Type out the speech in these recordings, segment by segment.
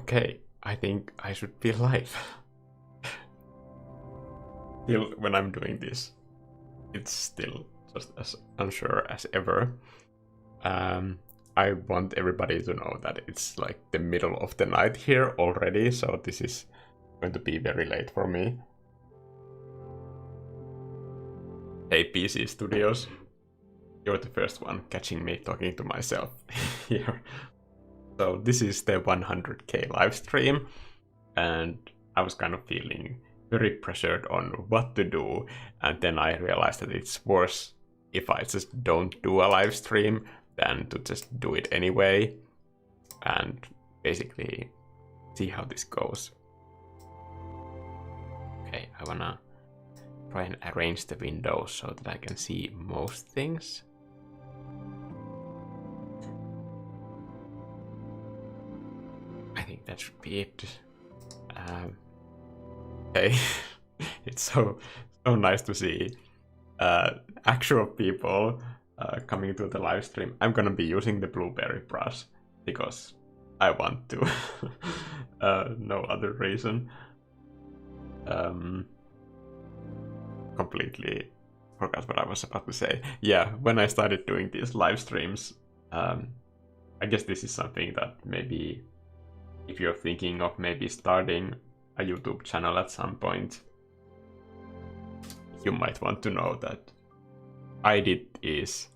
Okay, I think I should be live. Still, when I'm doing this, it's still just as unsure as ever. I want everybody to know that it's like the middle of the night here already, so this is going to be very late for me. Hey PC Studios, you're the first one catching me talking to myself here. So this is the 100k live stream, and I was kind of feeling very pressured on what to do, and then I realized that it's worse if I just don't do a live stream than to just do it anyway, and basically see how this goes. Okay, I wanna try and arrange the windows so that I can see most things. I think that should be it. Okay, it's so nice to see actual people coming to the live stream. I'm gonna be using the blueberry brush because I want to. No other reason. Completely forgot what I was about to say. Yeah, when I started doing these live streams, I guess this is something that maybe if you're thinking of maybe starting a YouTube channel at some point, you might want to know that I did this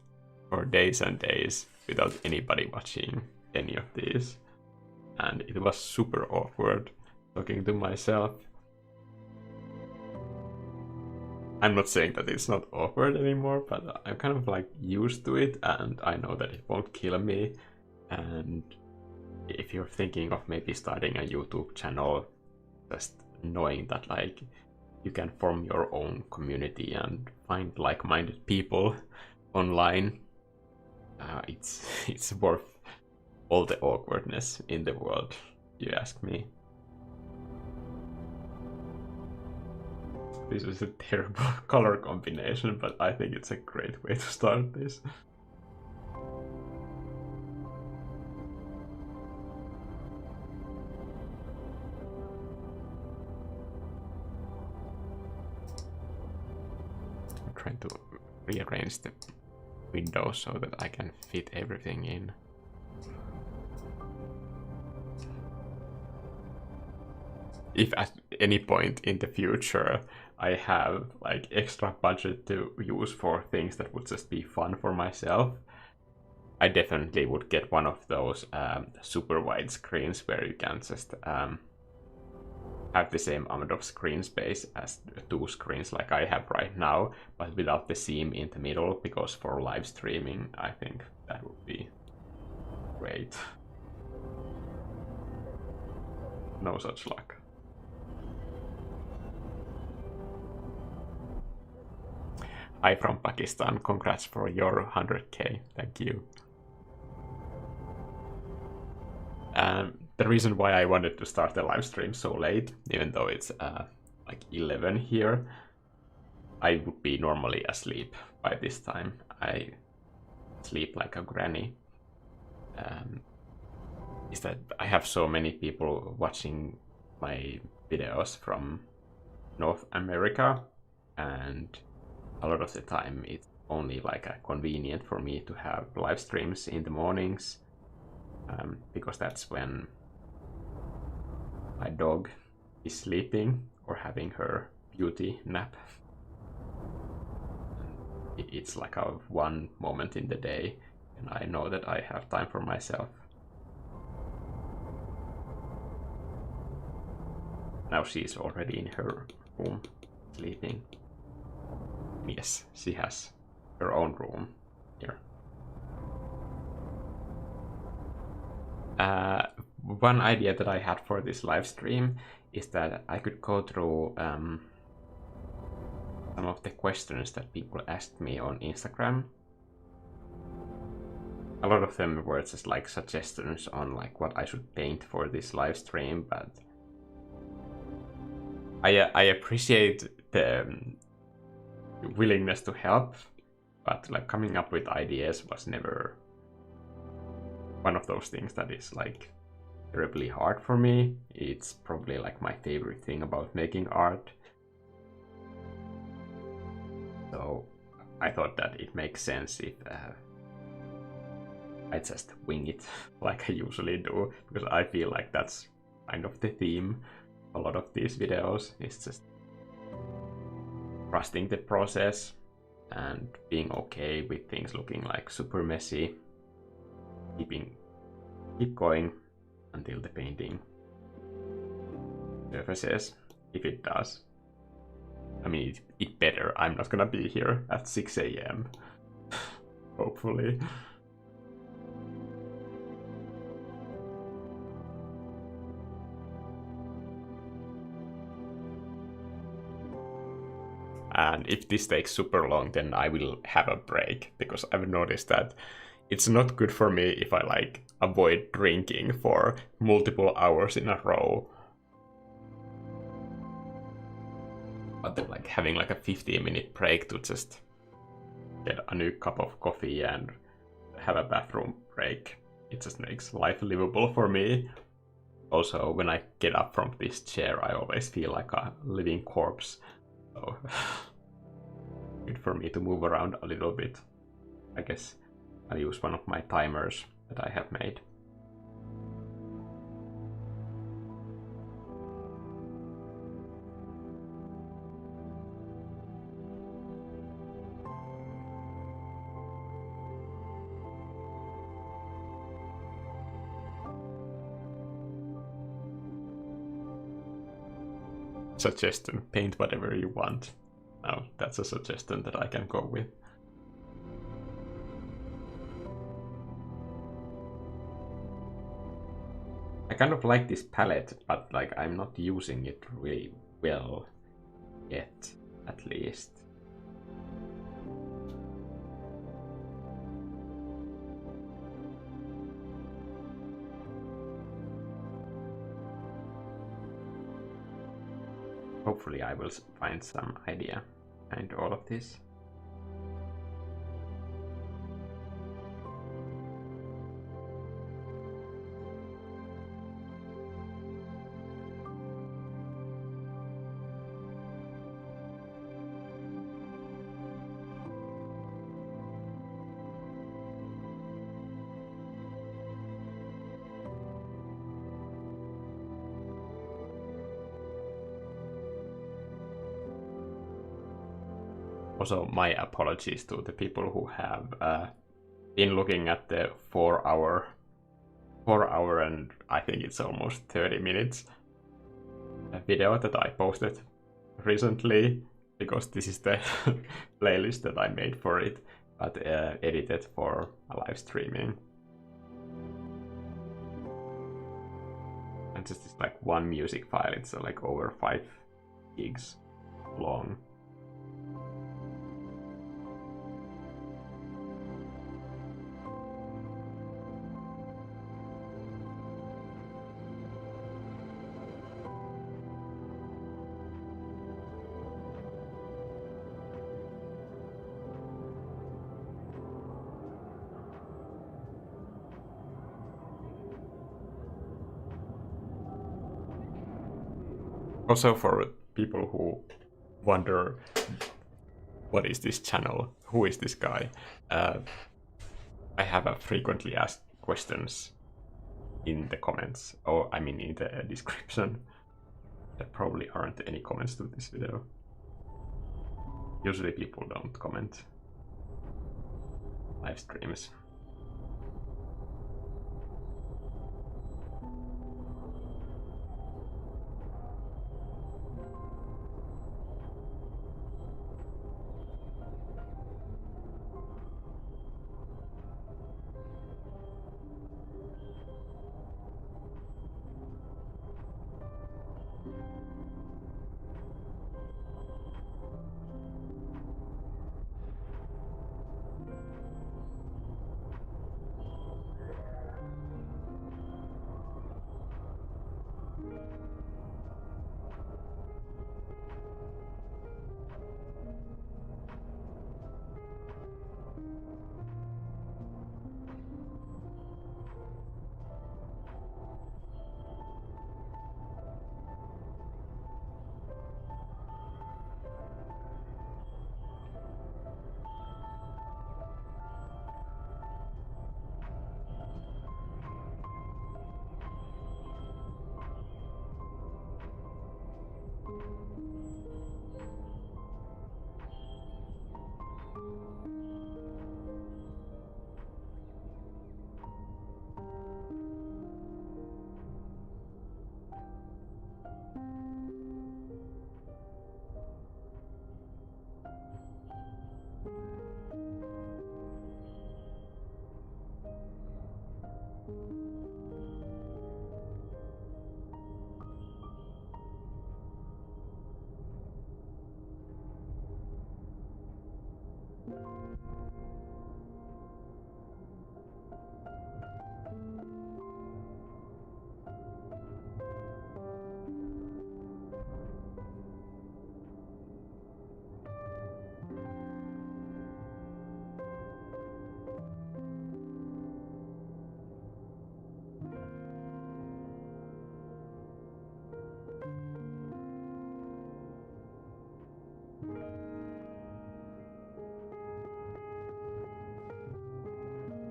for days and days without anybody watching any of these, and it was super awkward talking to myself. I'm not saying that it's not awkward anymore, but I'm kind of like used to it, and I know that it won't kill me. And if you're thinking of maybe starting a YouTube channel, just knowing that like you can form your own community and find like-minded people online, it's worth all the awkwardness in the world, you ask me. This is a terrible color combination, but I think it's a great way to start this. I'm trying to rearrange the window so that I can fit everything in. If at any point in the future I have like extra budget to use for things that would just be fun for myself, I definitely would get one of those super wide screens where you can just have the same amount of screen space as two screens like I have right now, but without the seam in the middle, because for live streaming I think that would be great. No such luck. Hi from Pakistan, congrats for your 100k, thank you. The reason why I wanted to start the live stream so late, even though it's like 11 here, I would be normally asleep by this time. I sleep like a granny. Is that I have so many people watching my videos from North America, and a lot of the time it's only like convenient for me to have live streams in the mornings, because that's when my dog is sleeping or having her beauty nap. It's like a one moment in the day, and I know that I have time for myself. Now she's already in her room sleeping. Yes, she has her own room here. One idea that I had for this live stream is that I could go through some of the questions that people asked me on Instagram. A lot of them were just like suggestions on like what I should paint for this live stream, but I appreciate the willingness to help, but like coming up with ideas was never one of those things that is like terribly hard for me. It's probably like my favorite thing about making art. So I thought that it makes sense if I just wing it like I usually do, because I feel like that's kind of the theme. A lot of these videos is just trusting the process and being okay with things looking like super messy. Keep going until the painting surfaces, if it does. I mean, it better. I'm not gonna be here at 6 a.m. Hopefully. And if this takes super long, then I will have a break, because I've noticed that it's not good for me if I like avoid drinking for multiple hours in a row. But then like having like a 15-minute break to just get a new cup of coffee and have a bathroom break, it just makes life livable for me. Also, when I get up from this chair, I always feel like a living corpse. So good for me to move around a little bit. I guess I'll use one of my timers that I have made. Suggestion, paint whatever you want. Now that's a suggestion that I can go with. I kind of like this palette, but like I'm not using it really well yet, at least. Hopefully I will find some idea behind all of this. Also, my apologies to the people who have been looking at the 4 hour and I think it's almost 30 minutes video that I posted recently, because this is the playlist that I made for it, but edited for a live streaming. And just like one music file, it's like over 5 gigs long. Also, for people who wonder, what is this channel? Who is this guy? I have a frequently asked questions in the comments, or I mean in the description. There probably aren't any comments to this video. Usually people don't comment live streams.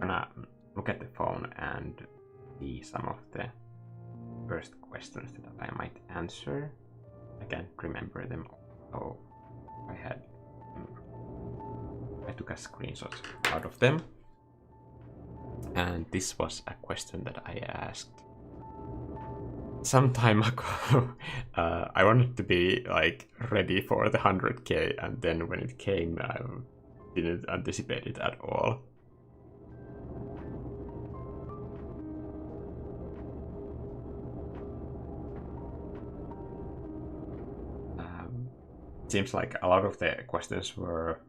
Gonna look at the phone and see some of the first questions that I might answer. I can't remember them all. So I took a screenshot out of them. And this was a question that I asked some time ago. I wanted to be like ready for the 100k, and then when it came, I didn't anticipate it at all. Seems like a lot of the questions were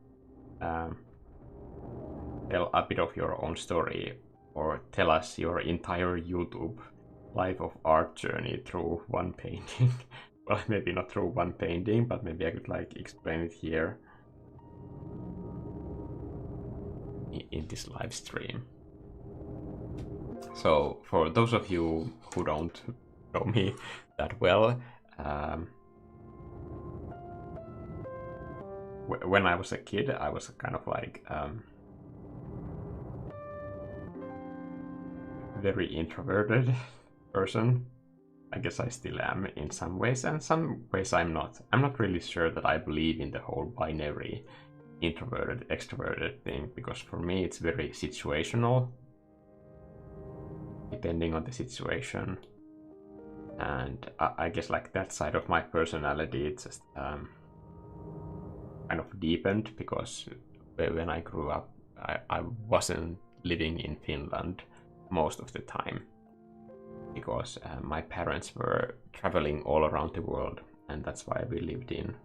tell a bit of your own story, or tell us your entire YouTube life of art journey through one painting. Well, maybe not through one painting, but maybe I could like explain it here in this live stream. So for those of you who don't know me that well, when I was a kid, I was kind of like very introverted person. I guess I still am in some ways, and some ways I'm not. I'm not really sure that I believe in the whole binary introverted, extroverted thing, because for me it's very situational, depending on the situation. And I guess like that side of my personality, it's just kind of deepened, because when I grew up, I wasn't living in Finland most of the time, because my parents were traveling all around the world, and that's why we lived in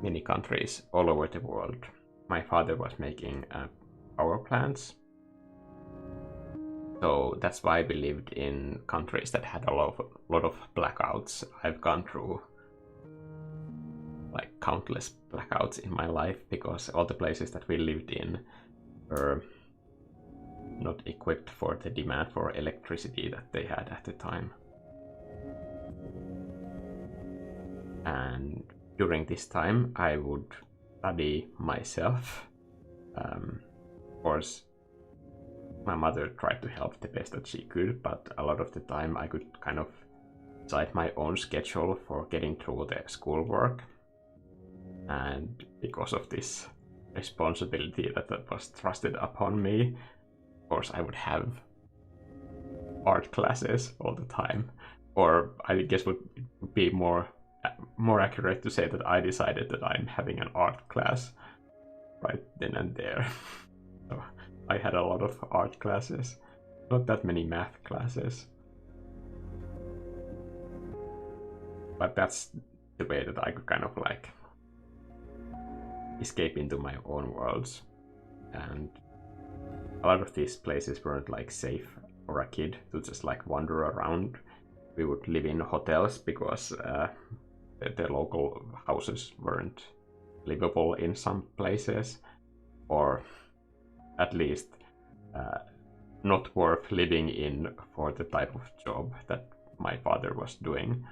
many countries all over the world. My father was making power plants, so that's why we lived in countries that had a lot of blackouts. I've gone through like countless blackouts in my life, because all the places that we lived in were not equipped for the demand for electricity that they had at the time. And during this time I would study myself. Of course, my mother tried to help the best that she could, but a lot of the time I could kind of decide my own schedule for getting through the schoolwork. And because of this responsibility that was trusted upon me, of course I would have art classes all the time. Or I guess would be more accurate to say that I decided that I'm having an art class right then and there. So I had a lot of art classes, not that many math classes. But that's the way that I could kind of like escape into my own worlds. And a lot of these places weren't like safe for a kid to just like wander around. We would live in hotels because the local houses weren't livable in some places, or at least not worth living in for the type of job that my father was doing.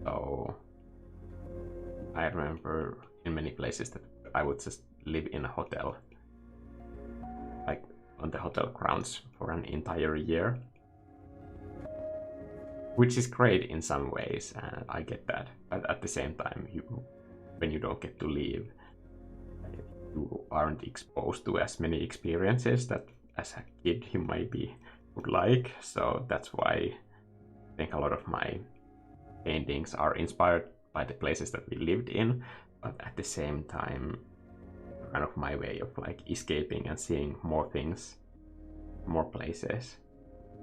So I remember in many places that I would just live in a hotel, like on the hotel grounds for an entire year, which is great in some ways, and I get that. But at the same time, when you don't get to leave, you aren't exposed to as many experiences that as a kid you would like. So that's why I think a lot of my paintings are inspired by the places that we lived in, but at the same time kind of my way of like escaping and seeing more things, more places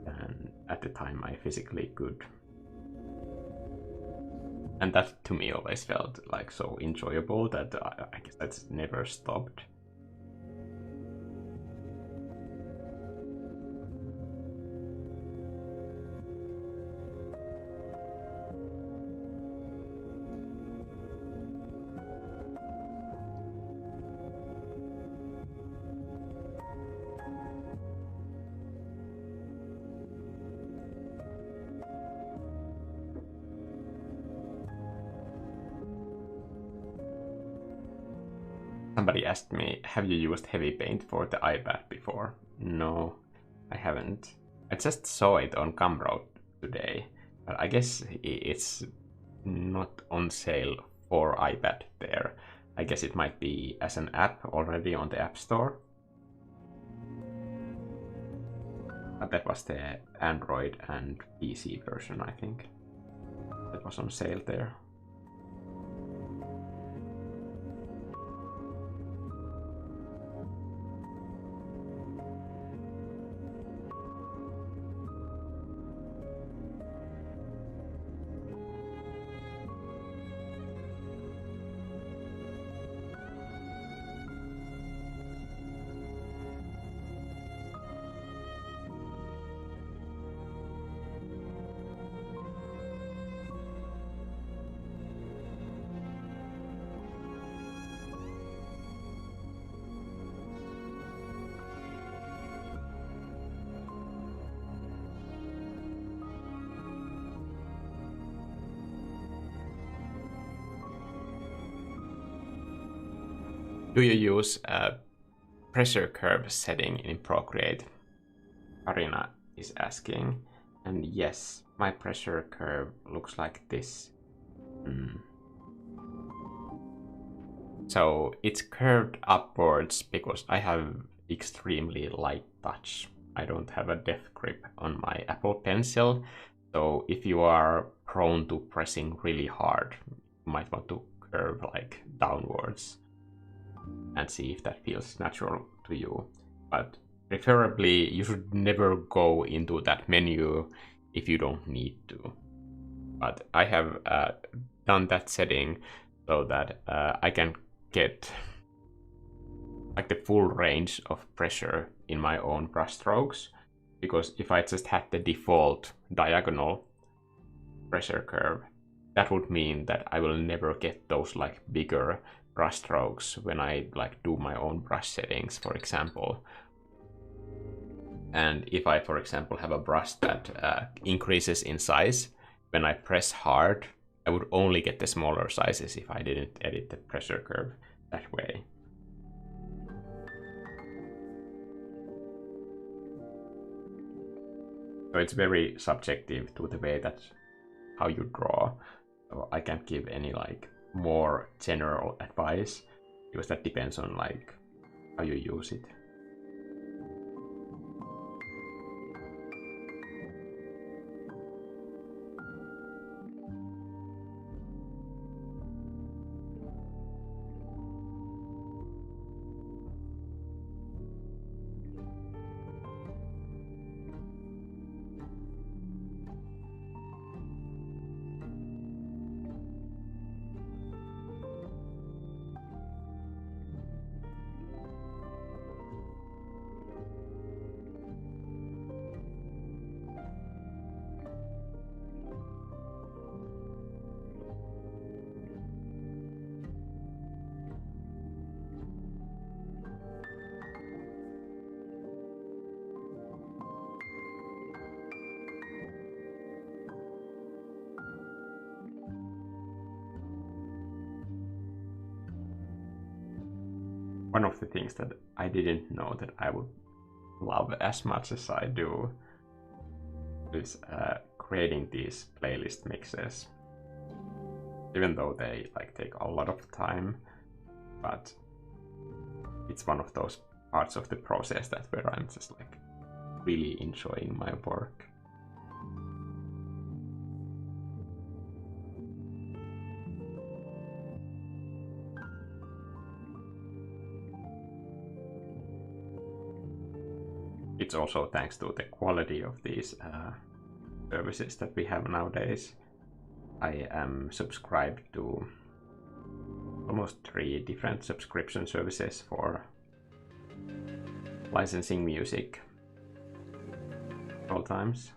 than at the time I physically could. And that to me always felt like so enjoyable that I guess that's never stopped. Somebody asked me, have you used heavy paint for the iPad before? No, I haven't. I just saw it on Gumroad today, but I guess it's not on sale for iPad there. I guess it might be as an app already on the App Store. But that was the Android and PC version, I think. That was on sale there. Do you use a pressure curve setting in Procreate? Arina is asking. And yes, my pressure curve looks like this. So it's curved upwards because I have extremely light touch. I don't have a deft grip on my Apple Pencil. So if you are prone to pressing really hard, you might want to curve like downwards and see if that feels natural to you. But preferably, you should never go into that menu if you don't need to. But I have done that setting so that I can get like the full range of pressure in my own brush strokes. Because if I just had the default diagonal pressure curve, that would mean that I will never get those like bigger brush strokes when I like do my own brush settings, for example. And if I, for example, have a brush that increases in size, when I press hard, I would only get the smaller sizes if I didn't edit the pressure curve that way. So it's very subjective to the way that how you draw. So I can't give any like more general advice because that depends on like how you use it. One of the things that I didn't know that I would love as much as I do is creating these playlist mixes. Even though they like take a lot of time, but it's one of those parts of the process that where I'm just like really enjoying my work. It's also thanks to the quality of these services that we have nowadays. I am subscribed to almost 3 different subscription services for licensing music all times.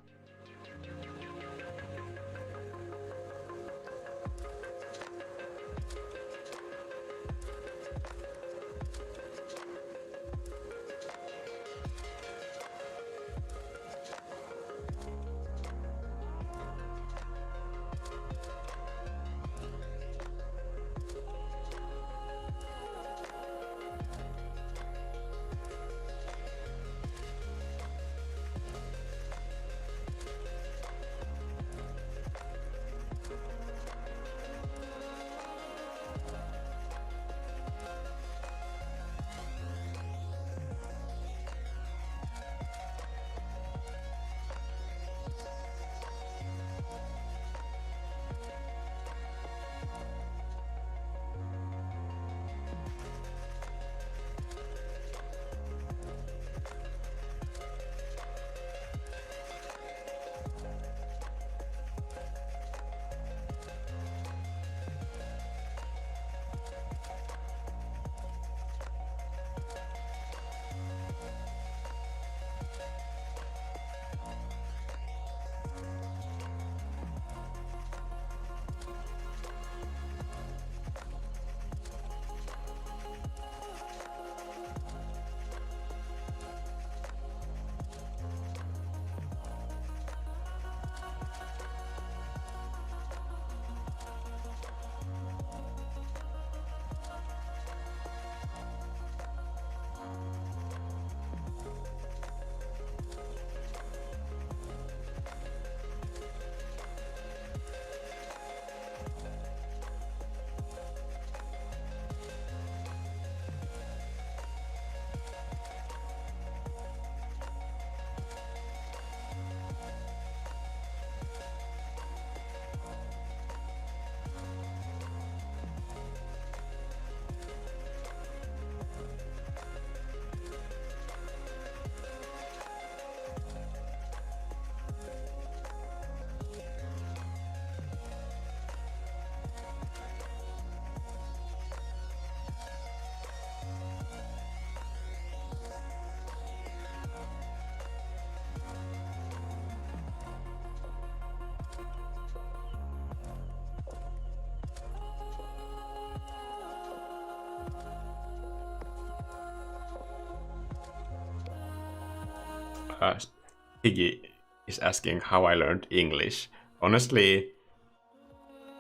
Iggy is asking how I learned English. Honestly,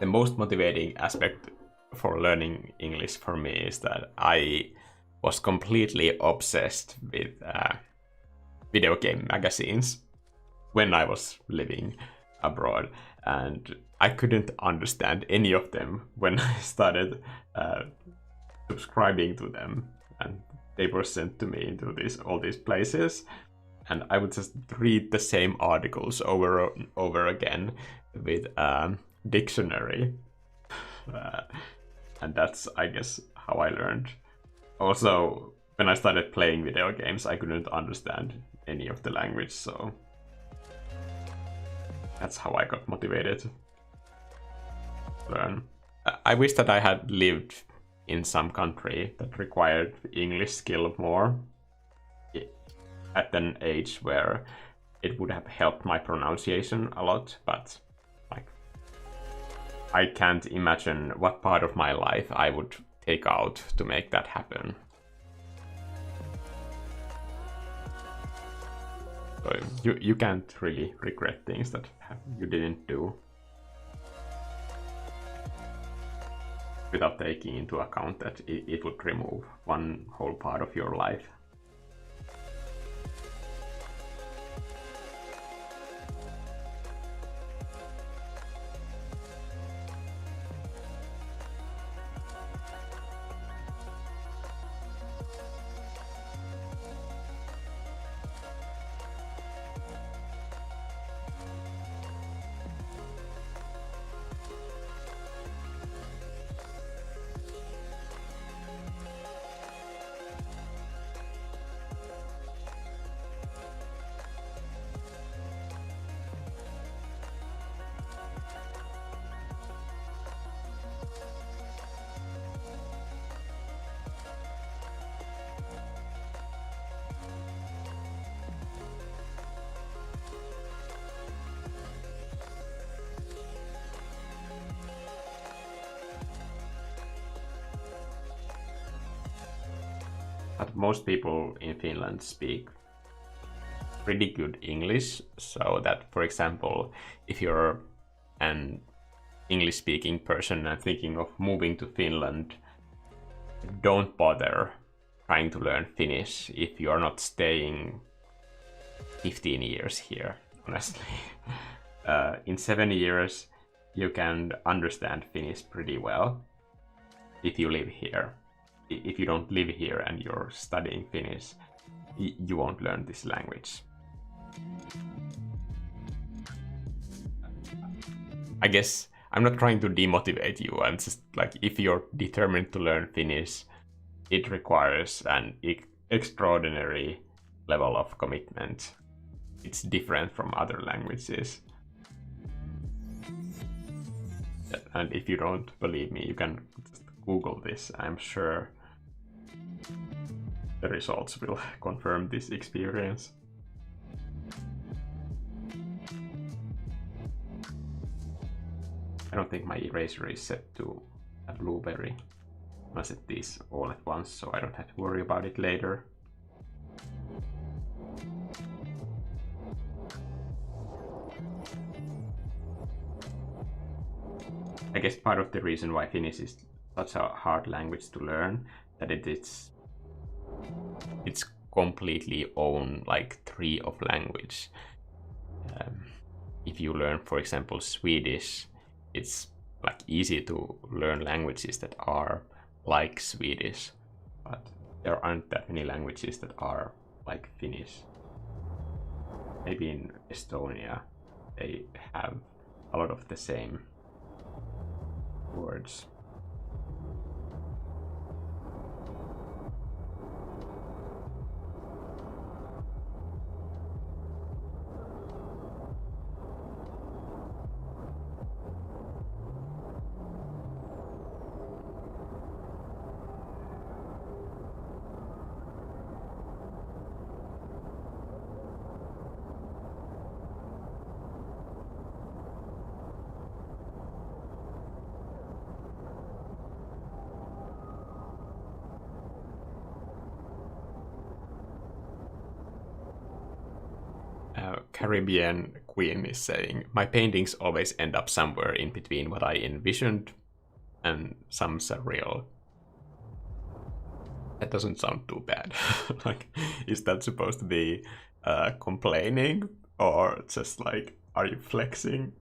the most motivating aspect for learning English for me is that I was completely obsessed with video game magazines when I was living abroad, and I couldn't understand any of them when I started subscribing to them, and they were sent to me into all these places, and I would just read the same articles over again with a dictionary, and that's, I guess, how I learned. Also, when I started playing video games, I couldn't understand any of the language, so that's how I got motivated to learn. I wish that I had lived in some country that required English skill more at an age where it would have helped my pronunciation a lot, but like, I can't imagine what part of my life I would take out to make that happen. So you can't really regret things that you didn't do without taking into account that it would remove one whole part of your life. most people in Finland speak pretty good English, so that, for example, if you're an English-speaking person and thinking of moving to Finland, don't bother trying to learn Finnish if you're not staying 15 years here, honestly. In 7 years, you can understand Finnish pretty well if you live here. If you don't live here and you're studying Finnish, you won't learn this language. I guess I'm not trying to demotivate you. I'm just like, if you're determined to learn Finnish, it requires an extraordinary level of commitment. It's different from other languages. And if you don't believe me, you can just Google this. I'm sure the results will confirm this experience. I don't think my eraser is set to a blueberry. I set these all at once so I don't have to worry about it later. I guess part of the reason why Finnish is such a hard language to learn, that it's completely own like tree of language. If you learn, for example, Swedish, it's like easy to learn languages that are like Swedish, but there aren't that many languages that are like Finnish. Maybe in Estonia they have a lot of the same words. Caribbean Queen is saying, my paintings always end up somewhere in between what I envisioned and some surreal. That doesn't sound too bad. Like, is that supposed to be complaining or just like, are you flexing?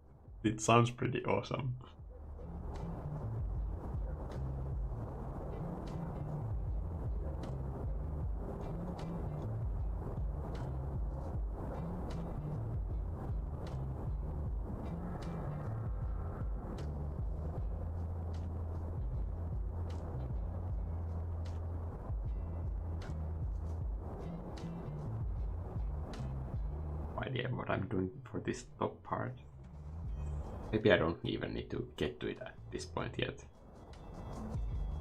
It sounds pretty awesome. Idea what I'm doing for this top part. Maybe I don't even need to get to it at this point yet.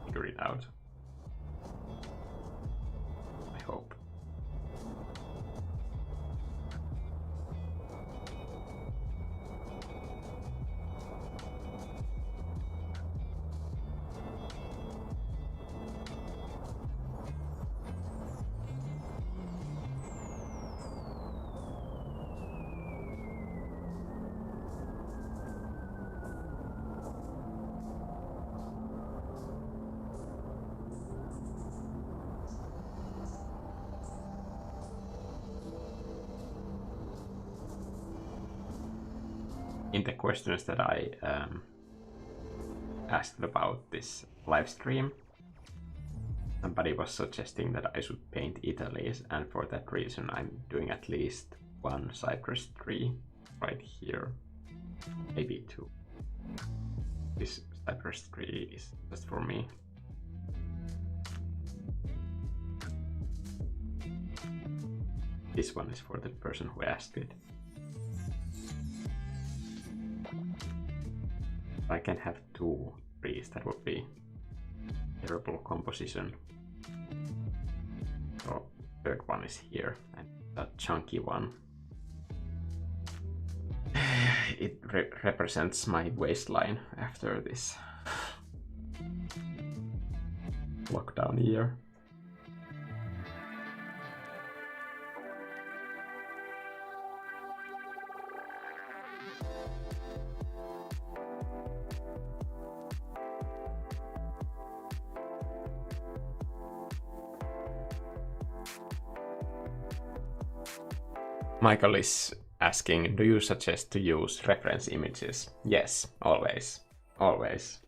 Figure it out. I hope. In the questions that I asked about this live stream, somebody was suggesting that I should paint Italy, and for that reason I'm doing at least one cypress tree right here, maybe two. This cypress tree is just for me. This one is for the person who asked it. I can have two trees, that would be terrible composition. So third one is here, and that chunky one. It represents my waistline after this lockdown year. Michael is asking, do you suggest to use reference images? Yes, always. Always.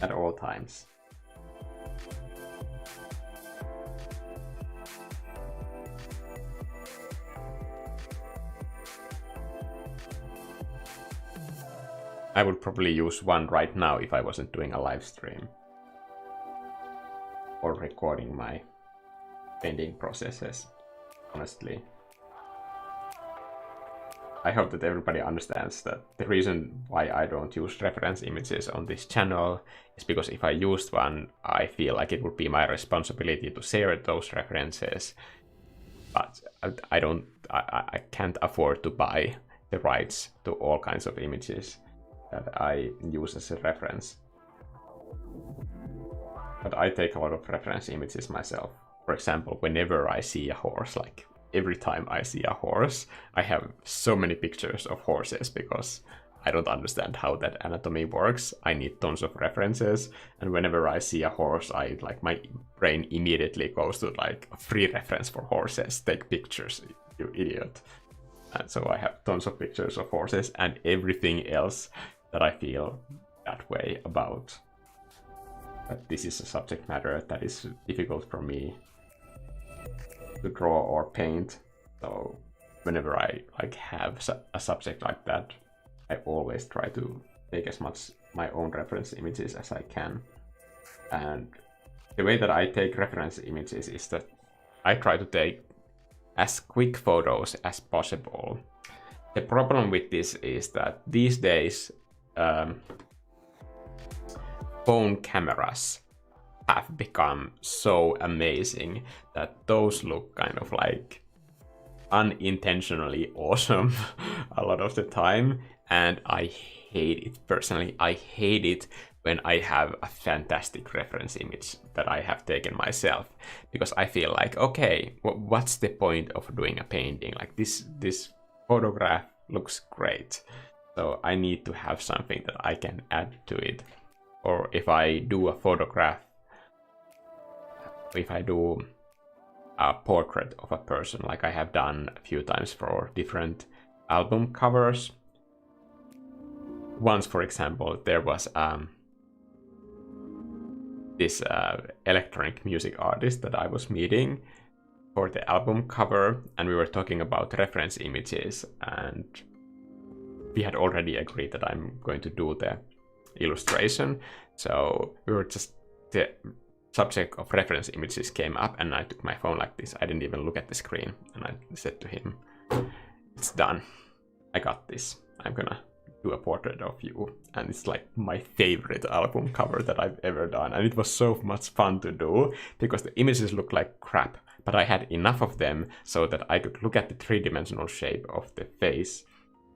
At all times. I would probably use one right now if I wasn't doing a live stream. Or recording my painting processes, honestly. I hope that everybody understands that the reason why I don't use reference images on this channel is because if I used one, I feel like it would be my responsibility to share those references. But I can't afford to buy the rights to all kinds of images that I use as a reference. But I take a lot of reference images myself. For example, whenever I see a horse, like every time I see a horse, I have so many pictures of horses because I don't understand how that anatomy works. I need tons of references, and whenever I see a horse, my brain immediately goes to like a free reference for horses. Take pictures, you idiot. And so I have tons of pictures of horses and everything else that I feel that way about. But this is a subject matter that is difficult for me to draw or paint. So whenever I have a subject like that, I always try to take as much my own reference images as I can. And the way that I take reference images is that I try to take as quick photos as possible. The problem with this is that these days phone cameras have become so amazing that those look kind of like unintentionally awesome a lot of the time, and I hate it personally. I hate it when I have a fantastic reference image that I have taken myself, because I feel like, okay, what's the point of doing a painting? Like this photograph looks great, so I need to have something that I can add to it. Or if I do a photograph, if I do a portrait of a person, like I have done a few times for different album covers. Once, for example, there was this electronic music artist that I was meeting for the album cover, and we were talking about reference images, and we had already agreed that I'm going to do the illustration. So we were just, the subject of reference images came up, and I took my phone like this. I didn't even look at the screen, and I said to him, it's done. I got this. I'm gonna do a portrait of you. And it's like my favorite album cover that I've ever done. And it was so much fun to do because the images look like crap, but I had enough of them so that I could look at the three-dimensional shape of the face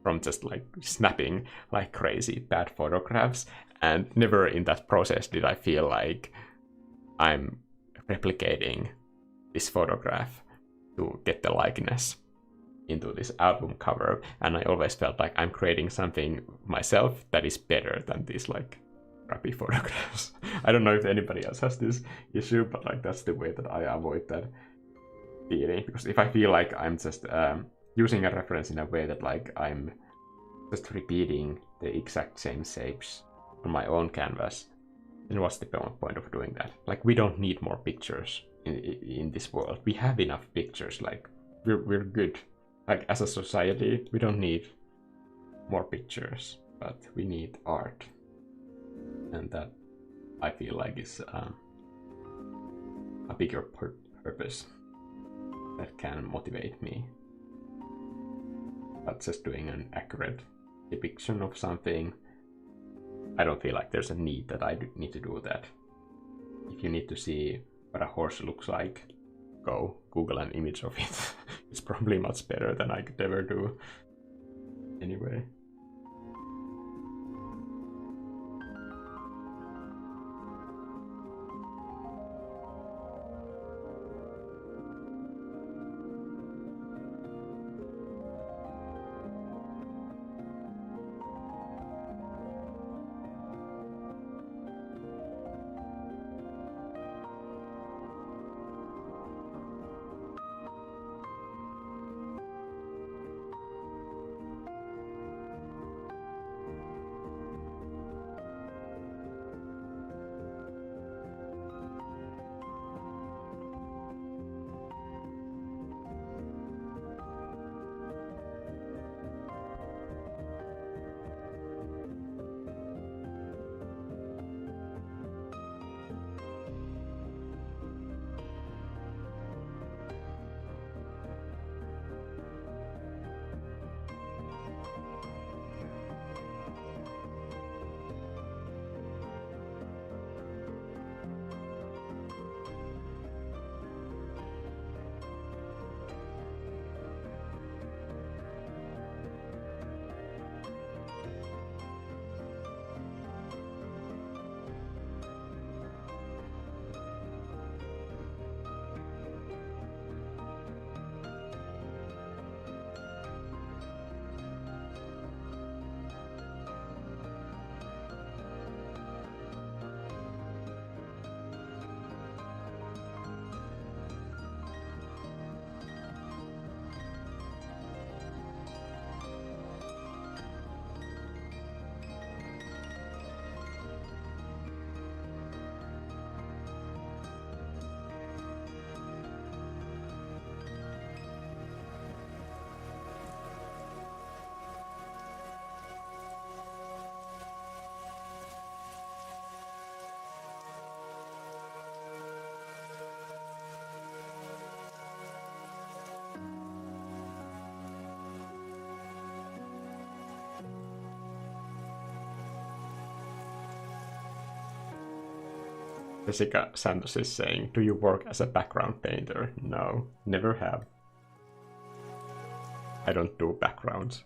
from just like snapping like crazy bad photographs. And never in that process did I feel like I'm replicating this photograph to get the likeness into this album cover, and I always felt like I'm creating something myself that is better than these like crappy photographs. I don't know if anybody else has this issue, but like that's the way that I avoid that feeling, because if I feel like I'm just using a reference in a way that like I'm just repeating the exact same shapes on my own canvas, then what's the point of doing that? Like, we don't need more pictures in this world. We have enough pictures. Like, we're good. Like, as a society, we don't need more pictures, but we need art. And that, I feel like, is a bigger purpose that can motivate me. But just doing an accurate depiction of something, I don't feel like there's a need that I need to do that. If you need to see what a horse looks like, go Google an image of it. It's probably much better than I could ever do anyway. Jessica Santos is saying, do you work as a background painter? No, never have. I don't do backgrounds.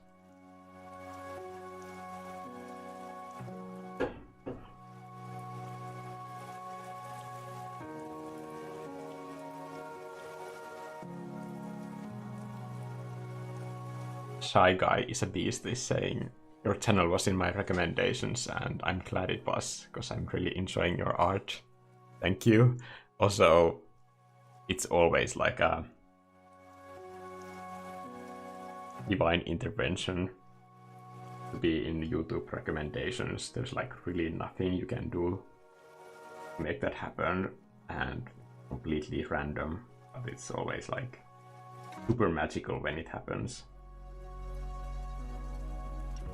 Shy Guy is a beast is saying, your channel was in my recommendations and I'm glad it was, because I'm really enjoying your art. Thank you. Also, it's always like a divine intervention to be in YouTube recommendations. There's like really nothing you can do to make that happen, and completely random, but it's always like super magical when it happens.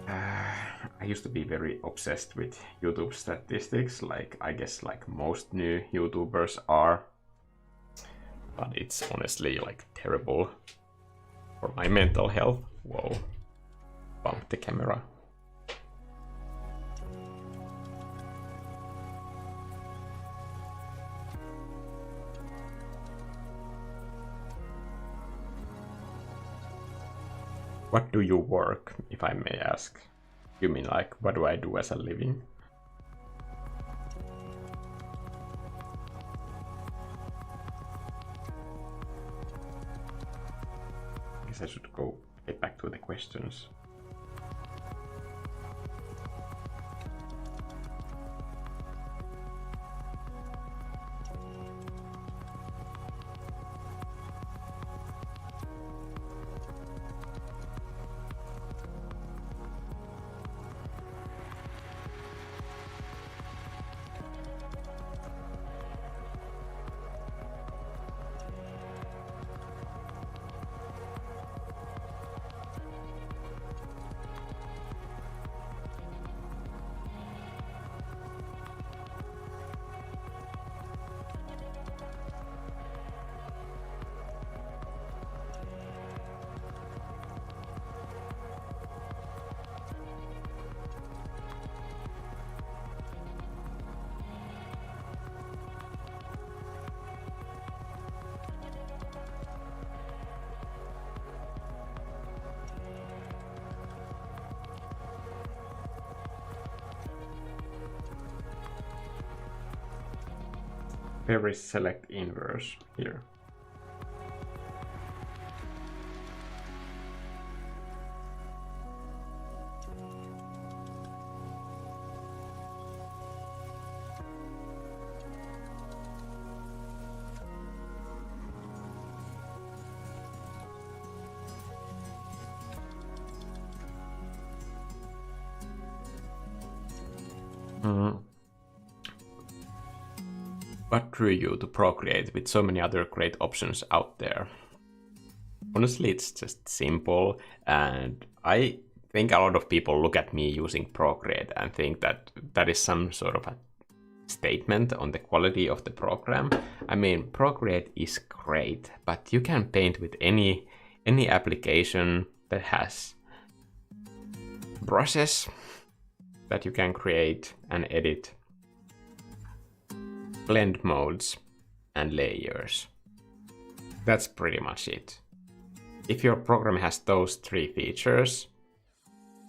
I used to be very obsessed with YouTube statistics, like I guess like most new YouTubers are, but it's honestly like terrible for my mental health. Whoa, bump the camera. What do you work, if I may ask? You mean like, what do I do as a living? I guess I should get back to the questions. Very select inverse here. What drew you to Procreate with so many other great options out there? Honestly, it's just simple, and I think a lot of people look at me using Procreate and think that that is some sort of a statement on the quality of the program. I mean, Procreate is great, but you can paint with any application that has brushes that you can create and edit, blend modes, and layers. That's pretty much it. If your program has those three features,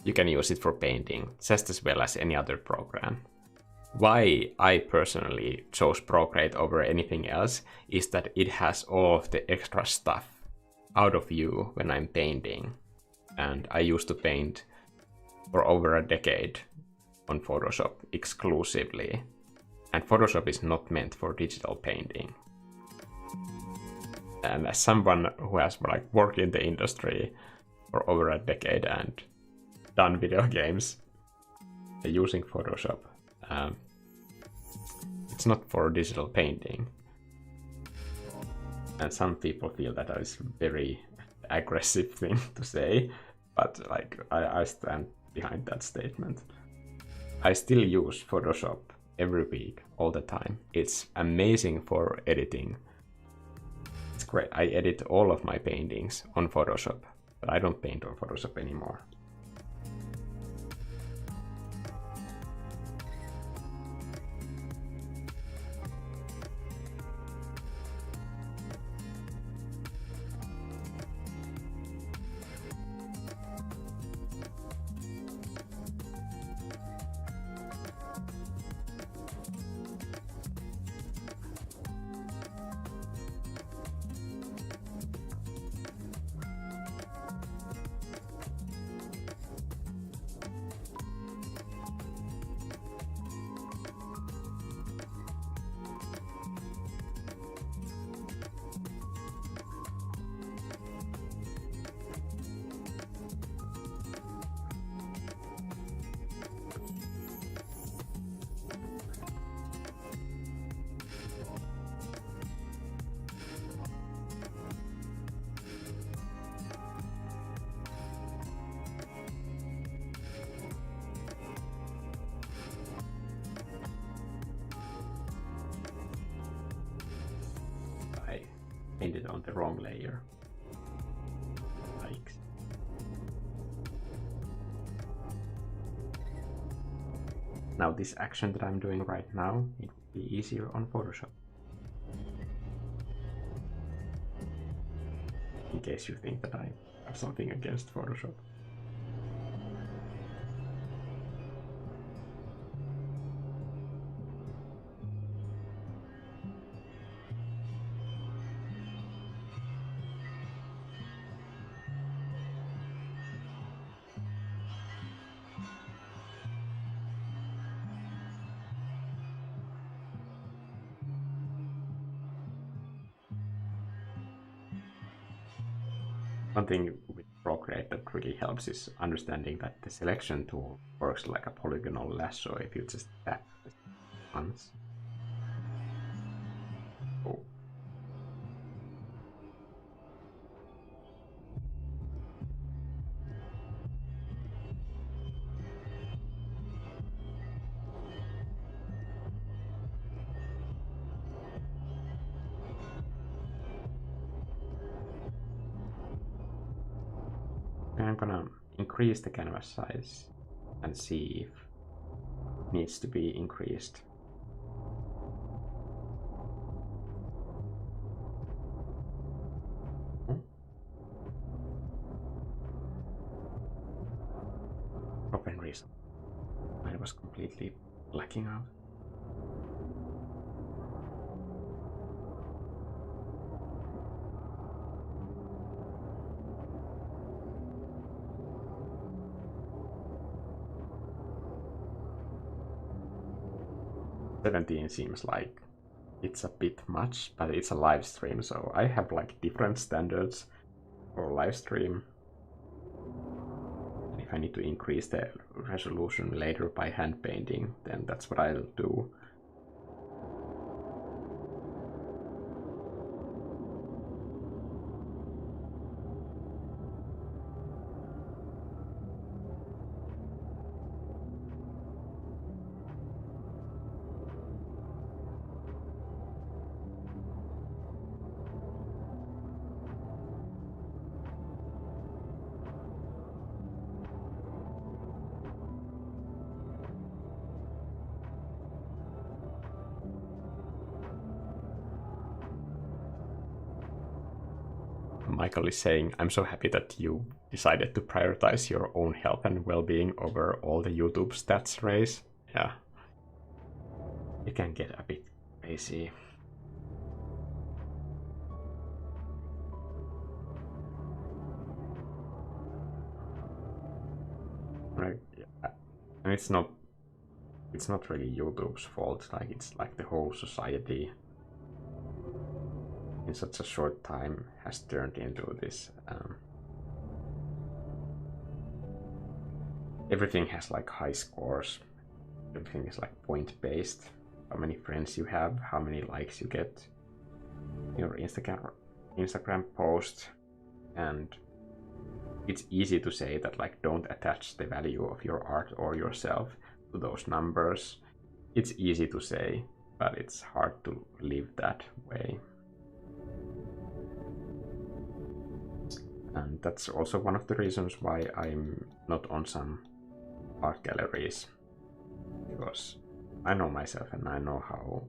you can use it for painting just as well as any other program. Why I personally chose Procreate over anything else is that it has all of the extra stuff out of view when I'm painting. And I used to paint for over a decade on Photoshop exclusively. And Photoshop is not meant for digital painting. And as someone who has like worked in the industry for over a decade and done video games using Photoshop, it's not for digital painting. And some people feel that is a very aggressive thing to say, but like I stand behind that statement. I still use Photoshop every week, all the time. It's amazing for editing. It's great. I edit all of my paintings on Photoshop, but I don't paint on Photoshop anymore. painted on the wrong layer. Yikes. Now this action that I'm doing right now, it would be easier on Photoshop. In case you think that I have something against Photoshop. One thing with Procreate that really helps is understanding that the selection tool works like a polygonal lasso if you just tap once. Oh. I'm gonna increase the canvas size and see if it needs to be increased. Open reason. Mine was completely lacking out. $17 seems like it's a bit much, but it's a live stream, so I have like different standards for live stream. And if I need to increase the resolution later by hand painting, then that's what I'll do. Michael is saying, I'm so happy that you decided to prioritize your own health and well-being over all the YouTube stats race. Yeah. It can get a bit crazy. Right. Yeah. And it's not really YouTube's fault, like it's like the whole society in such a short time has turned into this everything has like high scores, everything is like point based, how many friends you have, how many likes you get, your Instagram post, and it's easy to say that like don't attach the value of your art or yourself to those numbers. It's easy to say, but it's hard to live that way. And that's also one of the reasons why I'm not on some art galleries, because I know myself and I know how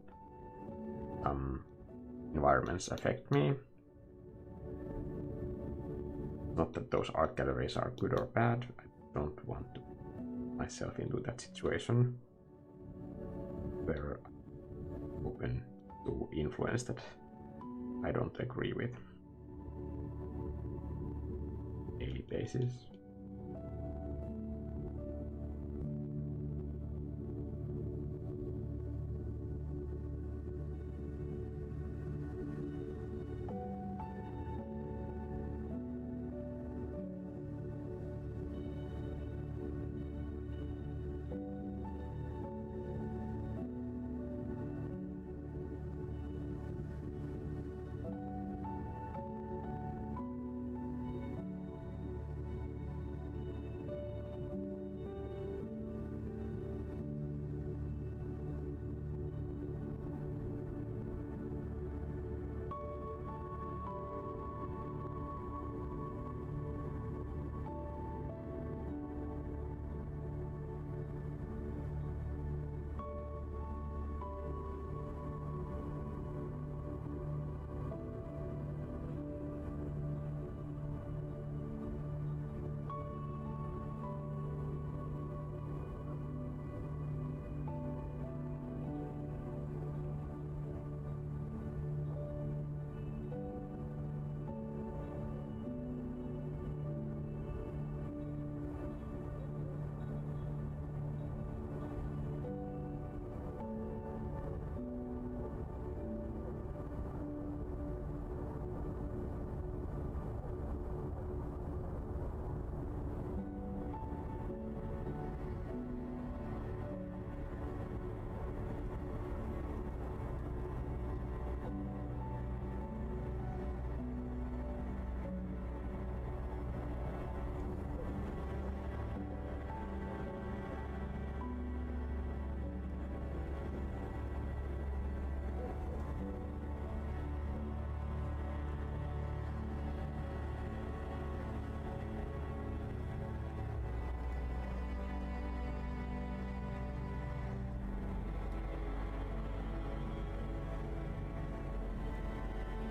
environments affect me. Not that those art galleries are good or bad, I don't want to put myself into that situation where I'm open to influence that I don't agree with on a daily basis.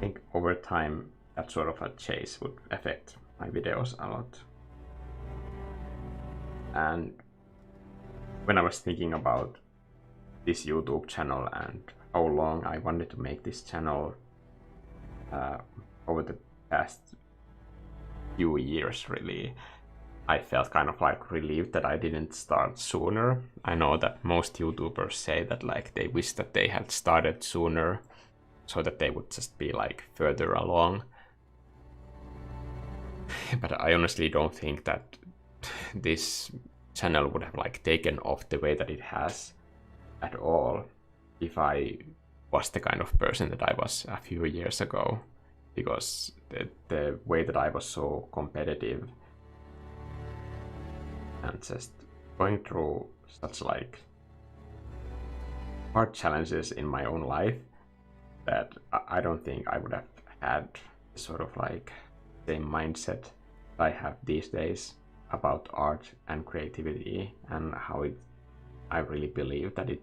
think over time that sort of a chase would affect my videos a lot. And when I was thinking about this YouTube channel and how long I wanted to make this channel over the past few years, really, I felt kind of like relieved that I didn't start sooner. I know that most YouTubers say that like they wish that they had started sooner so that they would just be like further along. But I honestly don't think that this channel would have like taken off the way that it has at all if I was the kind of person that I was a few years ago, because the way that I was so competitive and just going through such like hard challenges in my own life that I don't think I would have had the sort of like same mindset I have these days about art and creativity and how I really believe that it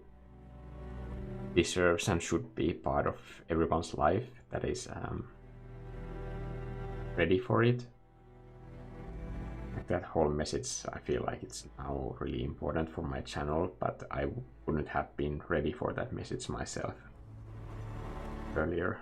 deserves and should be part of everyone's life that is ready for it. Like that whole message, I feel like it's now really important for my channel, but I wouldn't have been ready for that message myself earlier.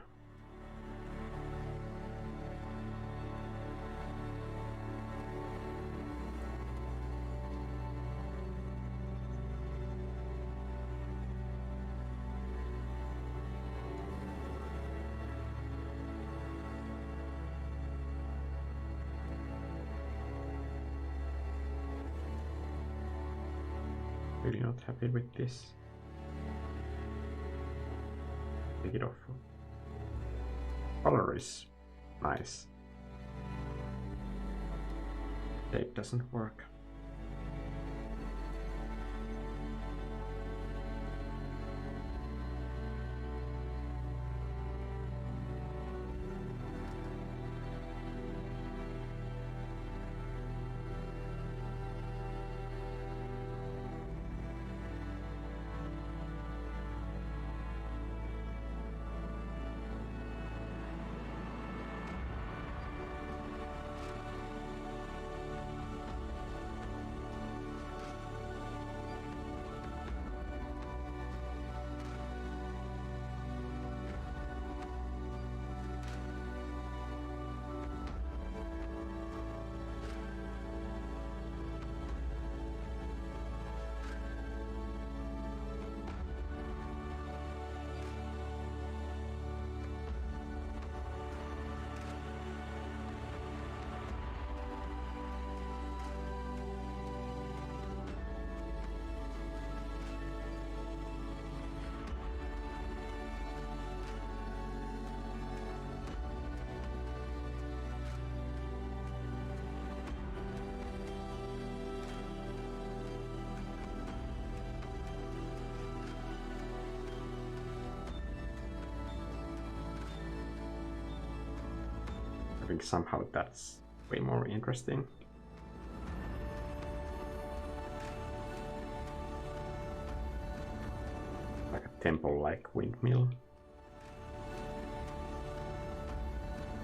Really not happy with this. Take it off. Color is nice. Shape doesn't work. I think somehow that's way more interesting. Like a temple-like windmill.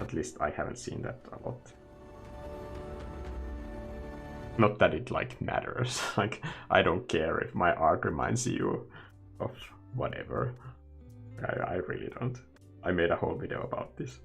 At least I haven't seen that a lot. Not that it like matters. Like I don't care if my art reminds you of whatever. I really don't. I made a whole video about this.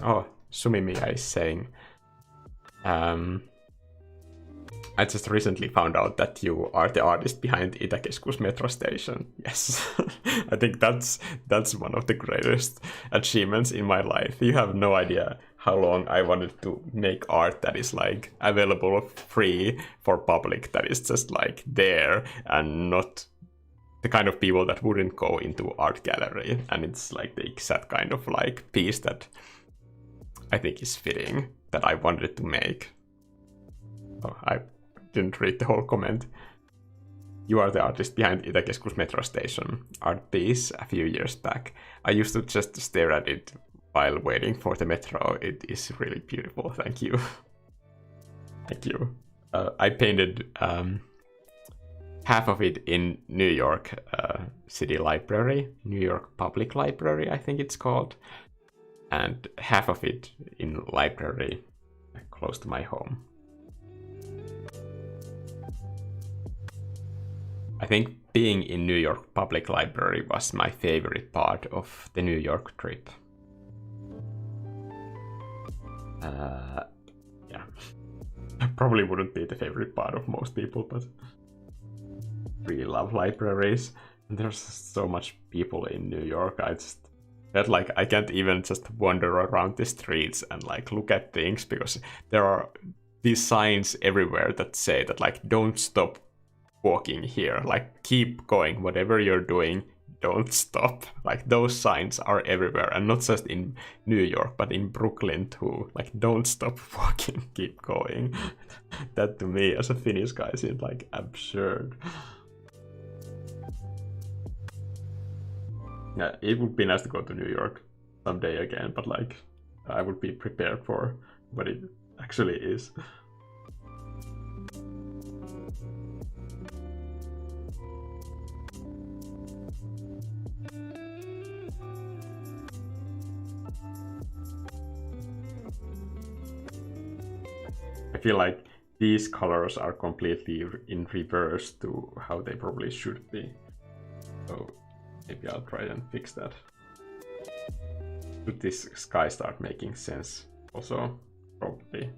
Oh, Sumimiya is saying, I just recently found out that you are the artist behind Itäkeskus metro station. Yes, I think that's one of the greatest achievements in my life. You have no idea how long I wanted to make art that is like available free for public, that is just like there and not the kind of people that wouldn't go into art gallery. And it's like the exact kind of like piece that I think is fitting that I wanted to make. Oh, I didn't read the whole comment. You are the artist behind Itäkeskus metro station art piece a few years back. I used to just stare at it while waiting for the metro. It is really beautiful. Thank you. Thank you. I painted half of it in New York City Library, New York Public Library, I think it's called, and half of it in library close to my home. I think being in New York Public Library was my favorite part of the New York trip. Yeah, probably wouldn't be the favorite part of most people, but really love libraries. And there's so much people in New York. I just felt like I can't even just wander around the streets and like look at things, because there are these signs everywhere that say that like don't stop walking here, like keep going, whatever you're doing, don't stop. Like those signs are everywhere, and not just in New York but in Brooklyn too, like don't stop walking, keep going. That to me as a Finnish guy seemed like absurd. Yeah, it would be nice to go to New York someday again, but like I would be prepared for what it actually is. I feel like these colors are completely in reverse to how they probably should be. So maybe I'll try and fix that. Should this sky start making sense also? Probably.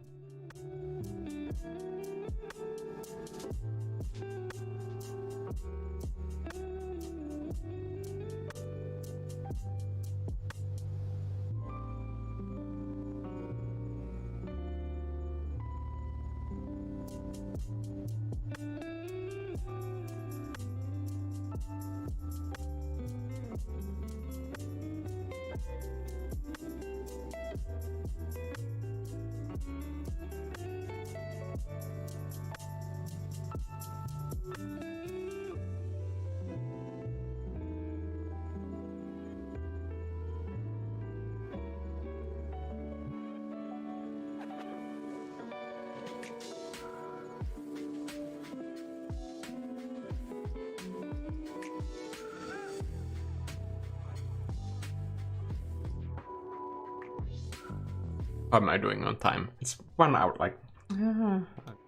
How am I doing on time? It's 1 hour, like,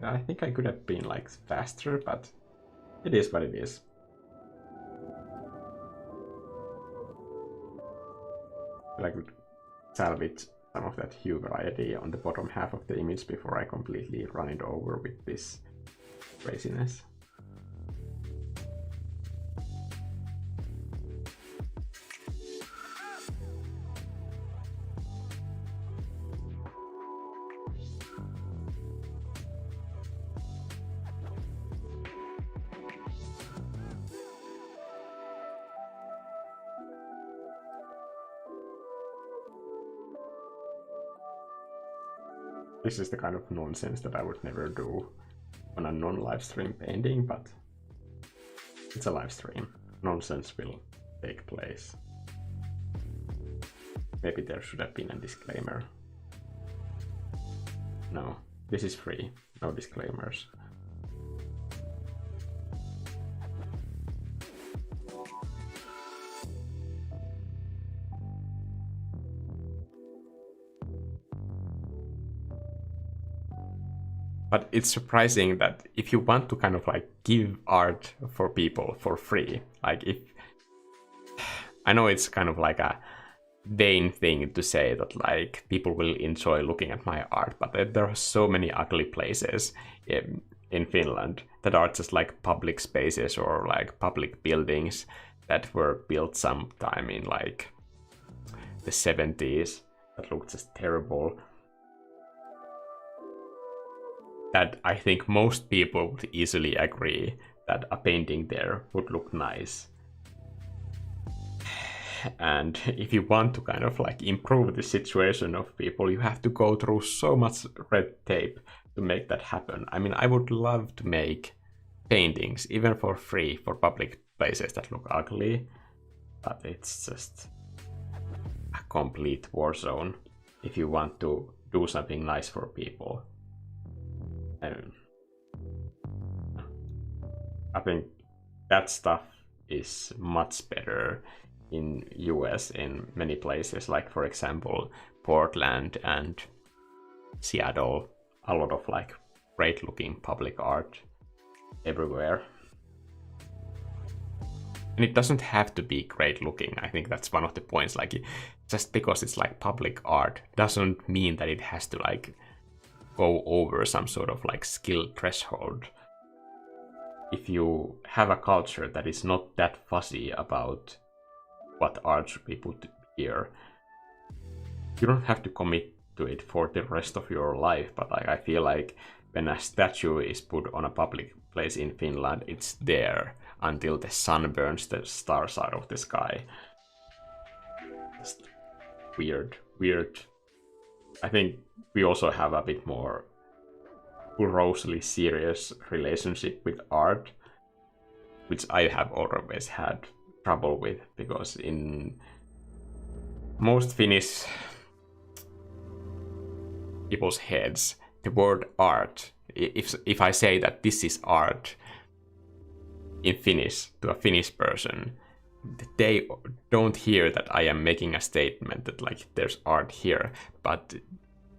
I think I could have been like faster, but it is what it is. I could salvage some of that hue variety on the bottom half of the image before I completely run it over with this craziness. This is the kind of nonsense that I would never do on a non-live stream painting, but it's a live stream. Nonsense will take place. Maybe there should have been a disclaimer. No, this is free. No disclaimers. But it's surprising that if you want to kind of like give art for people for free, like if I know it's kind of like a vain thing to say that like people will enjoy looking at my art, but there are so many ugly places in Finland that are just like public spaces or like public buildings that were built sometime in like the 70s that look just terrible. That I think most people would easily agree that a painting there would look nice. And if you want to kind of like improve the situation of people, you have to go through so much red tape to make that happen. I mean, I would love to make paintings, even for free, for public places that look ugly, but it's just a complete war zone if you want to do something nice for people. And I think that stuff is much better in US in many places, like for example Portland and Seattle. A lot of like great looking public art everywhere. And it doesn't have to be great looking. I think that's one of the points. Like, just because it's like public art doesn't mean that it has to like go over some sort of like skill threshold. If you have a culture that is not that fussy about what art should be put here, you don't have to commit to it for the rest of your life. But like, I feel like when a statue is put on a public place in Finland, it's there until the sun burns the stars out of the sky. Just weird. I think we also have a bit more grossly serious relationship with art, which I have always had trouble with, because in most Finnish people's heads, the word art, if I say that this is art in Finnish to a Finnish person, they don't hear that I am making a statement that like there's art here, but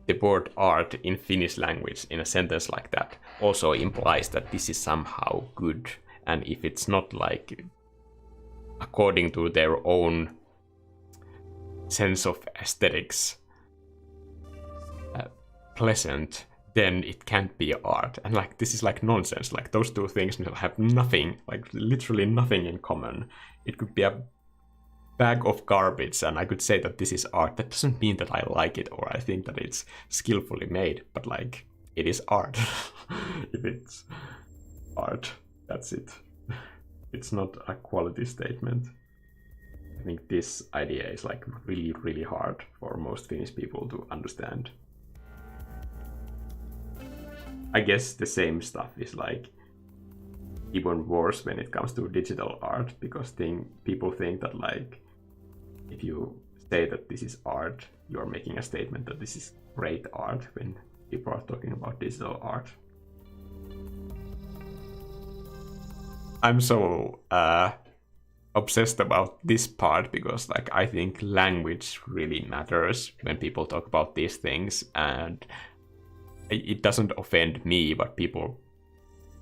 the word art in Finnish language in a sentence like that also implies that this is somehow good. And if it's not like according to their own sense of aesthetics pleasant, then it can't be art. And like, this is like nonsense. Like, those two things have nothing, like literally nothing in common. It could be a bag of garbage and I could say that this is art. That doesn't mean that I like it or I think that it's skillfully made, but like, it is art. If it's art, that's it. It's not a quality statement. I think this idea is like really, really hard for most Finnish people to understand. I guess the same stuff is like even worse when it comes to digital art, because people think that like if you say that this is art, you're making a statement that this is great art when people are talking about digital art. I'm so obsessed about this part because like I think language really matters when people talk about these things, and it doesn't offend me what people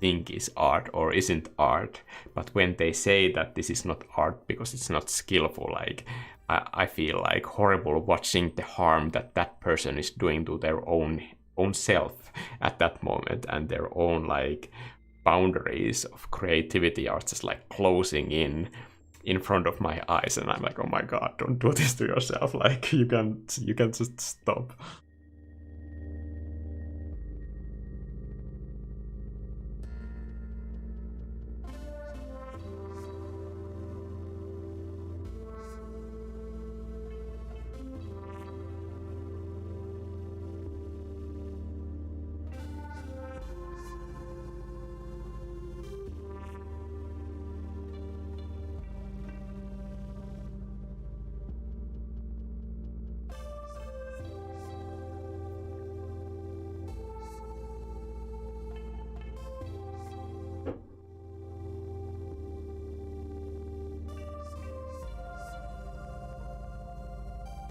think is art or isn't art, but when they say that this is not art because it's not skillful, like I feel like horrible watching the harm that that person is doing to their own self at that moment, and their own like boundaries of creativity are just like closing in front of my eyes, and I'm like, oh my god, don't do this to yourself. Like you can just stop.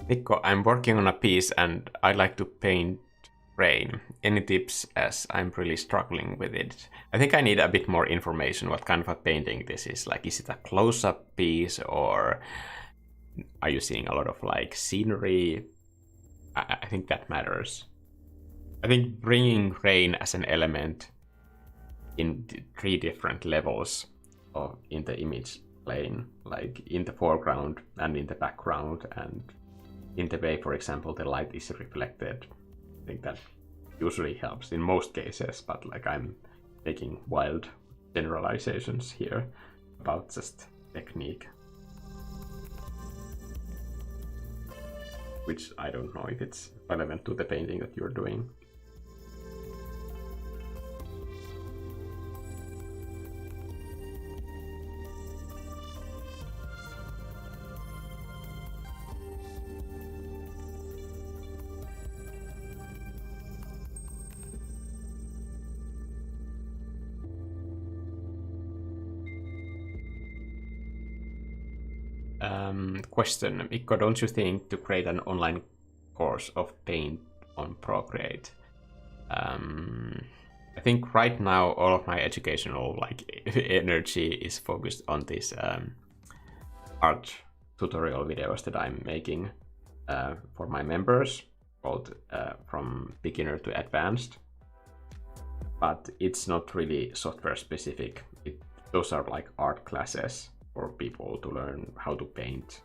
Mikko, I'm working on a piece and I'd like to paint rain. Any tips, as I'm really struggling with it? I think I need a bit more information what kind of a painting this is. Like, is it a close-up piece or are you seeing a lot of like scenery? I think that matters. I think bringing rain as an element in 3 different levels in the image plane, like in the foreground and in the background and in the way, for example, the light is reflected. I think that usually helps in most cases, but like I'm making wild generalizations here about just technique, which I don't know if it's relevant to the painting that you're doing. Question, Mikko, don't you think to create an online course of paint on Procreate? I think right now all of my educational energy is focused on this art tutorial videos that I'm making for my members, called From Beginner to Advanced. But it's not really software specific. Those are like art classes for people to learn how to paint.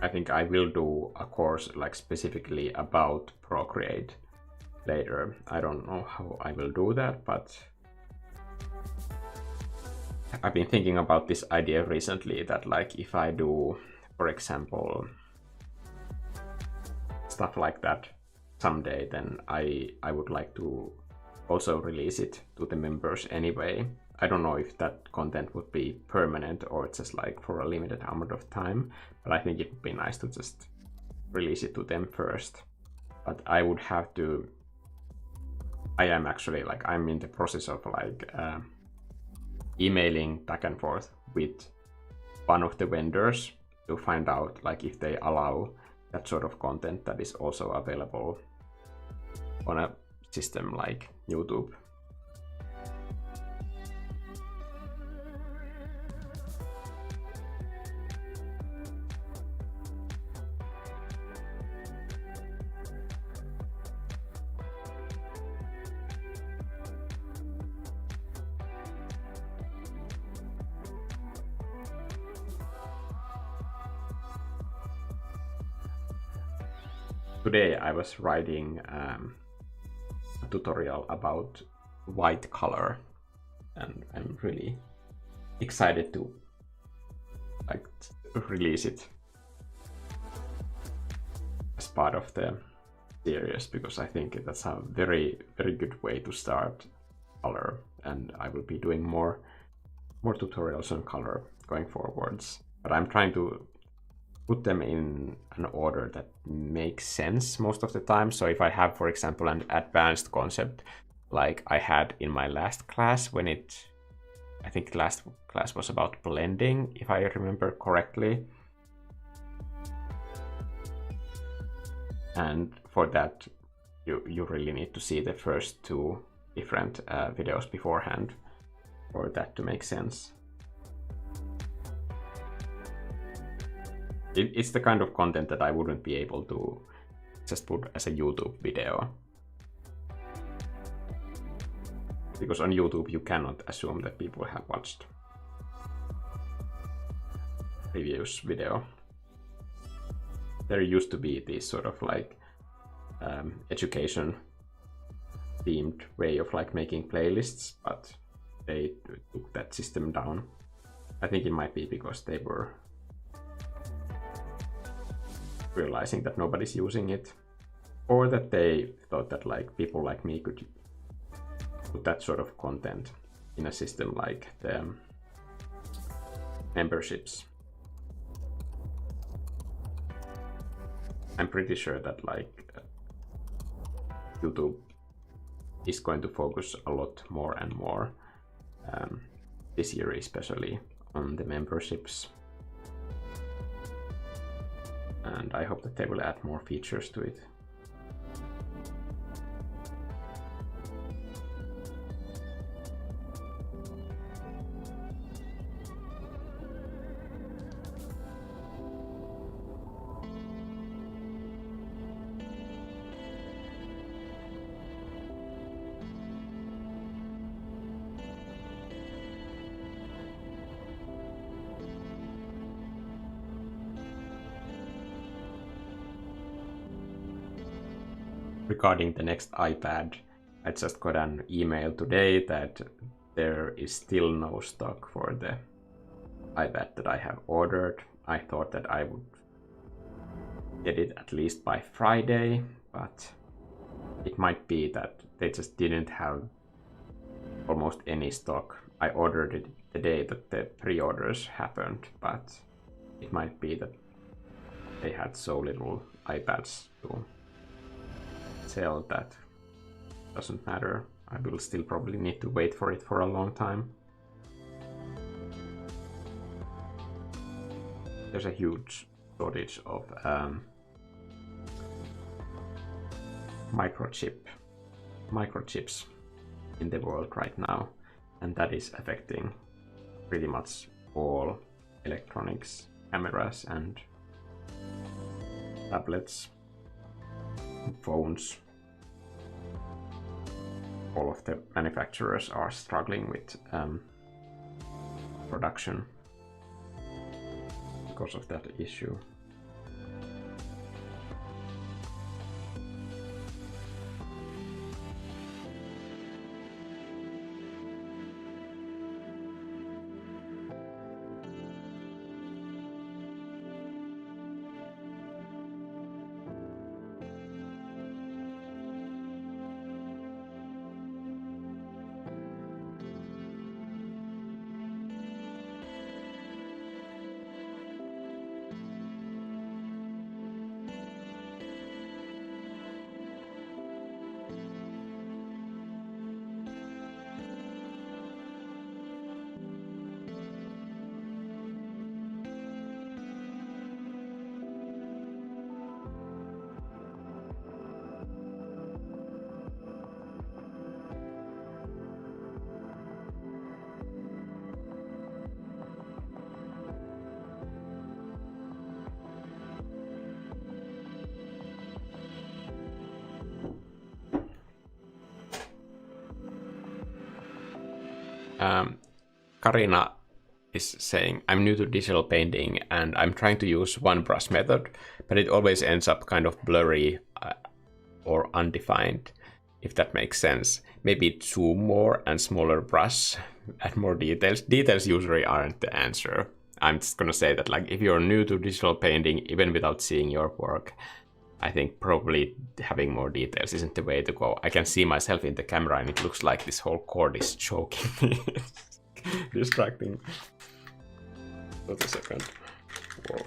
I think I will do a course like specifically about Procreate later. I don't know how I will do that, but I've been thinking about this idea recently that like if I do, for example, stuff like that someday, then I would like to also release it to the members anyway. I don't know if that content would be permanent or just like for a limited amount of time, but I think it would be nice to just release it to them first. But I would have to, I am actually like, I'm in the process of like emailing back and forth with one of the vendors to find out like if they allow that sort of content that is also available on a system like YouTube. Today I was writing a tutorial about white color, and I'm really excited to like release it as part of the series, because I think that's a very good way to start color, and I will be doing more tutorials on color going forwards. But I'm trying to put them in an order that makes sense most of the time. So if I have, for example, an advanced concept like I had in my last class, I think last class was about blending, if I remember correctly. And for that, you really need to see the first two different videos beforehand for that to make sense. It's the kind of content that I wouldn't be able to just put as a YouTube video. Because on YouTube you cannot assume that people have watched previous video. There used to be this sort of like education themed way of like making playlists, but they took that system down. I think it might be because they were realizing that nobody's using it, or that they thought that like people like me could put that sort of content in a system like the memberships. I'm pretty sure that like YouTube is going to focus a lot more and more this year, especially on the memberships. And I hope that they will add more features to it. Regarding the next iPad, I just got an email today that there is still no stock for the iPad that I have ordered. I thought that I would get it at least by Friday, but it might be that they just didn't have almost any stock. I ordered it the day that the pre-orders happened, but it might be that they had so little iPads to sell that doesn't matter. I will still probably need to wait for it for a long time. There's a huge shortage of microchips in the world right now, and that is affecting pretty much all electronics, cameras and tablets, phones. All of the manufacturers are struggling with production because of that issue. Karina is saying, I'm new to digital painting and I'm trying to use one brush method, but it always ends up kind of blurry or undefined, if that makes sense. Maybe 2 more and smaller brush, add more details. Details usually aren't the answer. I'm just gonna say that, like, if you're new to digital painting, even without seeing your work, I think probably having more details isn't the way to go. I can see myself in the camera and it looks like this whole cord is choking me. Distracting. Wait a second. Whoa.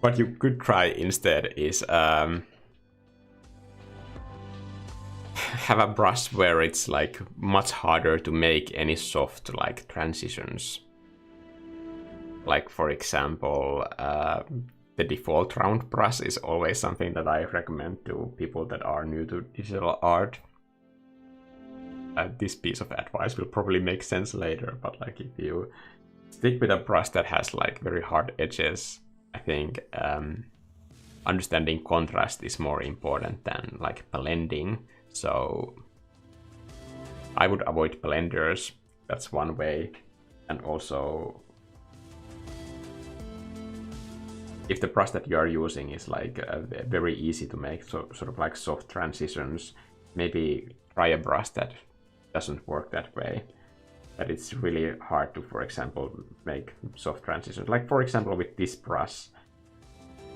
What you could try instead is have a brush where it's like much harder to make any soft like transitions. Like, for example, the default round brush is always something that I recommend to people that are new to digital art. This piece of advice will probably make sense later, but like if you stick with a brush that has like very hard edges, I think understanding contrast is more important than like blending. So I would avoid blenders. That's one way. And also, if the brush that you are using is like very easy to make, so sort of like soft transitions, maybe try a brush that doesn't work that way. But it's really hard to, for example, make soft transitions. Like, for example, with this brush,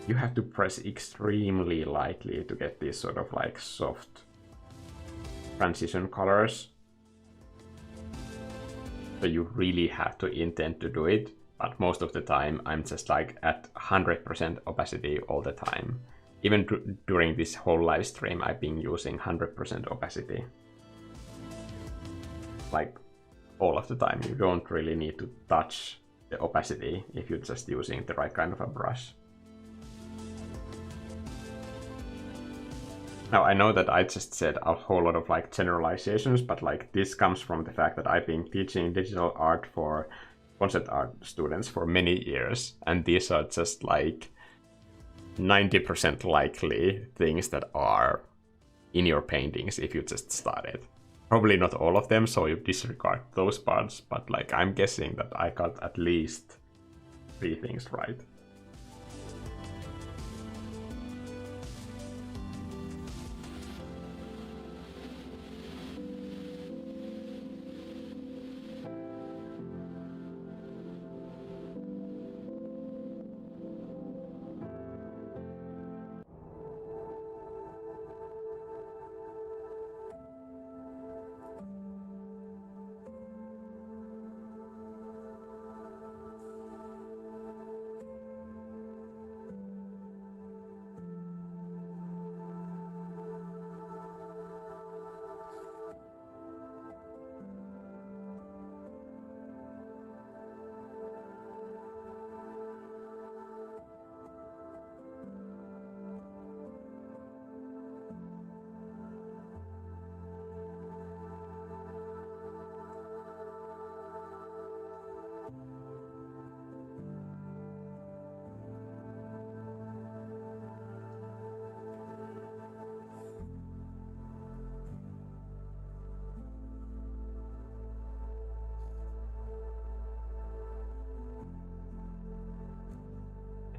you have to press extremely lightly to get these sort of like soft transition colors. So you really have to intend to do it. But most of the time, I'm just like at 100% opacity all the time. Even during this whole live stream, I've been using 100% opacity. Like, all of the time. You don't really need to touch the opacity if you're just using the right kind of a brush. Now, I know that I just said a whole lot of like generalizations, but like this comes from the fact that I've been teaching digital art for concept art students for many years, and these are just like 90% likely things that are in your paintings if you just started. Probably not all of them, so you disregard those parts, but like I'm guessing that I got at least 3 things right.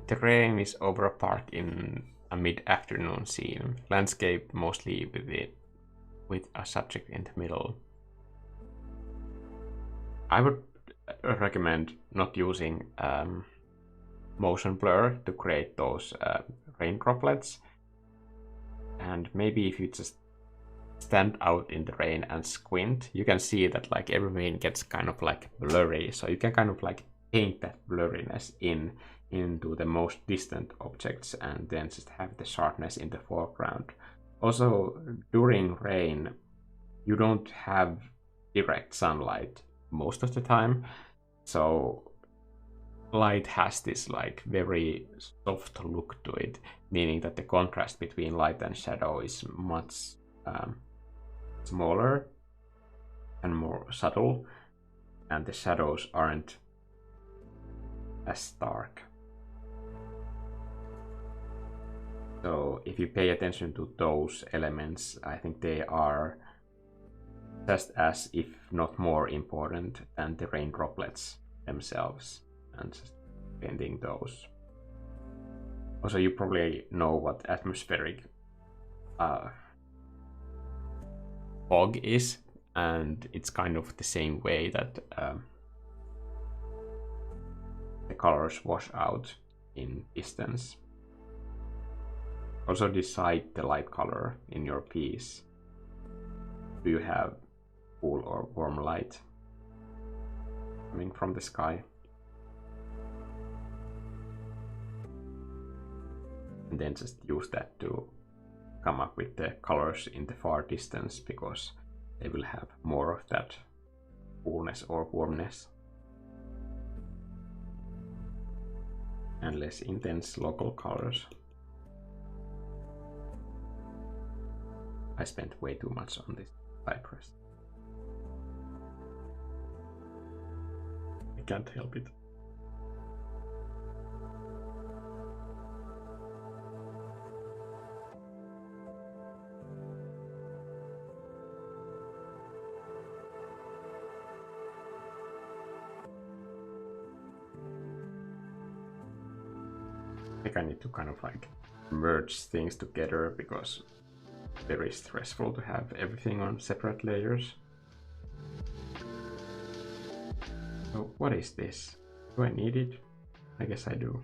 The rain is over a park in a mid-afternoon scene. Landscape mostly with a subject in the middle. I would recommend not using motion blur to create those rain droplets. And maybe if you just stand out in the rain and squint, you can see that like every rain gets kind of like blurry. So you can kind of like paint that blurriness into the most distant objects and then just have the sharpness in the foreground. Also, during rain, you don't have direct sunlight most of the time. So light has this like very soft look to it, meaning that the contrast between light and shadow is much smaller and more subtle, and the shadows aren't as stark. So if you pay attention to those elements, I think they are just as, if not more important than the rain droplets themselves, and just painting those. Also, you probably know what atmospheric fog is, and it's kind of the same way that the colors wash out in distance. Also decide the light color in your piece. Do you have cool or warm light coming from the sky? And then just use that to come up with the colors in the far distance, because they will have more of that coolness or warmness and less intense local colors. I spent way too much on this cypress. I can't help it. I think I need to kind of like merge things together, because it's very stressful to have everything on separate layers. So what is this? Do I need it? I guess I do.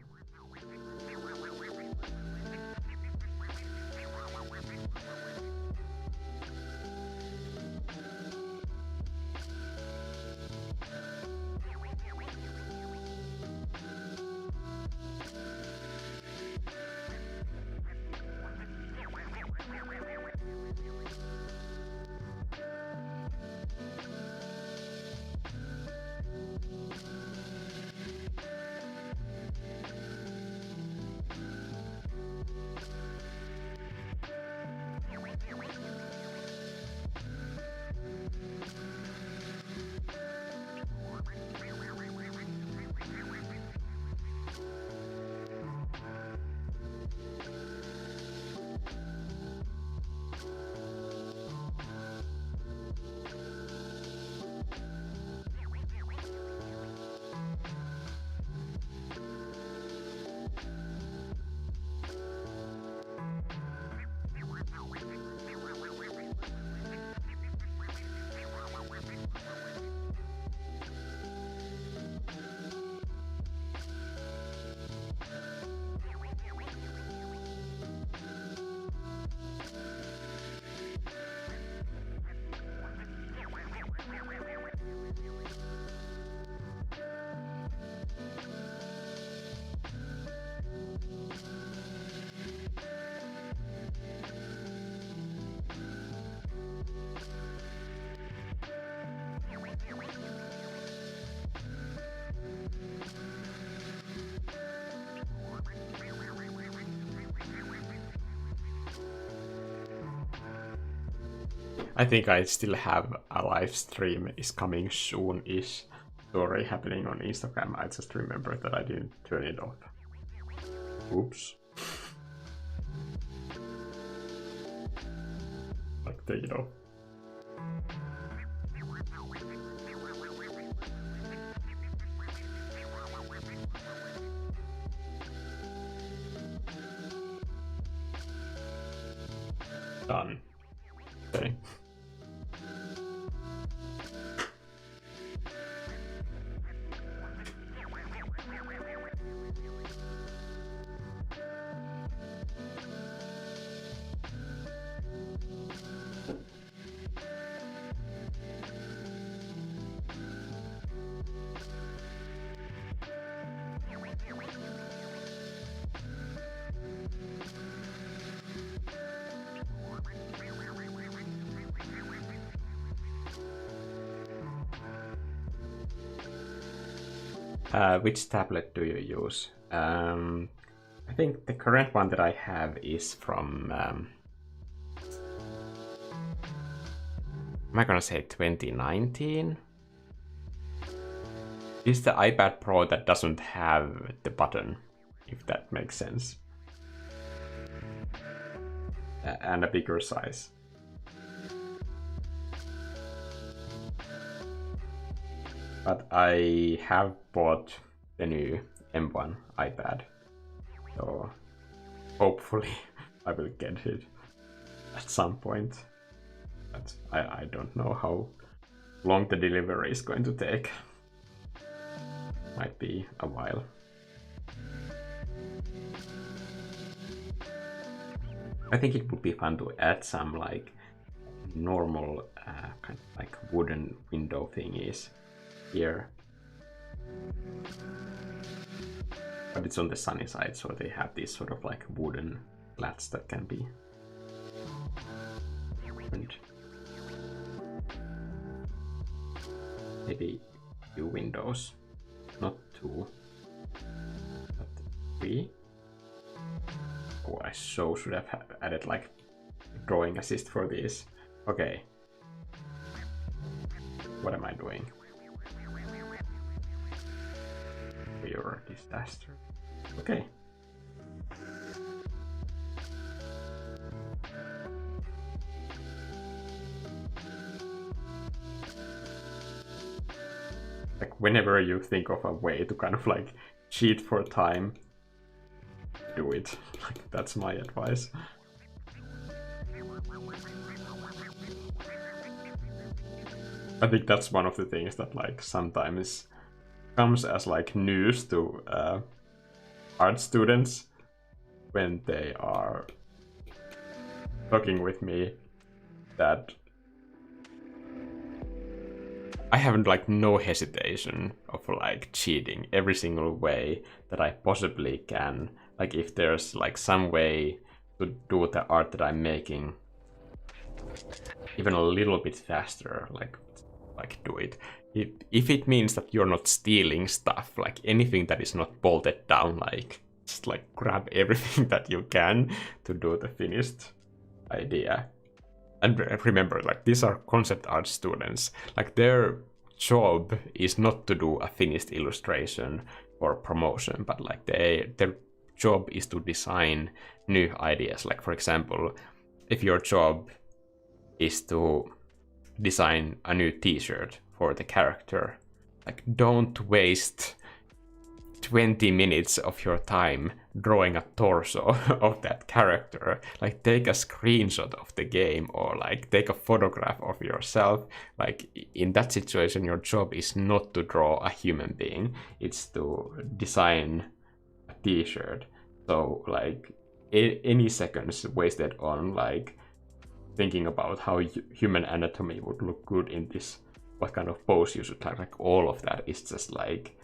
I think I still have a live stream is coming soon-ish story happening on Instagram. I just remembered that I didn't turn it off. Oops. Like, take it off. Which tablet do you use? I think the current one that I have is from, am I gonna say 2019? It's the iPad Pro that doesn't have the button, if that makes sense. And a bigger size. But I have bought the new M1 iPad, so hopefully I will get it at some point. But I don't know how long the delivery is going to take. Might be a while. I think it would be fun to add some like normal kind of like wooden window thingies here. But it's on the sunny side, so they have these sort of like wooden slats that can be opened. Maybe few windows, not 2, but 3. Oh, I so should have added like drawing assist for these. Okay. What am I doing? Pure disaster. Okay. Like whenever you think of a way to kind of like cheat for time, do it. Like that's my advice. I think that's one of the things that like sometimes comes as like news to art students when they are talking with me, that I have like no hesitation of like cheating every single way that I possibly can. Like if there's like some way to do the art that I'm making even a little bit faster, like do it. If it means that you're not stealing stuff, like anything that is not bolted down, like just like grab everything that you can to do the finished idea. And remember, like these are concept art students. Like their job is not to do a finished illustration or promotion, but like their job is to design new ideas. Like for example, if your job is to design a new t-shirt for the character, like don't waste 20 minutes of your time drawing a torso of that character. Like take a screenshot of the game or like take a photograph of yourself. Like in that situation, your job is not to draw a human being, it's to design a t-shirt. So like any seconds wasted on like thinking about how human anatomy would look good in this, what kind of pose you should have, like all of that is just like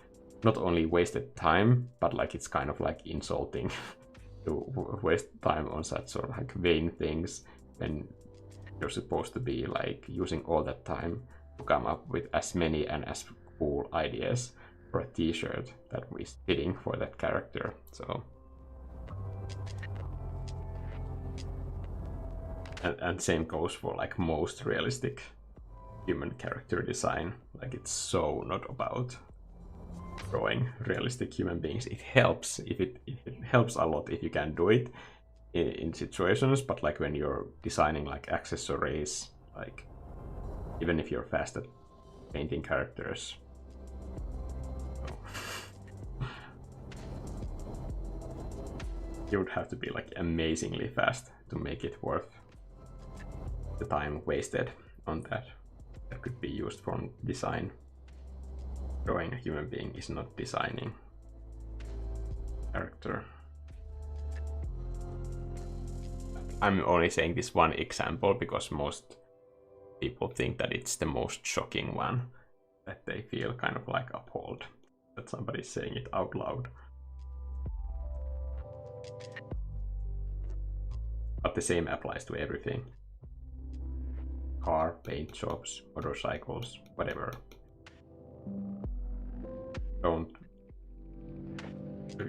not only wasted time, but like it's kind of like insulting to waste time on such sort of like vain things when you're supposed to be like using all that time to come up with as many and as cool ideas for a t-shirt that is fitting for that character. So and same goes for like most realistic human character design. Like it's so not about drawing realistic human beings. It helps if it helps a lot if you can do it in situations, but like when you're designing like accessories, like even if you're fast at painting characters, you would have to be like amazingly fast to make it worth the time wasted on that. That could be used for design. Drawing a human being is not designing character. I'm only saying this one example because most people think that it's the most shocking one, that they feel kind of like appalled that somebody's saying it out loud. But the same applies to everything. Car, paint jobs, motorcycles, whatever. Don't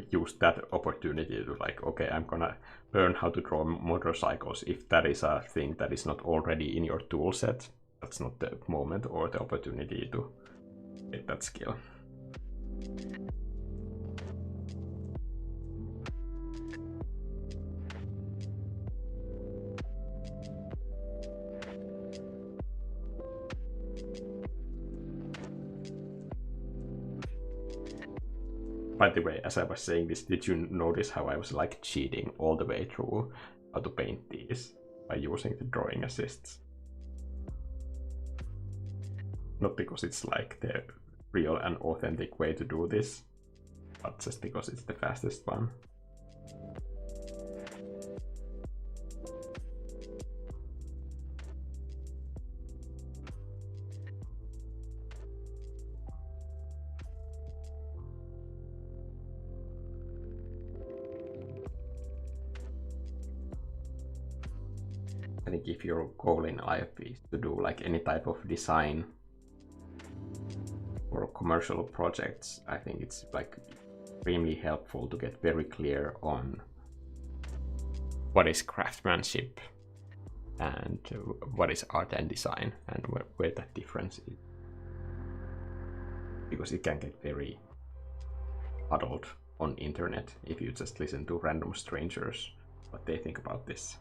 use that opportunity to like, okay, I'm gonna learn how to draw motorcycles. If that is a thing that is not already in your tool set, that's not the moment or the opportunity to get that skill. By the way, as I was saying this, did you notice how I was like cheating all the way through how to paint these by using the drawing assists? Not because it's like the real and authentic way to do this, but just because it's the fastest one. I think if your goal in life is to do like any type of design or commercial projects, I think it's like extremely helpful to get very clear on what is craftsmanship and what is art and design, and where that difference is. Because it can get very muddled on internet if you just listen to random strangers what they think about this.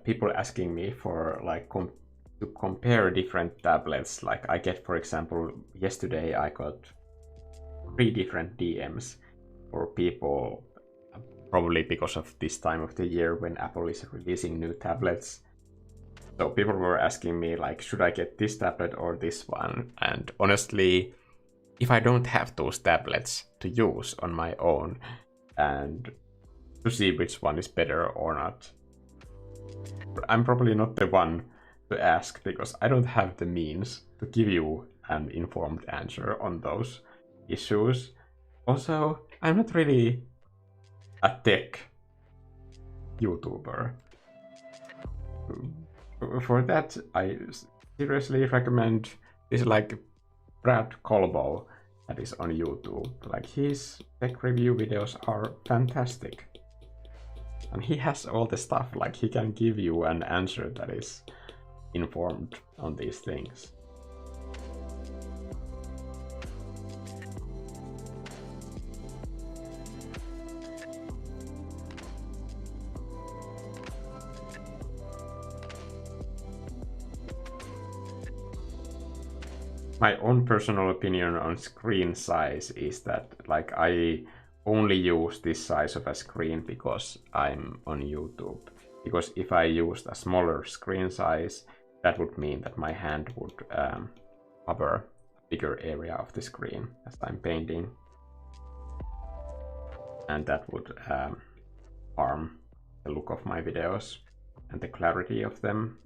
People asking me for like to compare different tablets. Like I get, for example, yesterday I got 3 different DMs for people, probably because of this time of the year when Apple is releasing new tablets. So people were asking me like, should I get this tablet or this one? And honestly, if I don't have those tablets to use on my own and to see which one is better or not, I'm probably not the one to ask, because I don't have the means to give you an informed answer on those issues. Also, I'm not really a tech YouTuber. For that, I seriously recommend this like Brad Colbo that is on YouTube. Like his tech review videos are fantastic. And he has all the stuff, like he can give you an answer that is informed on these things. My own personal opinion on screen size is that like I only use this size of a screen because I'm on YouTube. Because if I used a smaller screen size, that would mean that my hand would cover a bigger area of the screen as I'm painting. And that would harm the look of my videos and the clarity of them.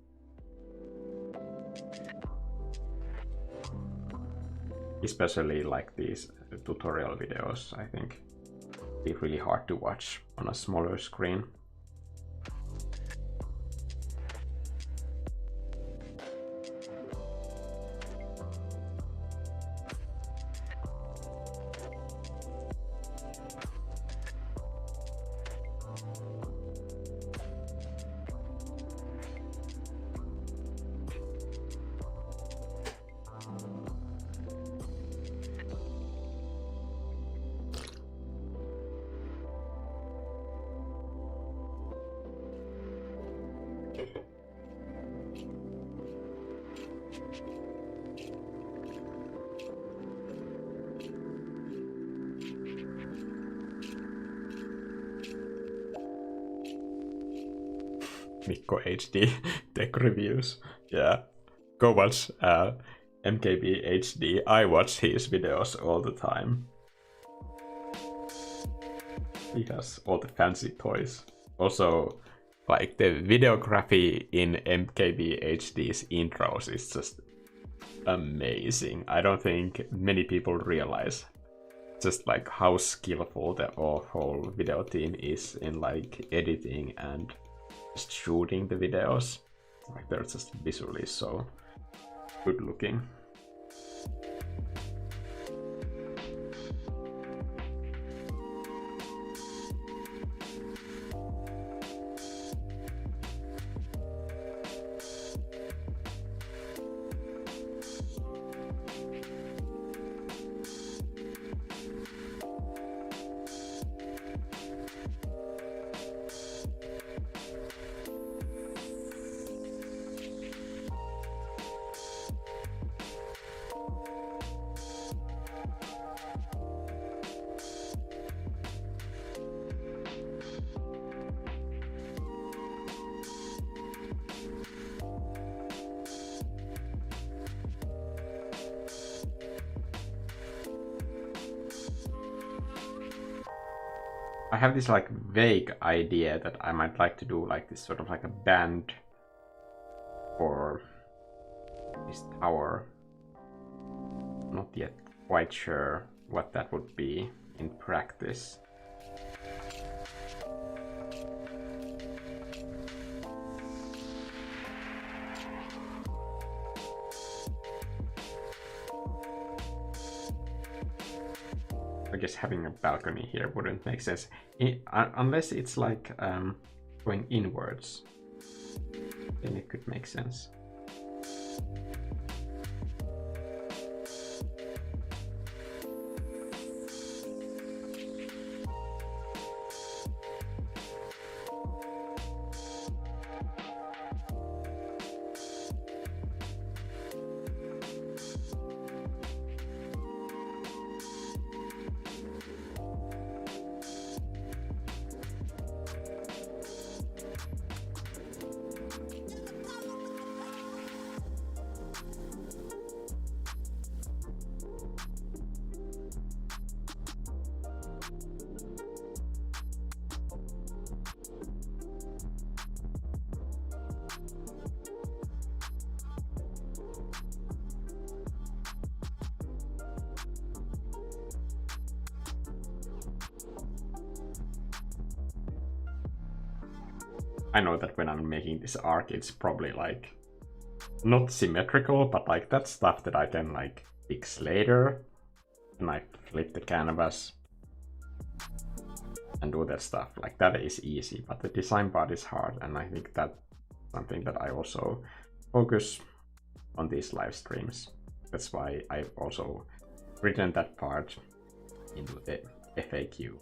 Especially like these tutorial videos, I think. be really hard to watch on a smaller screen. Mikko HD tech reviews. Yeah. Go watch MKB HD. I watch his videos all the time. He has all the fancy toys. Also, like the videography in MKB HD's intros is just amazing. I don't think many people realize just like how skillful the whole video team is in like editing and just shooting the videos. Like they're just visually so good looking. I have this like vague idea that I might like to do like this sort of like a band for this tower. Not yet quite sure what that would be in practice. I guess having a balcony here wouldn't make sense, unless it's like going inwards. Then it could make sense. I know that when I'm making this arc, it's probably like not symmetrical, but like that's stuff that I can like fix later. And I flip the canvas and do that stuff. Like that is easy, but the design part is hard. And I think that's something that I also focus on these live streams. That's why I've also written that part into the FAQ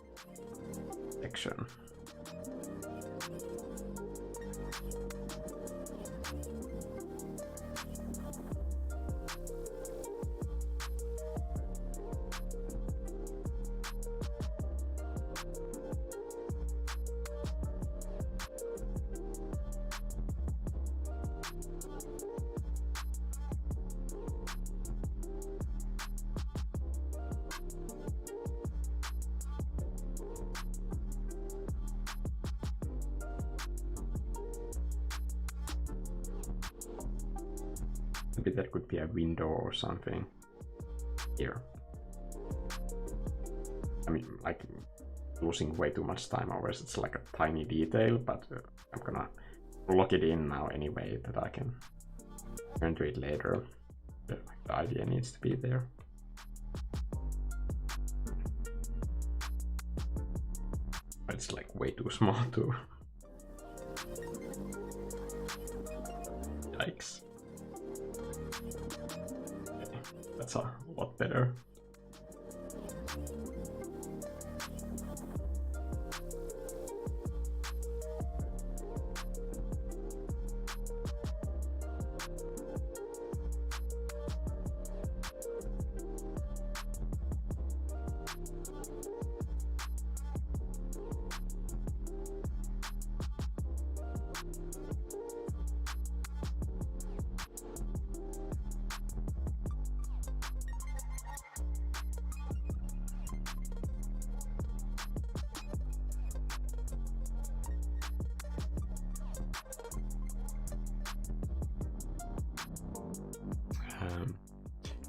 section. Maybe that could be a window or something here. I mean, like losing way too much time over it's like a tiny detail, but I'm gonna lock it in now anyway that I can turn to it later. The idea needs to be there. But it's like way too small too. Yikes. Okay, that's a lot better.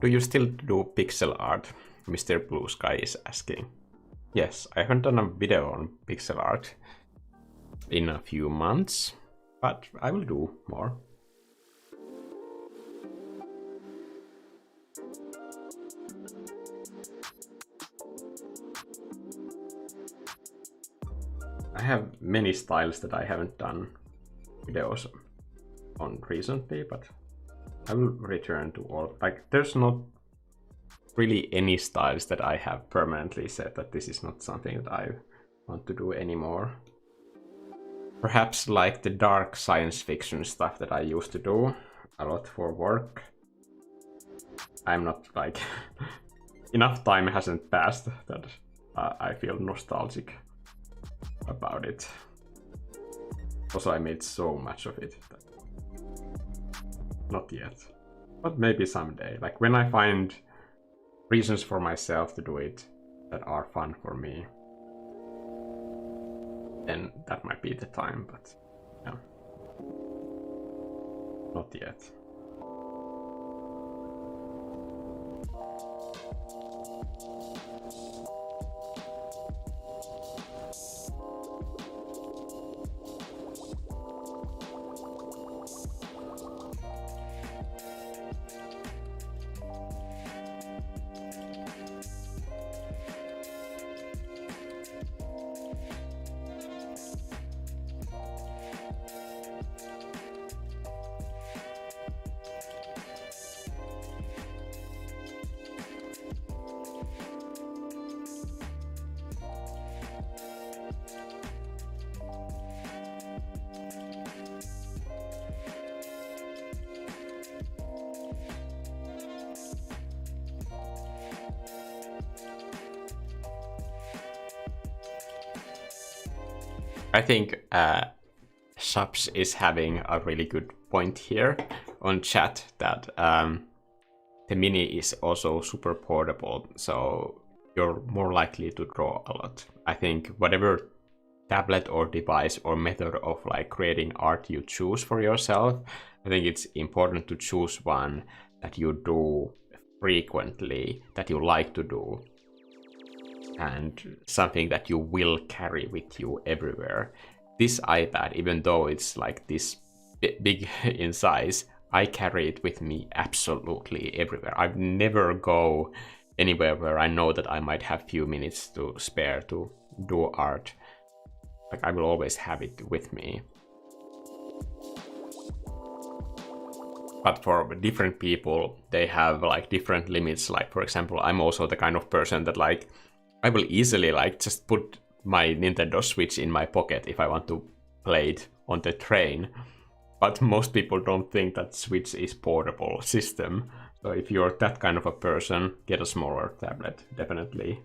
Do you still do pixel art? Mr. Blue Sky is asking. Yes, I haven't done a video on pixel art in a few months, but I will do more. I have many styles that I haven't done videos on recently, but I will return to all. Like, there's not really any styles that I have permanently said that this is not something that I want to do anymore. Perhaps like the dark science fiction stuff that I used to do a lot for work. I'm not like enough time hasn't passed that I feel nostalgic about it. Also, I made so much of it. Not yet, but maybe someday. Like when I find reasons for myself to do it that are fun for me, then that might be the time, but yeah, not yet. I think Subs is having a really good point here on chat that the Mini is also super portable, so you're more likely to draw a lot. I think whatever tablet or device or method of like creating art you choose for yourself, I think it's important to choose one that you do frequently, that you like to do, and something that you will carry with you everywhere. This iPad, even though it's like this big in size, I carry it with me absolutely everywhere. I never go anywhere where I know that I might have few minutes to spare to do art. Like, I will always have it with me. But for different people, they have like different limits. Like, for example, I'm also the kind of person that like I will easily like just put my Nintendo Switch in my pocket if I want to play it on the train. But most people don't think that Switch is portable system. So if you're that kind of a person, get a smaller tablet, definitely.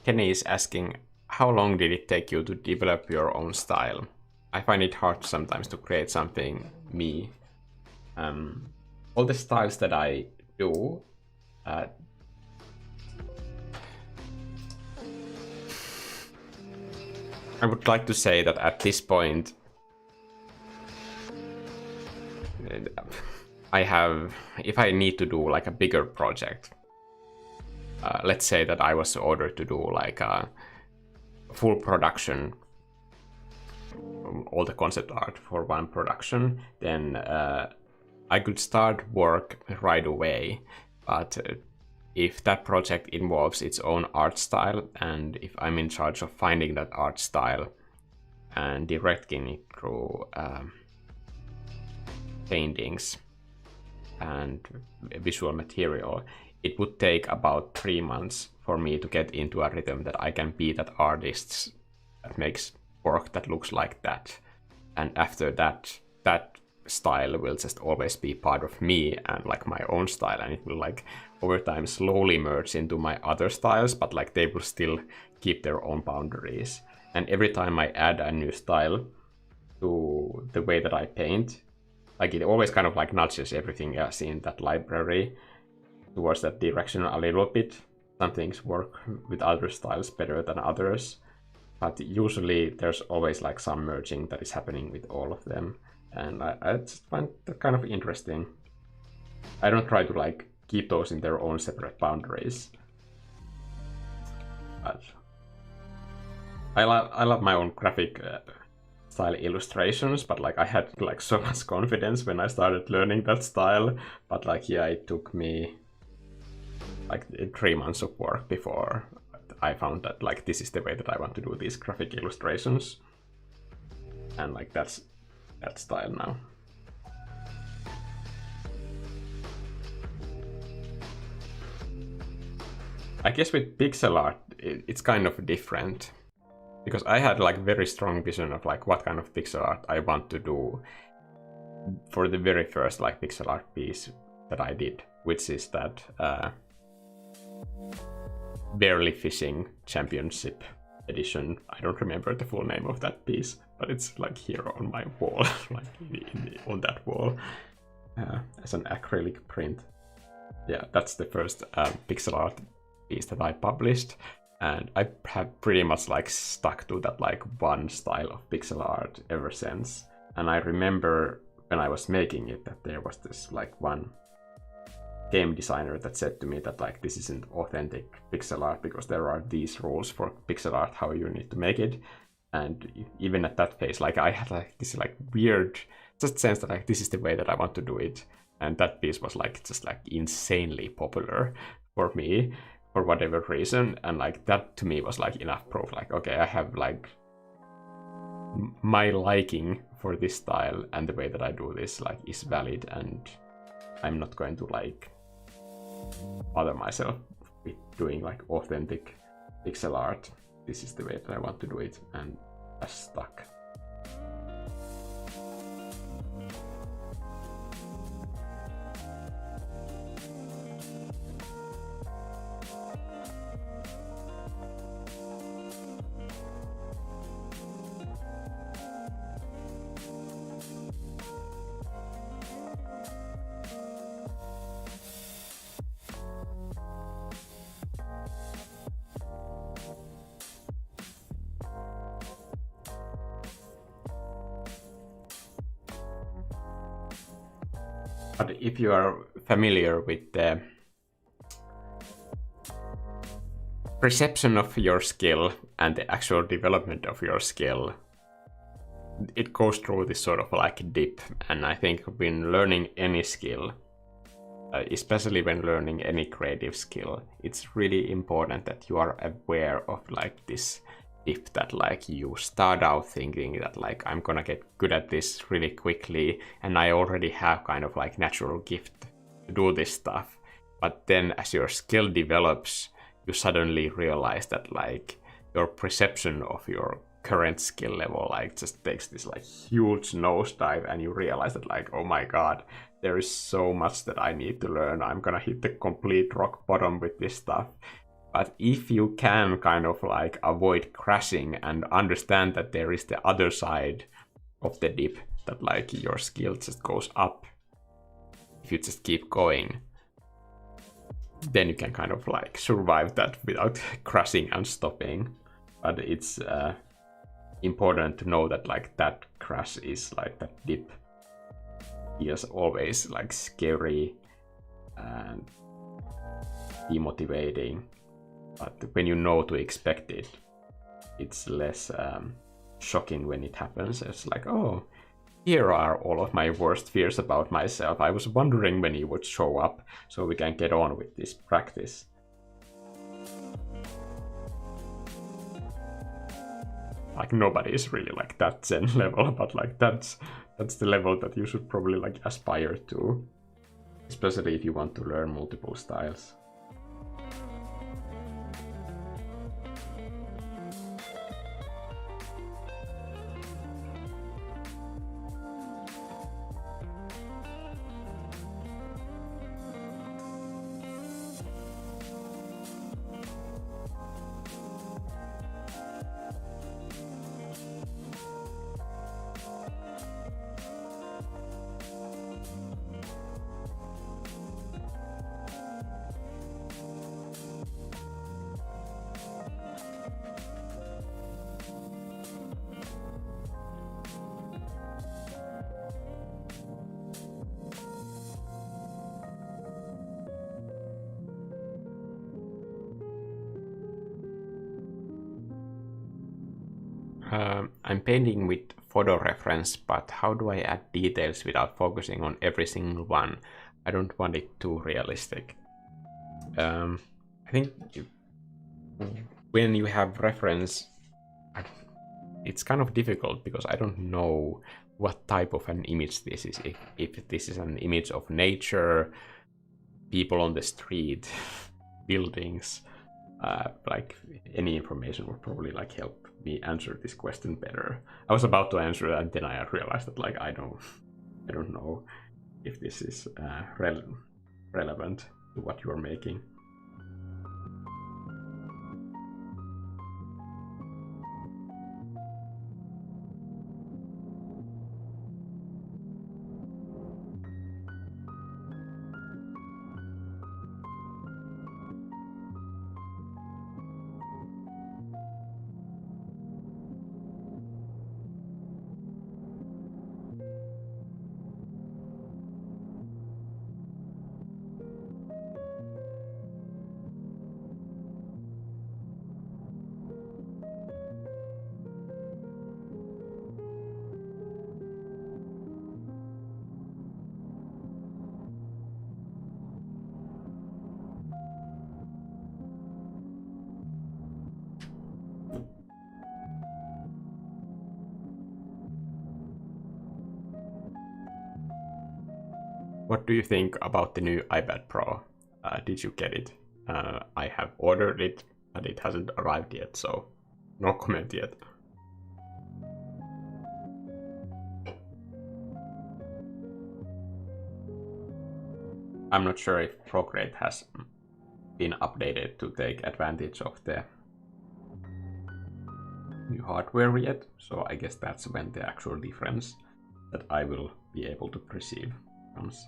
Kenny is asking, how long did it take you to develop your own style? I find it hard sometimes to create something me. All the styles that I do, I would like to say that at this point, I have, if I need to do like a bigger project, let's say that I was ordered to do like a full production, all the concept art for one production, then I could start work right away. But if that project involves its own art style, and if I'm in charge of finding that art style and directing it through paintings and visual material, it would take about 3 months for me to get into a rhythm that I can be that artist that makes work that looks like that. And after that, that style will just always be part of me and like my own style, and it will like over time slowly merge into my other styles, but like they will still keep their own boundaries. And every time I add a new style to the way that I paint, like it always kind of like nudges everything else in that library towards that direction a little bit. Some things work with other styles better than others, but usually there's always like some merging that is happening with all of them. And I just find that kind of interesting. I don't try to like keep those in their own separate boundaries. But I love my own graphic style illustrations, but like I had like so much confidence when I started learning that style. But like, yeah, it took me like 3 months of work before I found that like this is the way that I want to do these graphic illustrations. And like that's that style now. I guess with pixel art, it's kind of different, because I had like very strong vision of like what kind of pixel art I want to do for the very first like pixel art piece that I did, which is that Barely Fishing Championship edition. I don't remember the full name of that piece, but it's like here on my wall, like on that wall, as an acrylic print. Yeah, that's the first pixel art piece that I published, and I have pretty much like stuck to that like one style of pixel art ever since. And I remember when I was making it that there was this like one game designer that said to me that like this isn't authentic pixel art because there are these rules for pixel art how you need to make it. And even at that phase, like I had like this like weird just sense that like this is the way that I want to do it, and that piece was like just like insanely popular for me for whatever reason. And like that to me was like enough proof, like okay, I have like my liking for this style, and the way that I do this like is valid, and I'm not going to like bother myself with doing like authentic pixel art. This is the way that I want to do it, and that's stuck. But if you are familiar with the perception of your skill and the actual development of your skill, it goes through this sort of like dip. And I think when learning any skill, especially when learning any creative skill, it's really important that you are aware of like this dip, that like you start out thinking that like I'm gonna get good at this really quickly and I already have kind of like natural gift to do this stuff. But then as your skill develops, you suddenly realize that like your perception of your current skill level like just takes this like huge nosedive, and you realize that like, oh my god, there is so much that I need to learn. I'm gonna hit the complete rock bottom with this stuff. But if you can kind of like avoid crashing and understand that there is the other side of the dip, that like your skill just goes up if you just keep going, then you can kind of like survive that without crashing and stopping. But it's important to know that like that crash is like that dip is always like scary and demotivating. But when you know to expect it, it's less shocking when it happens. It's like, oh, here are all of my worst fears about myself. I was wondering when he would show up, so we can get on with this practice. Like nobody is really like that Zen level, but like that's the level that you should probably like aspire to, especially if you want to learn multiple styles. I'm painting with photo reference, but how do I add details without focusing on every single one? I don't want it too realistic. I think when you have reference, it's kind of difficult because I don't know what type of an image this is. If this is an image of nature, people on the street, buildings, like any information would probably like help me answer this question better. I was about to answer it and then I realized that like I don't know if this is relevant to what you're making. What do you think about the new iPad Pro? Did you get it? I have ordered it, but it hasn't arrived yet, so no comment yet. I'm not sure if Procreate has been updated to take advantage of the new hardware yet, so I guess that's when the actual difference that I will be able to perceive comes.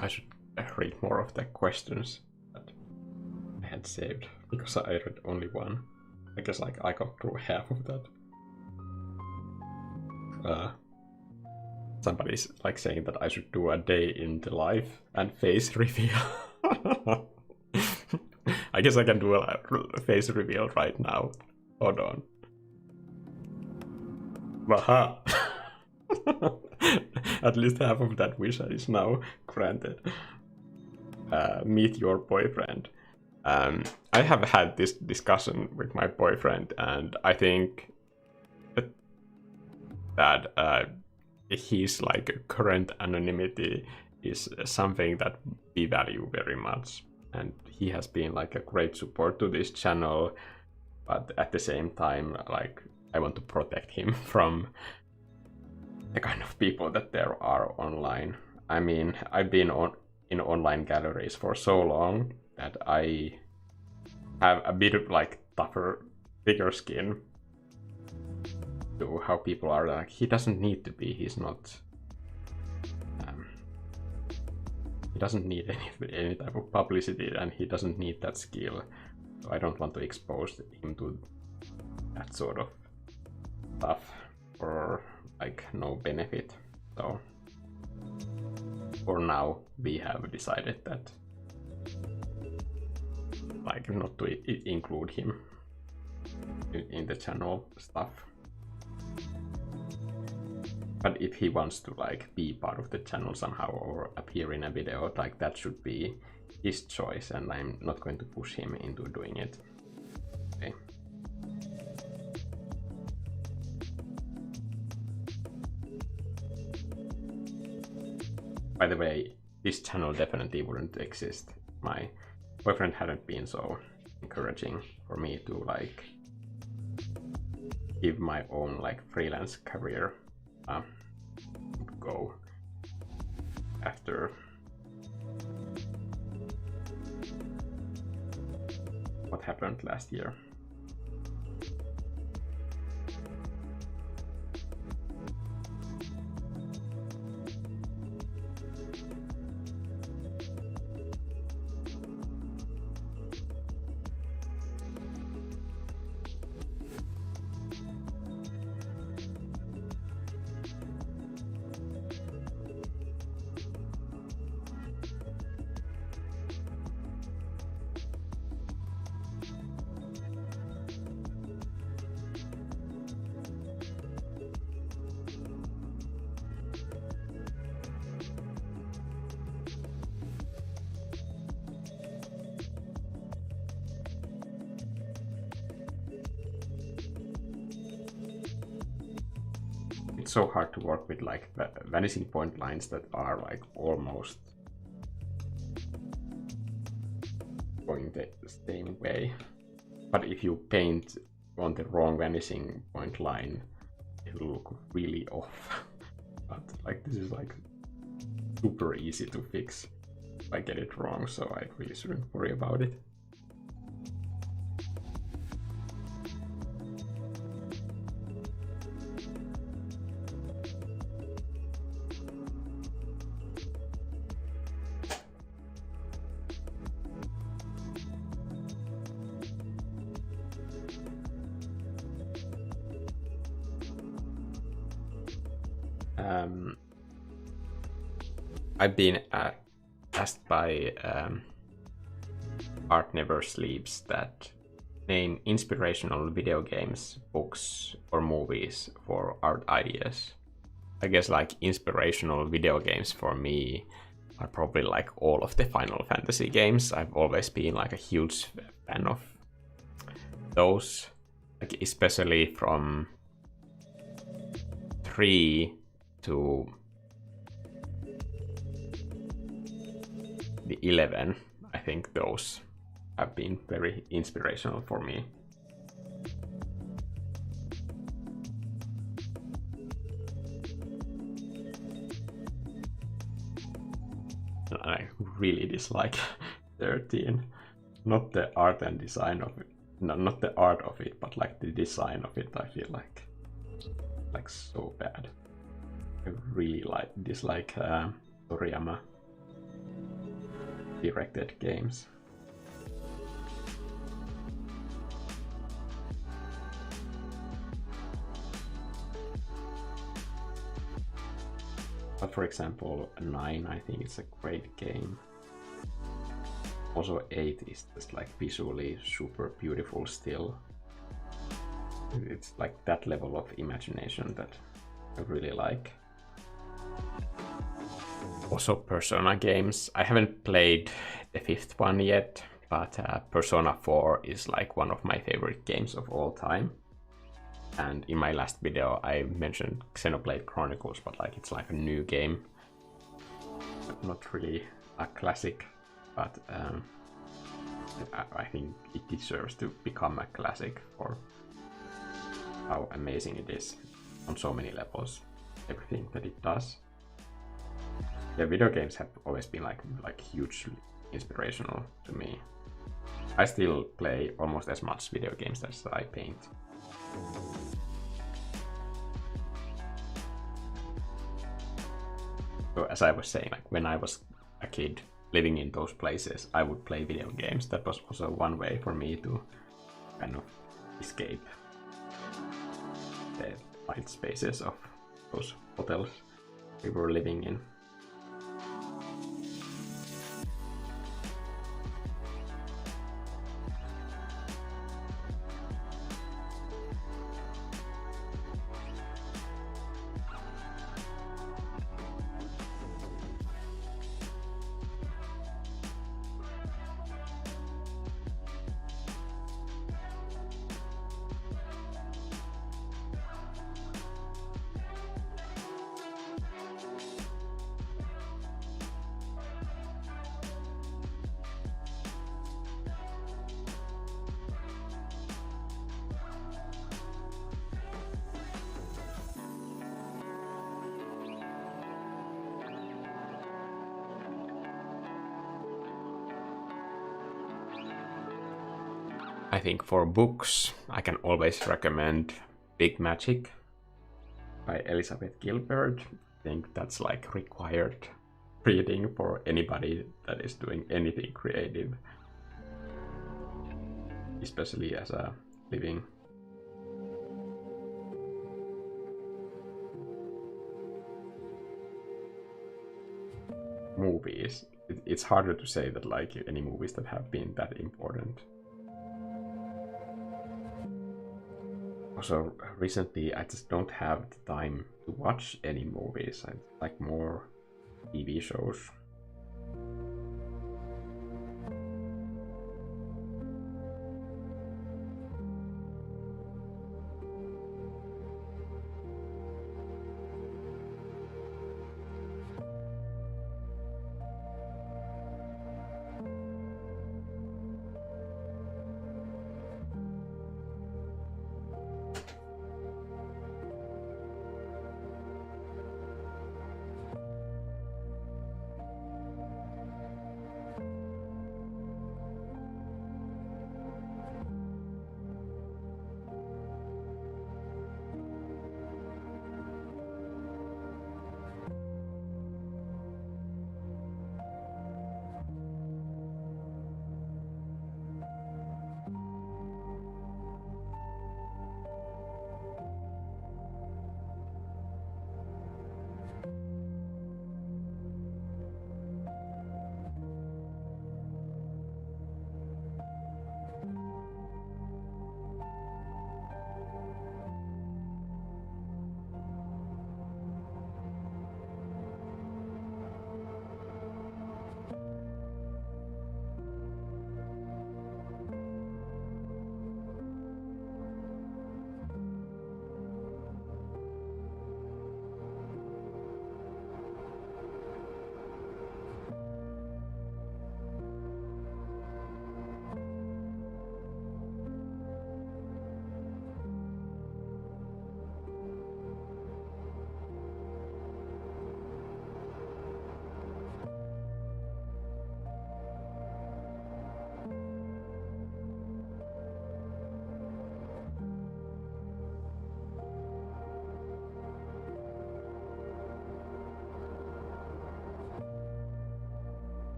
I should read more of the questions that I had saved, because I read only one. I guess like I got through half of that. Somebody's like saying that I should do a day in the life and face reveal. I guess I can do a face reveal right now. Hold on. Waha! At least half of that wish is now granted. Meet your boyfriend. I have had this discussion with my boyfriend, and I think that his like current anonymity is something that we value very much, and he has been like a great support to this channel, but at the same time, like, I want to protect him from the kind of people that there are online. I mean, I've been in online galleries for so long that I have a bit of like thicker skin to how people are. Like, he doesn't need to be. He's not. He doesn't need any type of publicity, and he doesn't need that skill. So I don't want to expose him to that sort of stuff for like no benefit. So for now, we have decided that like not to include him in the channel stuff. But if he wants to like be part of the channel somehow or appear in a video, like, that should be his choice, and I'm not going to push him into doing it. Okay. By the way, this channel definitely wouldn't exist. My boyfriend hadn't been so encouraging for me to like give my own like freelance career go after what happened last year. It's so hard to work with like vanishing point lines that are like almost going the same way. But if you paint on the wrong vanishing point line, it'll look really off. But like, this is like super easy to fix if I get it wrong, so I really shouldn't worry about it. I've been asked by Art Never Sleeps that name inspirational video games, books, or movies for art ideas. I guess like inspirational video games for me are probably like all of the Final Fantasy games. I've always been like a huge fan of those, like especially from 3 to the 11. I think those have been very inspirational for me. I really dislike 13. Not the art and design of it. No, not the art of it, but like the design of it. I feel like so bad. I really dislike Toriyama. directed games. But for example, 9, I think it's a great game. Also 8 is just like visually super beautiful still. It's like that level of imagination that I really like. Also Persona games. I haven't played the 5th one yet, but Persona 4 is like one of my favorite games of all time. And in my last video I mentioned Xenoblade Chronicles, but like it's like a new game. Not really a classic, but I think it deserves to become a classic for how amazing it is on so many levels, everything that it does. Yeah, video games have always been like hugely inspirational to me. I still play almost as much video games as I paint. So as I was saying, like when I was a kid living in those places, I would play video games. That was also one way for me to kind of escape the white spaces of those hotels we were living in. I think for books, I can always recommend Big Magic by Elizabeth Gilbert. I think that's like required reading for anybody that is doing anything creative, especially as a living. Movies. It's harder to say that like any movies that have been that important. Also, recently I just don't have the time to watch any movies. I like more TV shows.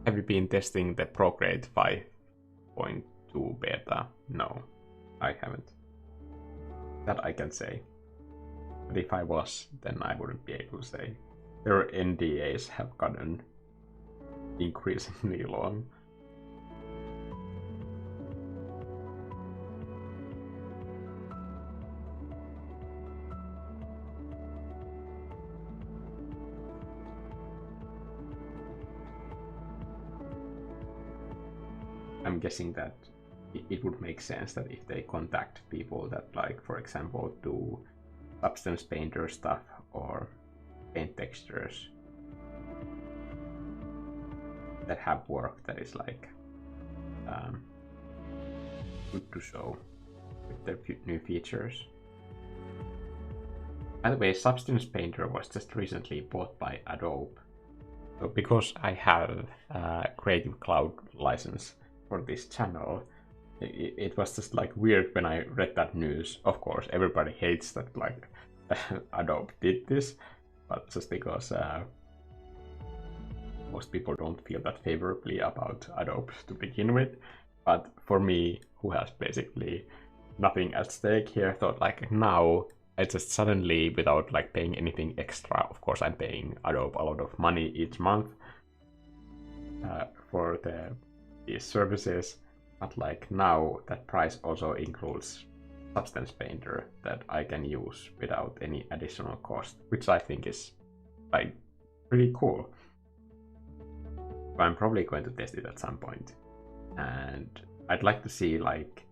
Have you been testing the Procreate 5.2 beta? No, I haven't. That I can say. But if I was, then I wouldn't be able to say. Their NDAs have gotten increasingly long. I'm guessing that it would make sense that if they contact people that, like, for example, do substance painter stuff or paint textures that have work that is like good to show with their new features. By the way, Substance Painter was just recently bought by Adobe. So because I have a Creative Cloud license for this channel, it was just like weird when I read that news. Of course, everybody hates that like Adobe did this, but just because most people don't feel that favorably about Adobe to begin with. But for me, who has basically nothing at stake here, thought like now I just suddenly, without like paying anything extra, of course I'm paying Adobe a lot of money each month for these services, but like now that price also includes Substance Painter that I can use without any additional cost, which I think is like pretty cool. So I'm probably going to test it at some point, and I'd like to see like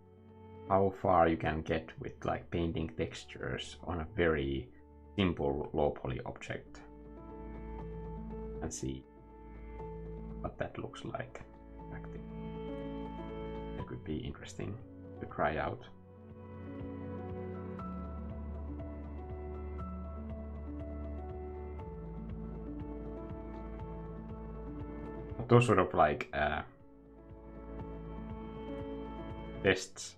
how far you can get with like painting textures on a very simple low poly object and see what that looks like. It could be interesting to try out. But those sort of like tests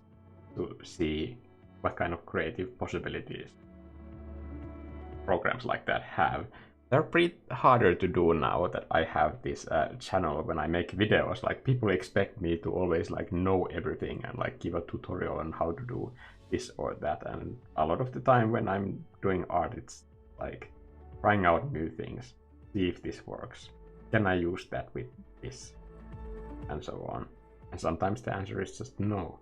to see what kind of creative possibilities programs like that have. They're pretty harder to do now that I have this channel. When I make videos, like people expect me to always like know everything and like give a tutorial on how to do this or that, and a lot of the time when I'm doing art, it's like trying out new things, see if this works, can I use that with this, and so on. And sometimes the answer is just no.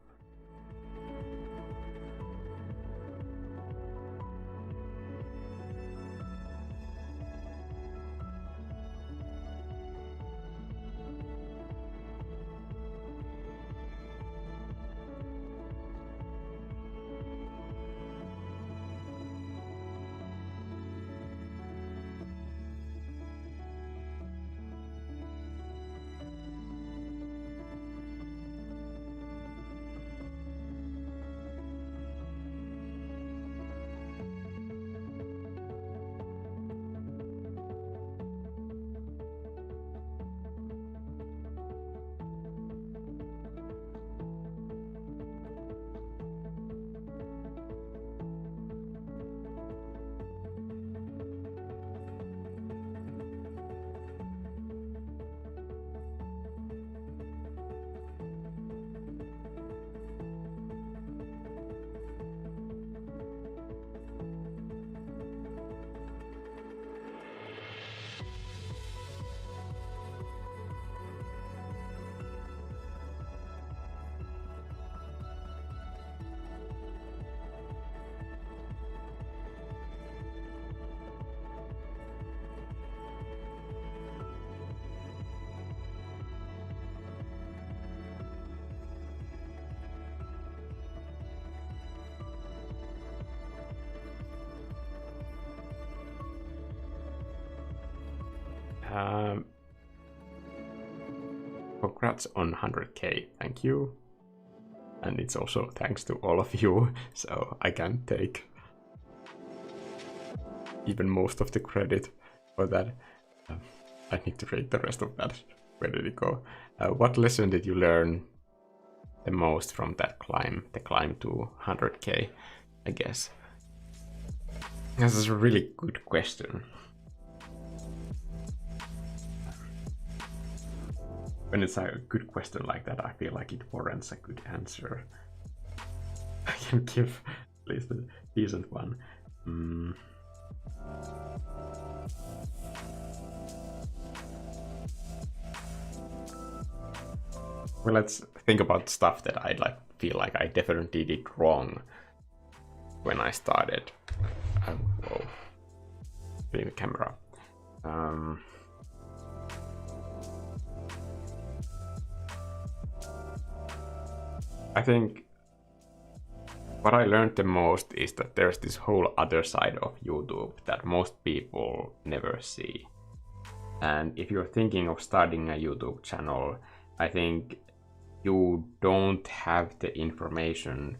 Congrats on 100k, thank you. And it's also thanks to all of you, so I can take even most of the credit for that. I need to read the rest of that. Where did it go? What lesson did you learn the most from that climb, the climb to 100k, I guess? This is a really good question. when it's a good question like that, I feel like it warrants a good answer. I can give at least a decent one. Well, let's think about stuff that I feel like I definitely did wrong when I started. Whoa, the camera. I think what I learned the most is that there's this whole other side of YouTube that most people never see. And if you're thinking of starting a YouTube channel, I think you don't have the information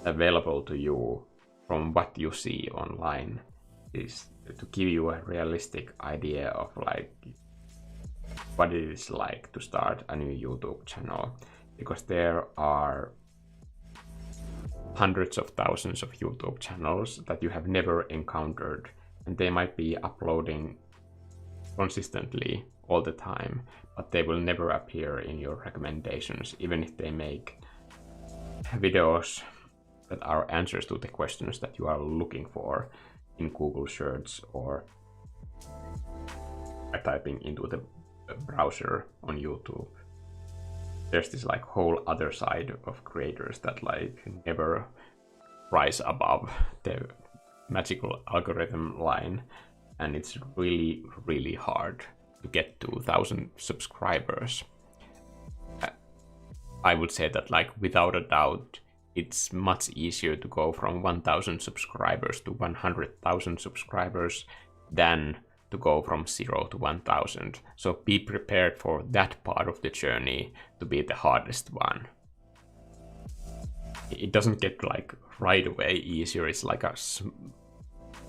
available to you from what you see online. Is to give you a realistic idea of like what it is like to start a new YouTube channel, because there are hundreds of thousands of YouTube channels that you have never encountered, and they might be uploading consistently all the time, but they will never appear in your recommendations, even if they make videos that are answers to the questions that you are looking for in Google search or by typing into the browser on YouTube. There's this like whole other side of creators that like never rise above the magical algorithm line, and it's really, really hard to get to 1,000 subscribers. I would say that like without a doubt, it's much easier to go from 1,000 subscribers to 100,000 subscribers than to go from 0 to 1,000. So be prepared for that part of the journey to be the hardest one. It doesn't get like right away easier. It's like a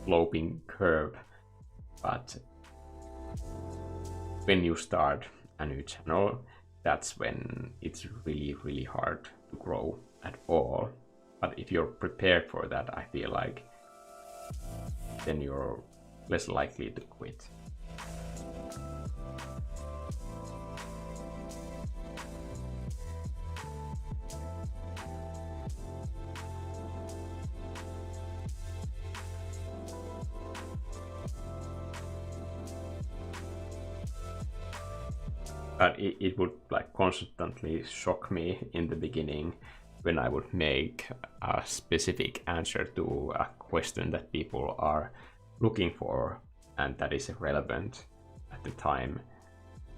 sloping curve. But when you start a new channel, that's when it's really, really hard to grow at all. But if you're prepared for that, I feel like then you're less likely to quit. But it would like constantly shock me in the beginning when I would make a specific answer to a question that people are looking for and that is relevant at the time,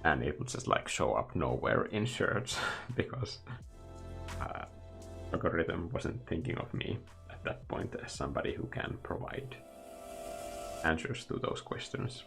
and it would just like show up nowhere in search because algorithm wasn't thinking of me at that point as somebody who can provide answers to those questions.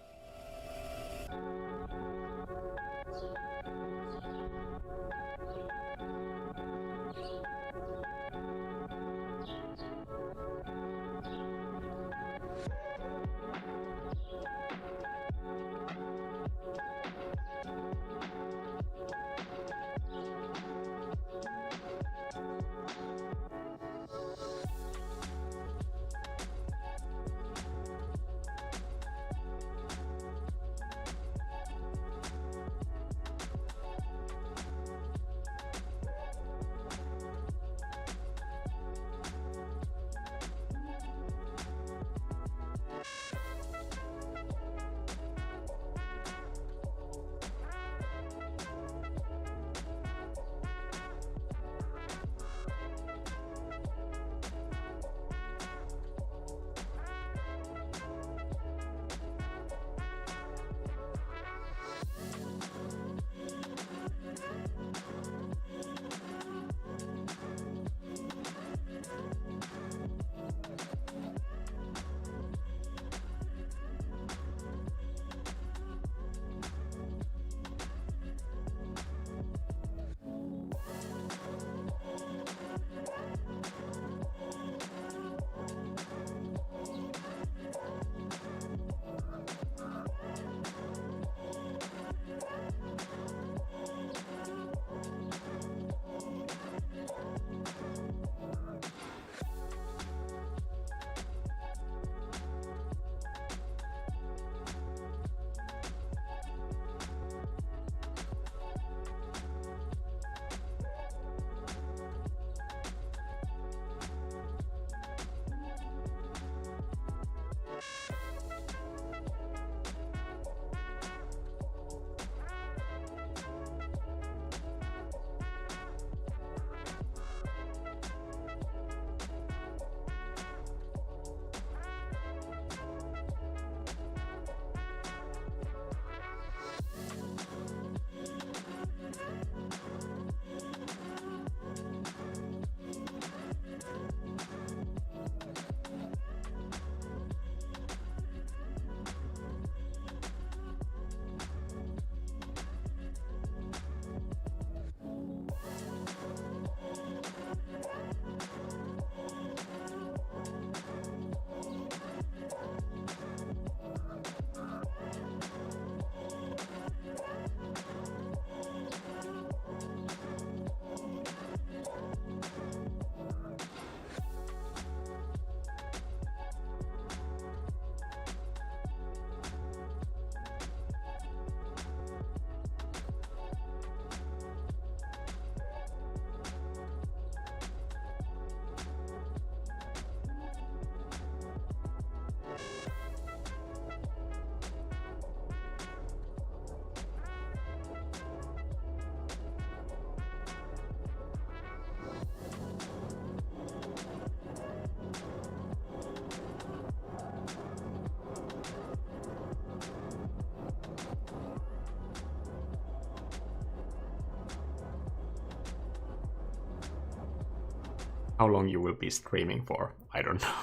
how long you will be streaming for. I don't know.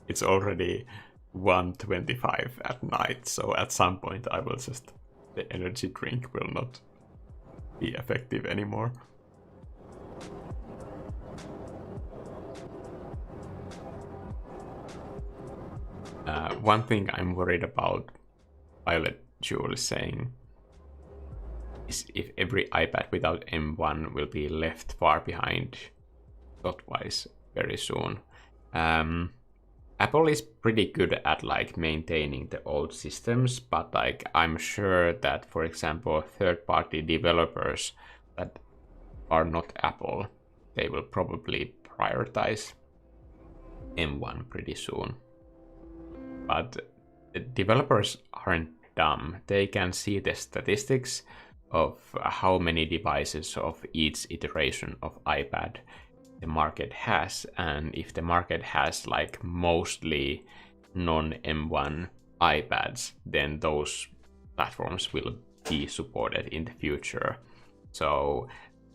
It's already 1:25 at night, so at some point I will just... the energy drink will not be effective anymore. One thing I'm worried about, Violet Jewel is saying, is if every iPad without M1 will be left far behind dot-wise very soon. Apple is pretty good at like maintaining the old systems, but like I'm sure that, for example, third-party developers that are not Apple, they will probably prioritize M1 pretty soon. But the developers aren't dumb. They can see the statistics of how many devices of each iteration of iPad the market has, and if the market has like mostly non-M1 iPads, then those platforms will be supported in the future. So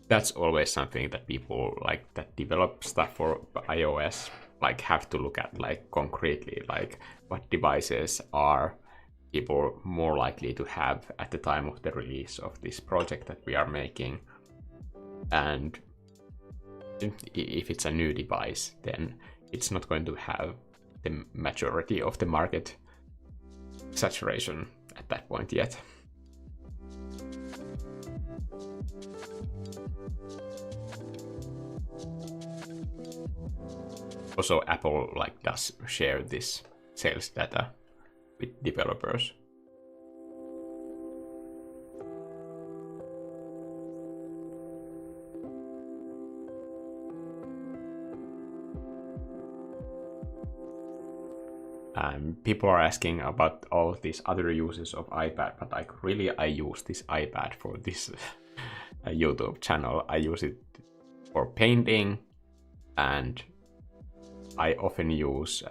that's always something that people like that develop stuff for iOS like have to look at like concretely, like what devices are people more likely to have at the time of the release of this project that we are making. And if it's a new device, then it's not going to have the majority of the market saturation at that point yet. Also, Apple like does share this sales data with developers. People are asking about all these other uses of iPad, but like really I use this iPad for this YouTube channel. I use it for painting, and I often use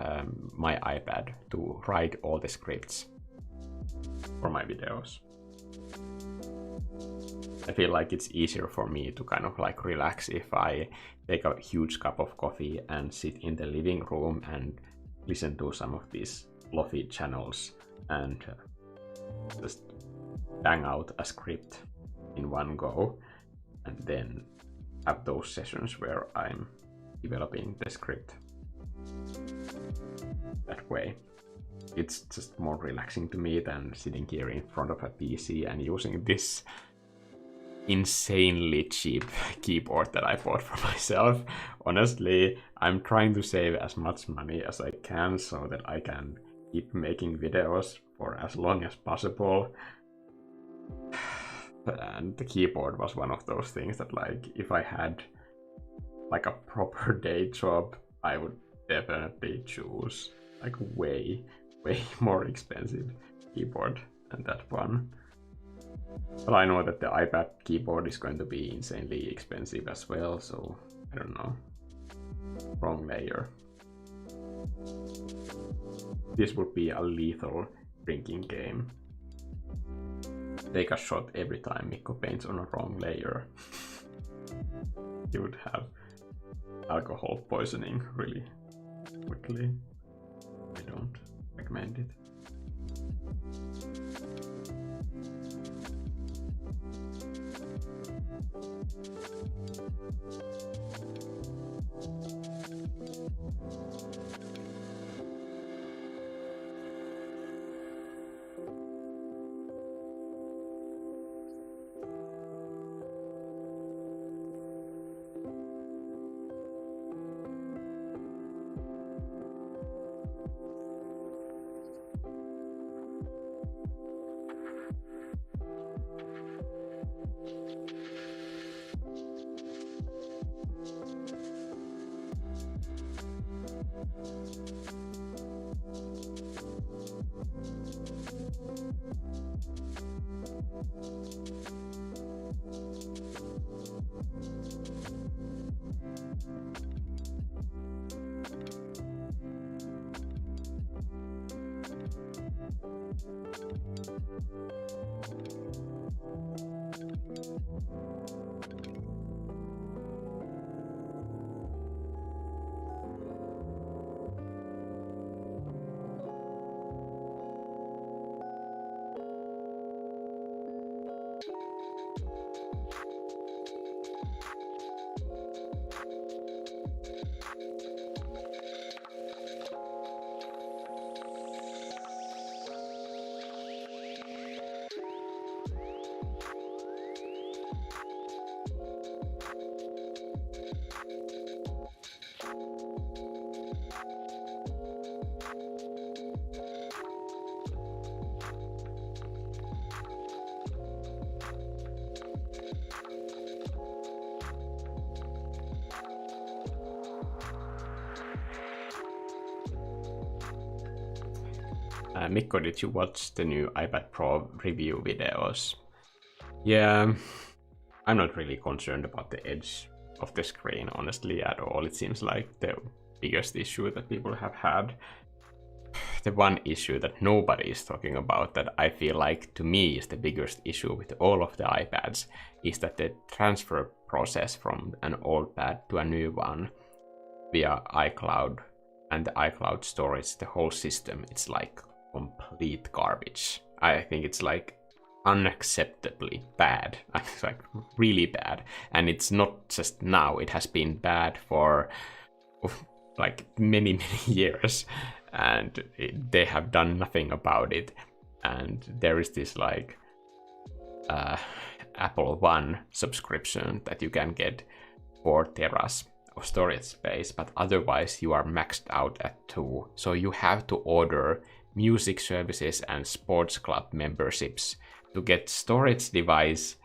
my iPad to write all the scripts for my videos. I feel like it's easier for me to kind of like relax if I take a huge cup of coffee and sit in the living room and listen to some of these lofi channels and just bang out a script in one go, and then have those sessions where I'm developing the script that way. It's just more relaxing to me than sitting here in front of a PC and using this insanely cheap keyboard that I bought for myself. Honestly, I'm trying to save as much money as I can so that I can keep making videos for as long as possible. And the keyboard was one of those things that like if I had like a proper day job, I would definitely choose like way more expensive keyboard than that one. But I know that the iPad keyboard is going to be insanely expensive as well, so I don't know. Wrong layer. This would be a lethal drinking game. Take a shot every time Mikko paints on a wrong layer. You would have alcohol poisoning really quickly. I don't recommend it. Mikko, did you watch the new iPad Pro review videos? Yeah, I'm not really concerned about the edge of the screen, honestly, at all. It seems like the biggest issue that people have had. The one issue that nobody is talking about, that I feel like to me is the biggest issue with all of the iPads, is that the transfer process from an old pad to a new one via iCloud and the iCloud storage, the whole system, it's like complete garbage. I think it's like unacceptably bad. It's like really bad. And it's not just now, it has been bad for like many years, and they have done nothing about it. And there is this like Apple One subscription that you can get 4 teras of storage space, but otherwise you are maxed out at 2. So you have to order music services and sports club memberships to get storage device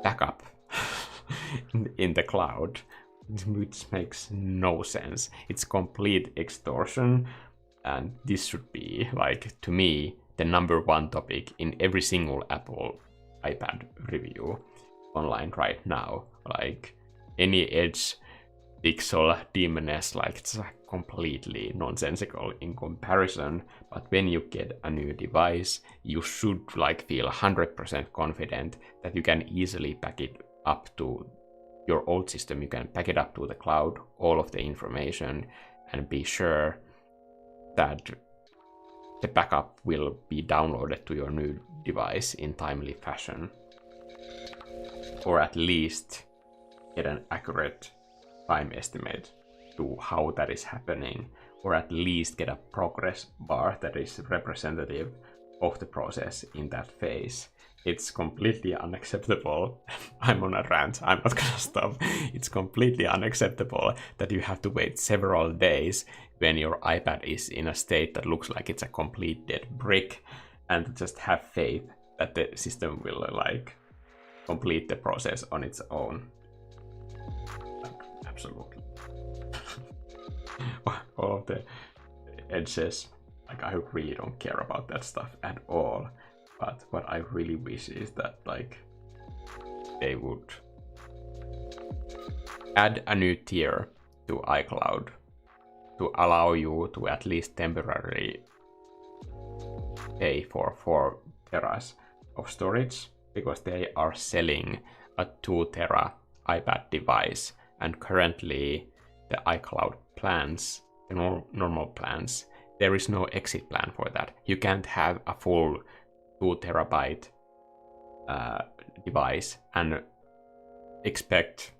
backup in the cloud, which makes no sense. It's complete extortion, and this should be, like, to me, the #1 topic in every single Apple iPad review online right now. Like, any edge pixel demoness, like, it's completely nonsensical in comparison. But when you get a new device, you should like feel 100% confident that you can easily back it up to your old system. You can pack it up to the cloud, all of the information, and be sure that the backup will be downloaded to your new device in timely fashion, or at least get an accurate time estimate to how that is happening, or at least get a progress bar that is representative of the process in that phase. It's completely unacceptable. I'm on a rant, I'm not gonna stop. It's completely unacceptable that you have to wait several days when your iPad is in a state that looks like it's a complete dead brick, and just have faith that the system will like complete the process on its own. Absolutely. All of the edges, like, I really don't care about that stuff at all. But what I really wish is that like they would add a new tier to iCloud to allow you to at least temporarily pay for 4 teras of storage, because they are selling a 2 tera iPad device, and currently the iCloud plans, the normal plans, there is no exit plan for that. You can't have a full 2 terabyte device and expect,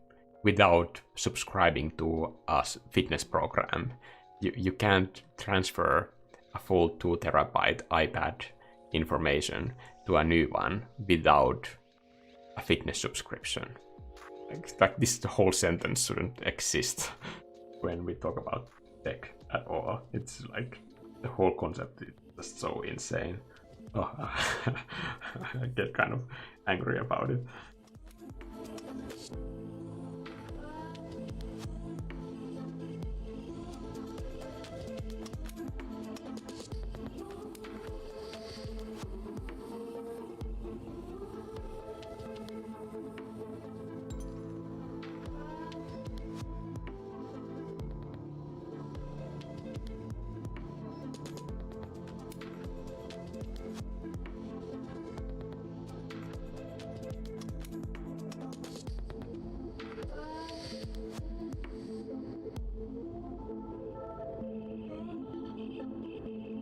without subscribing to a fitness program, you can't transfer a full 2 terabyte iPad information to a new one without a fitness subscription. Like this, the whole sentence shouldn't exist when we talk about tech at all. It's like the whole concept is just so insane. Oh, I get kind of angry about it.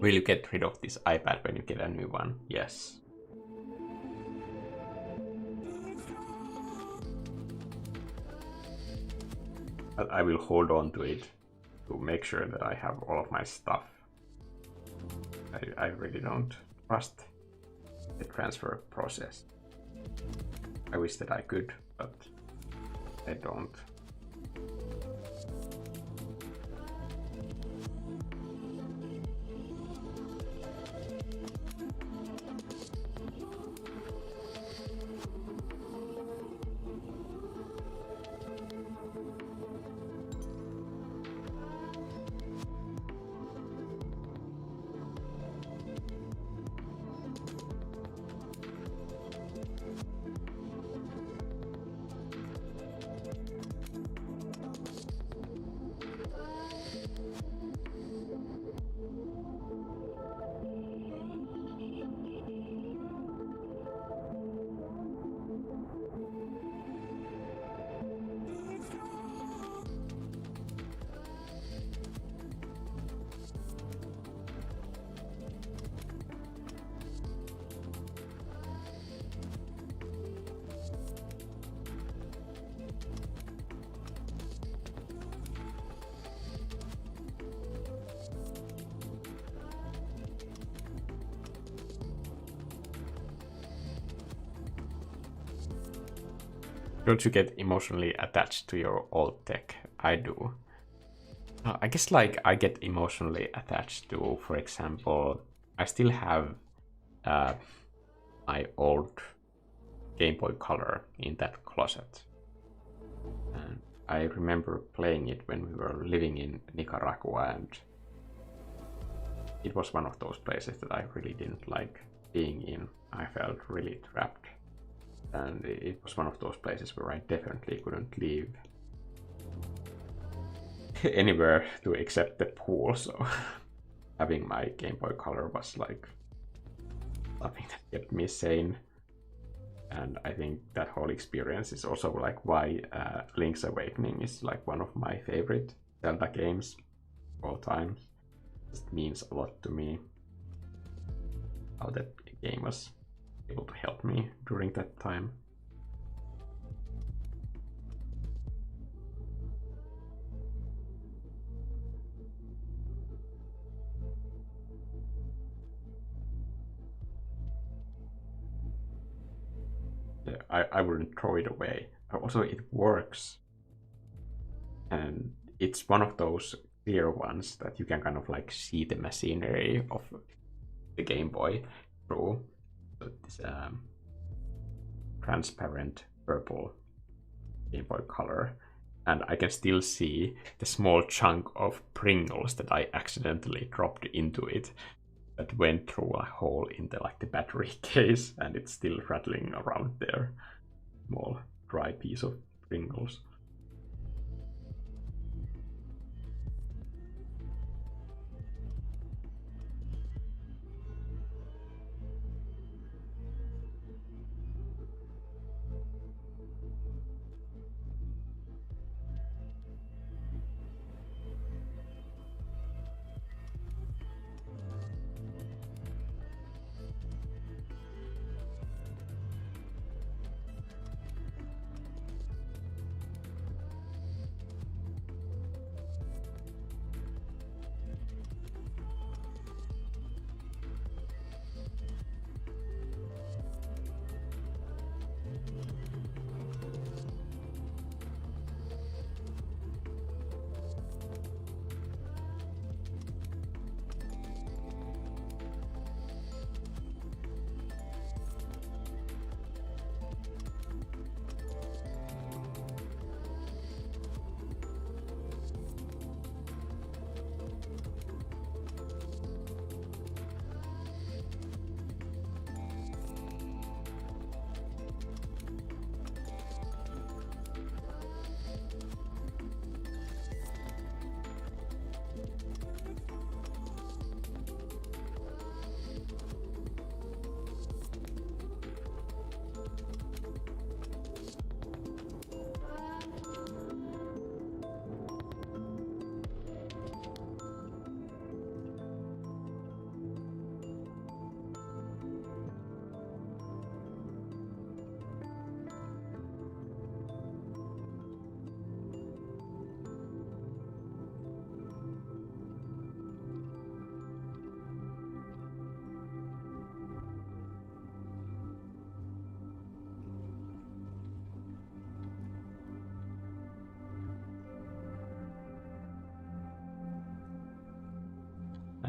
Will you get rid of this iPad when you get a new one? Yes. But I will hold on to it to make sure that I have all of my stuff. I really don't trust the transfer process. I wish that I could, but I don't. don't you get emotionally attached to your old tech? I do. I guess like I get emotionally attached to, for example, I still have my old Game Boy Color in that closet. And I remember playing it when we were living in Nicaragua, and it was one of those places that I really didn't like being in. I felt really trapped. And it was one of those places where I definitely couldn't leave anywhere to except the pool, so having my Game Boy Color was like something that kept me sane. And I think that whole experience is also like why Link's Awakening is like one of my favorite Zelda games of all time. It just means a lot to me how that game was able to help me during that time. I wouldn't throw it away. Also, it works. And it's one of those clear ones that you can kind of like see the machinery of the Game Boy through. So this transparent purple Game Boy Color. And I can still see the small chunk of Pringles that I accidentally dropped into it that went through a hole in the like the battery case, and it's still rattling around there. Small dry piece of Pringles.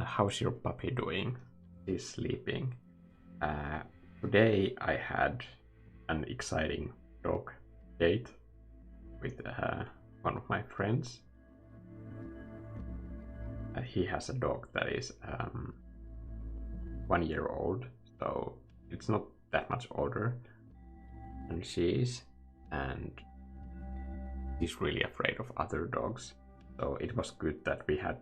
How's your puppy doing? He's sleeping. Today I had an exciting dog date with one of my friends. He has a dog that is 1 year old, so it's not that much older than she is, and he's really afraid of other dogs. So it was good that we had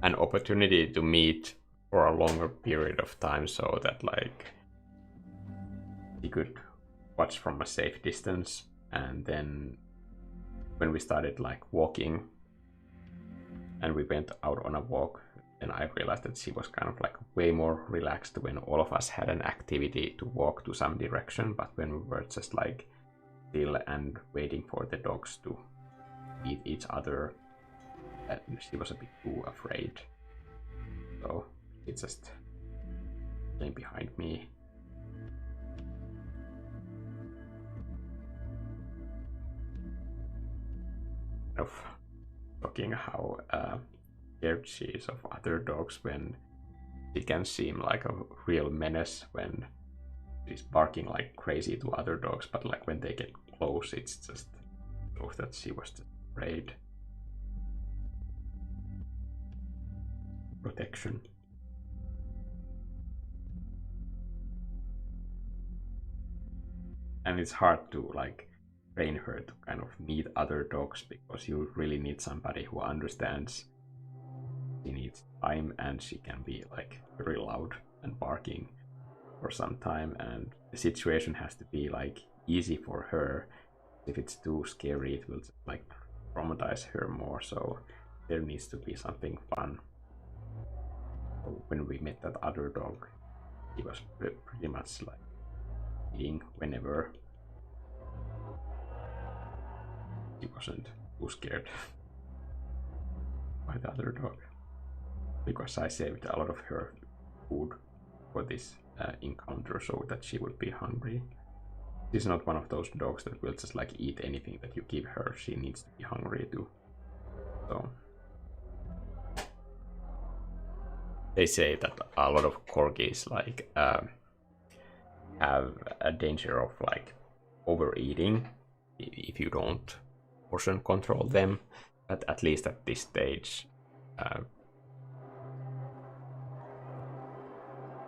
an opportunity to meet for a longer period of time, so that like he could watch from a safe distance. And then when we started like walking and we went out on a walk, and I realized that she was kind of like way more relaxed when all of us had an activity to walk to some direction, but when we were just like still and waiting for the dogs to eat each other, she was a bit too afraid. So it just came behind me. talking how scared she is of other dogs when she can seem like a real menace when she's barking like crazy to other dogs, but like when they get close, it's just shows that she was just afraid. Protection. And it's hard to like train her to kind of meet other dogs because you really need somebody who understands she needs time, and she can be like very loud and barking for some time, and the situation has to be like easy for her. If it's too scary, it will like traumatize her more, so there needs to be something fun. So when we met that other dog, he was pretty much like eating whenever. He wasn't too scared by the other dog, because I saved a lot of her food for this encounter so that she would be hungry. She's not one of those dogs that will just like eat anything that you give her. She needs to be hungry too. So they say that a lot of corgis like have a danger of like overeating if you don't portion control them. But at least at this stage, I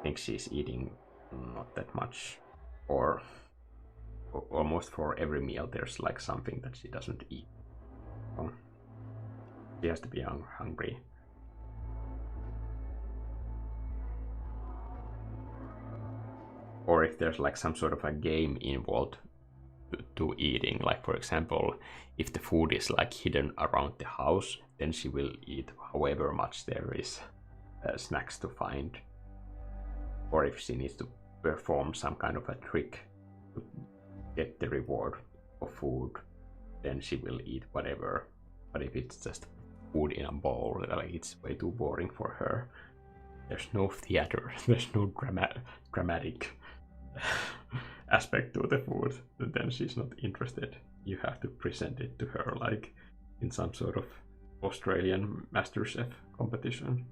think she's eating not that much, or almost for every meal there's like something that she doesn't eat. So she has to be hungry. Or if there's like some sort of a game involved to eating, like for example, if the food is like hidden around the house, then she will eat however much there is snacks to find. Or if she needs to perform some kind of a trick to get the reward of food, then she will eat whatever. But if it's just food in a bowl, like it's way too boring for her. There's no theater, there's no dramatic aspect to the food, then she's not interested. You have to present it to her like in some sort of Australian MasterChef competition.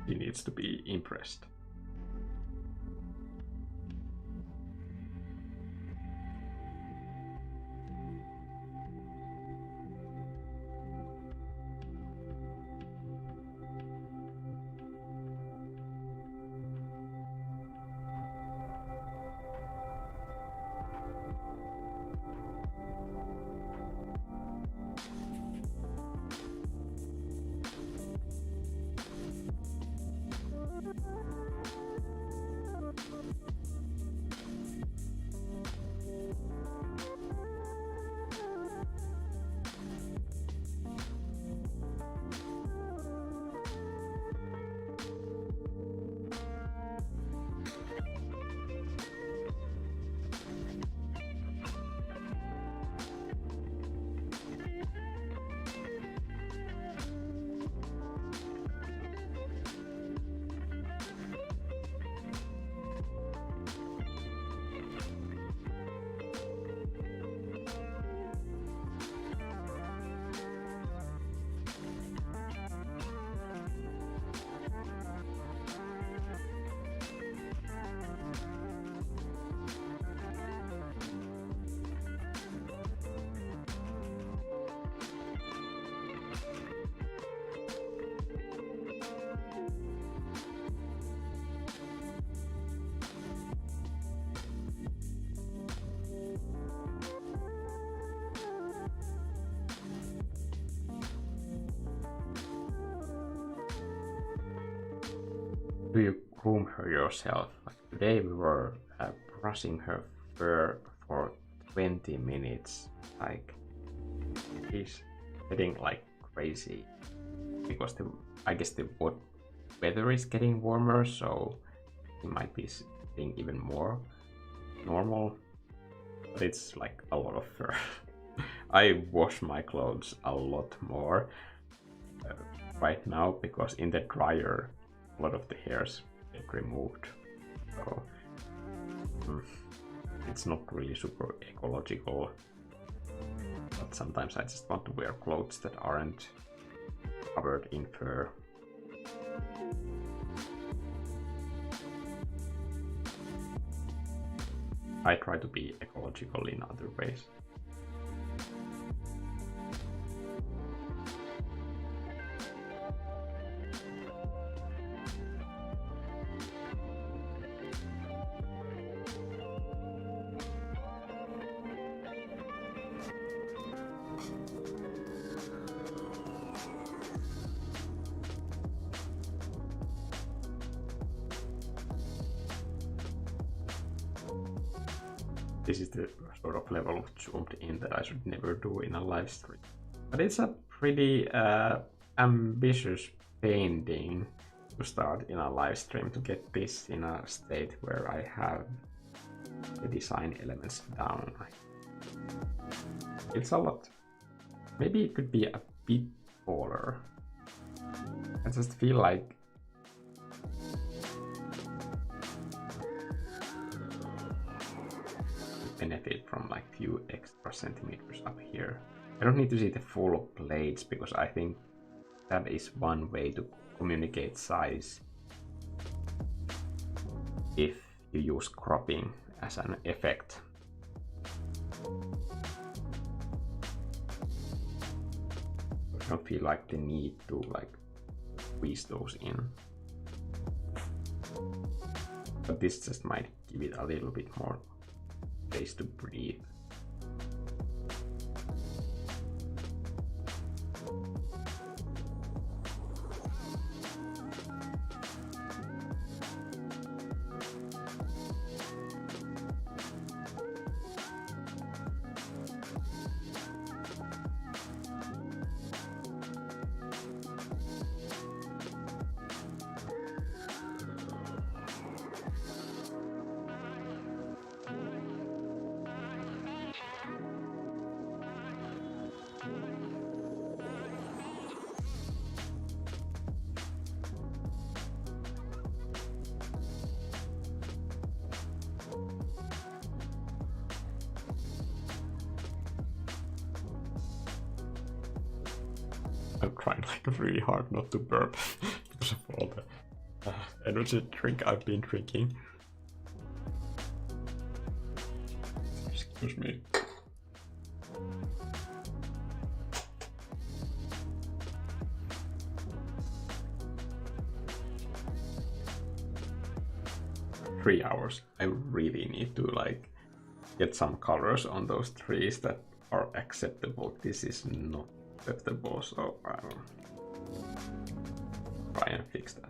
She needs to be impressed. Do you groom her yourself? Like today we were brushing her fur for 20 minutes. Like she's getting like crazy because I guess the weather is getting warmer, so it might be getting even more normal. But it's like a lot of fur. I wash my clothes a lot more right now because in the dryer a lot of the hairs get removed, so it's not really super ecological. but sometimes I just want to wear clothes that aren't covered in fur. I try to be ecological in other ways. This is the sort of level of zoomed in that I should never do in a live stream. But it's a pretty ambitious painting to start in a live stream, to get this in a state where I have the design elements down. It's a lot. Maybe it could be a bit taller. I just feel like benefit from like few extra centimeters up here. I don't need to see the full blades because I think that is one way to communicate size if you use cropping as an effect. I don't feel like the need to like squeeze those in. But this just might give it a little bit more space to breathe. I'm trying like really hard not to burp because of all the energy drink I've been drinking. Excuse me. Three hours. I really need to like get some colors on those trees that are acceptable. This is not acceptable, so I will try and fix that.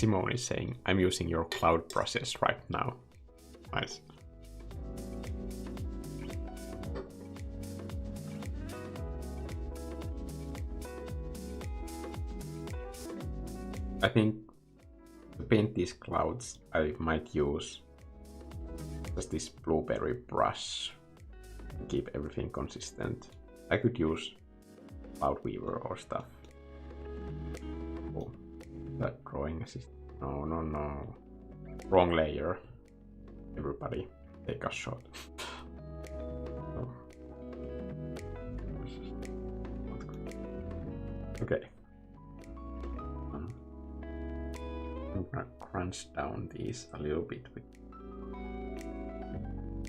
Simone is saying, I'm using your cloud process right now. Nice. I think to paint these clouds, I might use just this blueberry brush to keep everything consistent. I could use Cloud Weaver or stuff. Oh, that drawing assist. No, no, no. Wrong layer. Everybody, take a shot. Oh. Okay. I'm gonna crunch down these a little bit with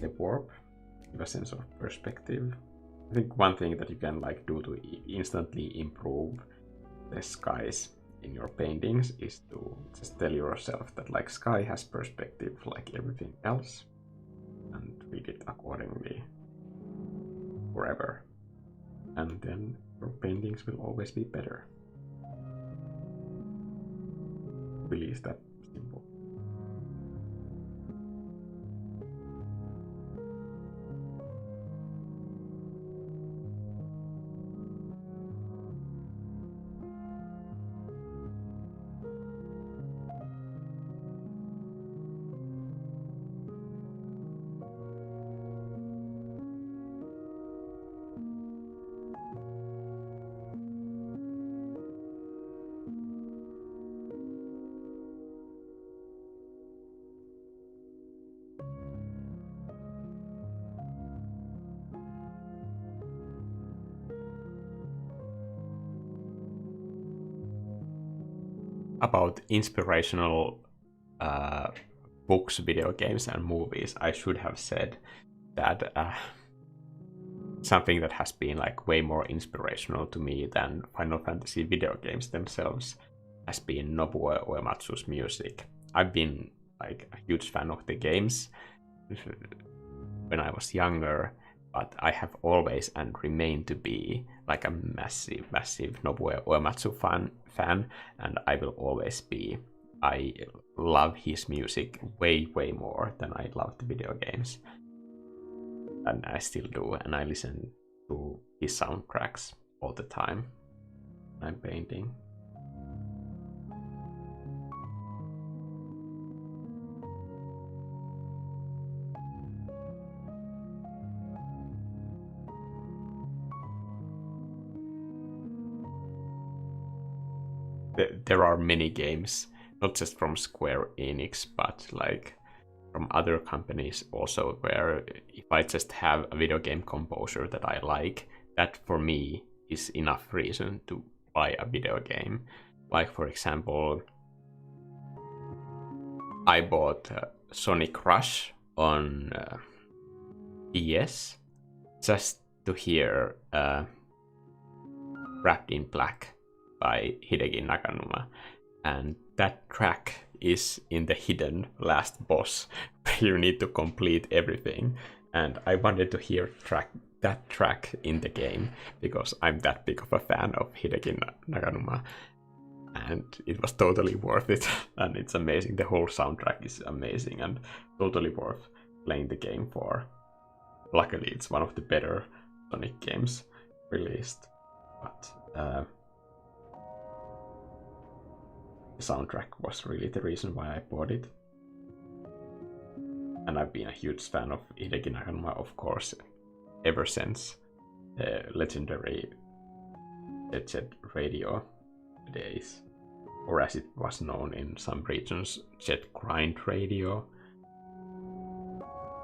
the warp, give a sense of perspective. I think one thing that you can like do to instantly improve the skies in your paintings is to just tell yourself that like sky has perspective like everything else, and read it accordingly forever, and then your paintings will always be better. Really is that simple. About inspirational books, video games, and movies, I should have said that something that has been like way more inspirational to me than Final Fantasy video games themselves has been Nobuo Uematsu's music. I've been like a huge fan of the games when I was younger, but I have always and remain to be like a massive Nobuo Uematsu fan, and I will always be. I love his music way more than I love the video games. And I still do, and I listen to his soundtracks all the time when I'm painting. There are many games, not just from Square Enix, but like from other companies also, where if I just have a video game composer that I like, that for me is enough reason to buy a video game. Like for example, I bought Sonic Rush on PS just to hear Wrapped in Black by Hideki Naganuma, and that track is in the hidden last boss where you need to complete everything, and I wanted to hear that track in the game because I'm that big of a fan of Hideki Naganuma, and it was totally worth it. And it's amazing, the whole soundtrack is amazing and totally worth playing the game for. Luckily it's one of the better Sonic games released, but the soundtrack was really the reason why I bought it. And I've been a huge fan of Hideki Naganuma, of course, ever since the legendary Jet Set Radio days, or as it was known in some regions, Jet Grind Radio.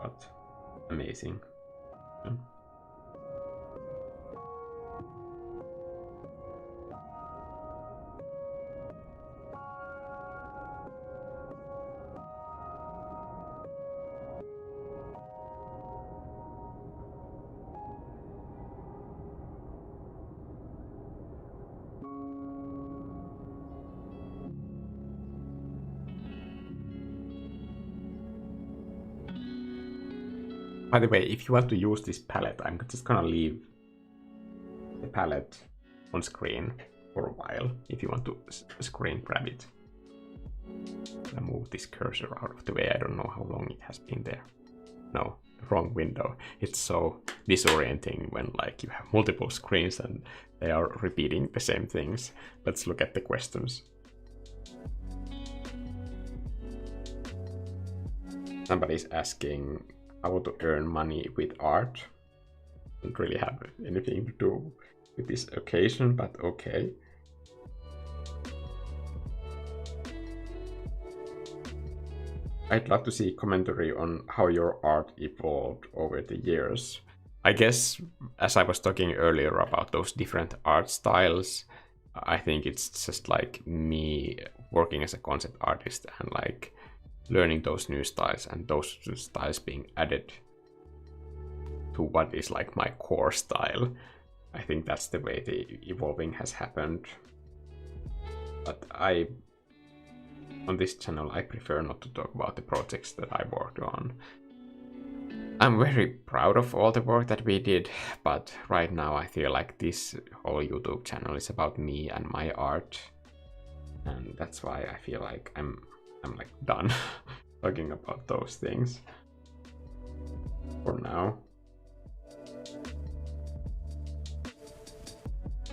But amazing. By the way, if you want to use this palette, I'm just gonna leave the palette on screen for a while if you want to screen grab it. I move this cursor out of the way. I don't know how long it has been there. No, wrong window. It's so disorienting when like you have multiple screens and they are repeating the same things. Let's look at the questions. Somebody's asking how to earn money with art. Don't really have anything to do with this occasion, but okay. I'd love to see commentary on how your art evolved over the years. I guess, as I was talking earlier about those different art styles, I think it's just like me working as a concept artist and like learning those new styles and those styles being added to what is like my core style. I think that's the way the evolving has happened. But on this channel, I prefer not to talk about the projects that I worked on. I'm very proud of all the work that we did, but right now I feel like this whole YouTube channel is about me and my art. And that's why I feel like I'm like done talking about those things for now.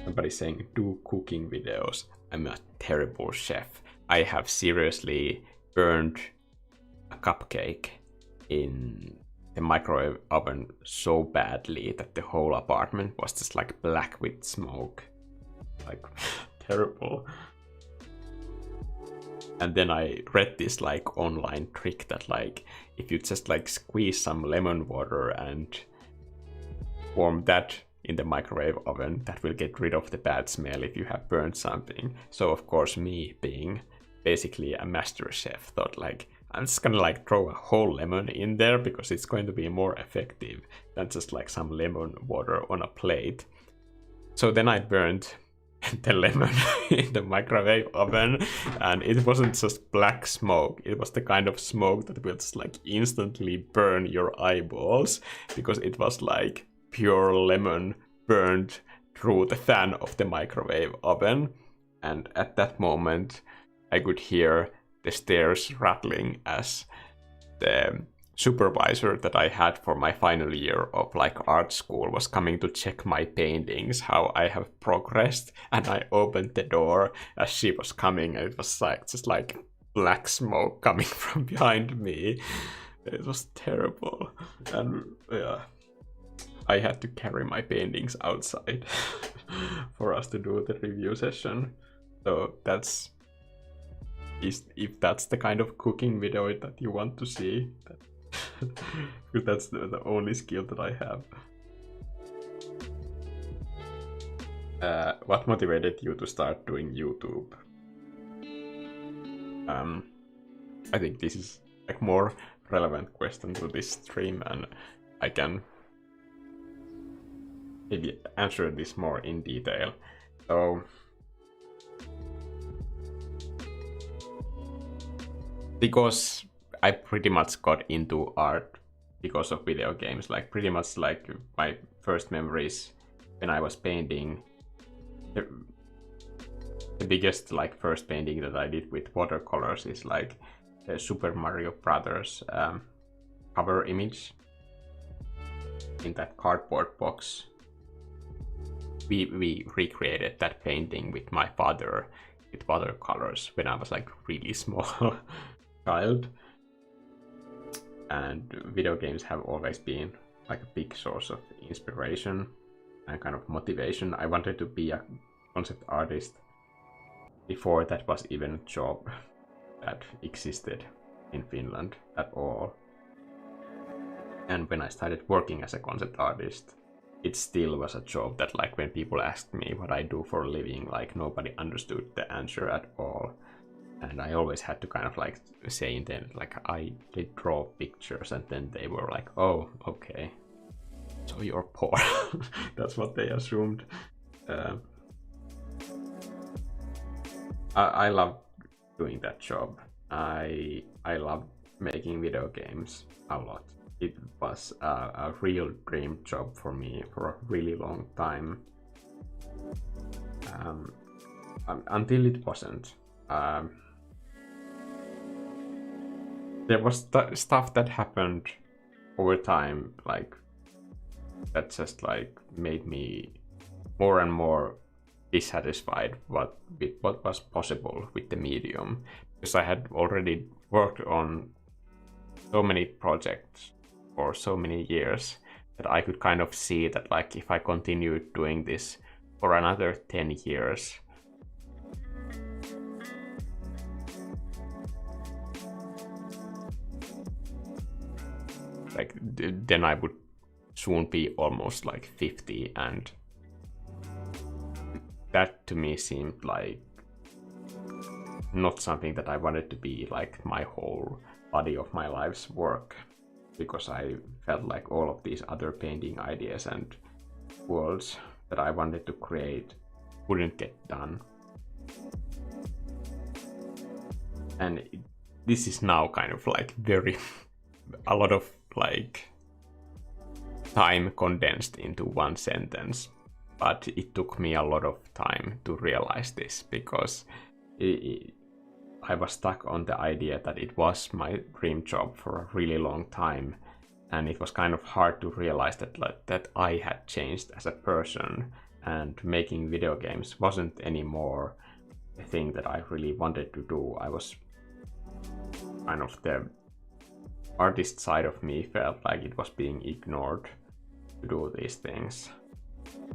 Somebody saying do cooking videos. I'm a terrible chef. I have seriously burned a cupcake in the microwave oven so badly that the whole apartment was just like black with smoke. Like terrible. And then I read this like online trick that like if you just like squeeze some lemon water and warm that in the microwave oven, that will get rid of the bad smell if you have burned something. So of course me being basically a master chef thought like I'm just gonna like throw a whole lemon in there because it's going to be more effective than just like some lemon water on a plate. So then I burned the lemon in the microwave oven, and it wasn't just black smoke, it was the kind of smoke that will just like instantly burn your eyeballs because it was like pure lemon burned through the fan of the microwave oven. And at that moment I could hear the stairs rattling as the supervisor that I had for my final year of like art school was coming to check my paintings, how I have progressed. And I opened the door as she was coming, and it was like just like black smoke coming from behind me. It was terrible. And yeah, I had to carry my paintings outside for us to do the review session. So that's, if that's the kind of cooking video that you want to see, because that's the only skill that I have. What motivated you to start doing YouTube? I think this is like more relevant question to this stream, and I can maybe answer this more in detail. So because I pretty much got into art because of video games, like pretty much like my first memories when I was painting, the biggest like first painting that I did with watercolors is like the Super Mario Brothers cover image in that cardboard box. We recreated that painting with my father with watercolors when I was like really small child. And video games have always been like a big source of inspiration and kind of motivation. I wanted to be a concept artist before that was even a job that existed in Finland at all. And when I started working as a concept artist, it still was a job that like when people asked me what I do for a living, like nobody understood the answer at all. And I always had to kind of like say in them like I did draw pictures, and then they were like, oh, okay, so you're poor. That's what they assumed. I love doing that job. I love making video games a lot. It was a real dream job for me for a really long time. Until it wasn't. there was stuff that happened over time, like that just like made me more and more dissatisfied with what was possible with the medium, because I had already worked on so many projects for so many years that I could kind of see that like if I continued doing this for another 10 years, like then I would soon be almost like 50, and that to me seemed like not something that I wanted to be like my whole body of my life's work, because I felt like all of these other painting ideas and worlds that I wanted to create wouldn't get done. And this is now kind of like very a lot of like time condensed into one sentence, but it took me a lot of time to realize this, because I was stuck on the idea that it was my dream job for a really long time, and it was kind of hard to realize that I had changed as a person, and making video games wasn't anymore a thing that I really wanted to do. I was kind of the artist side of me felt like it was being ignored to do these things,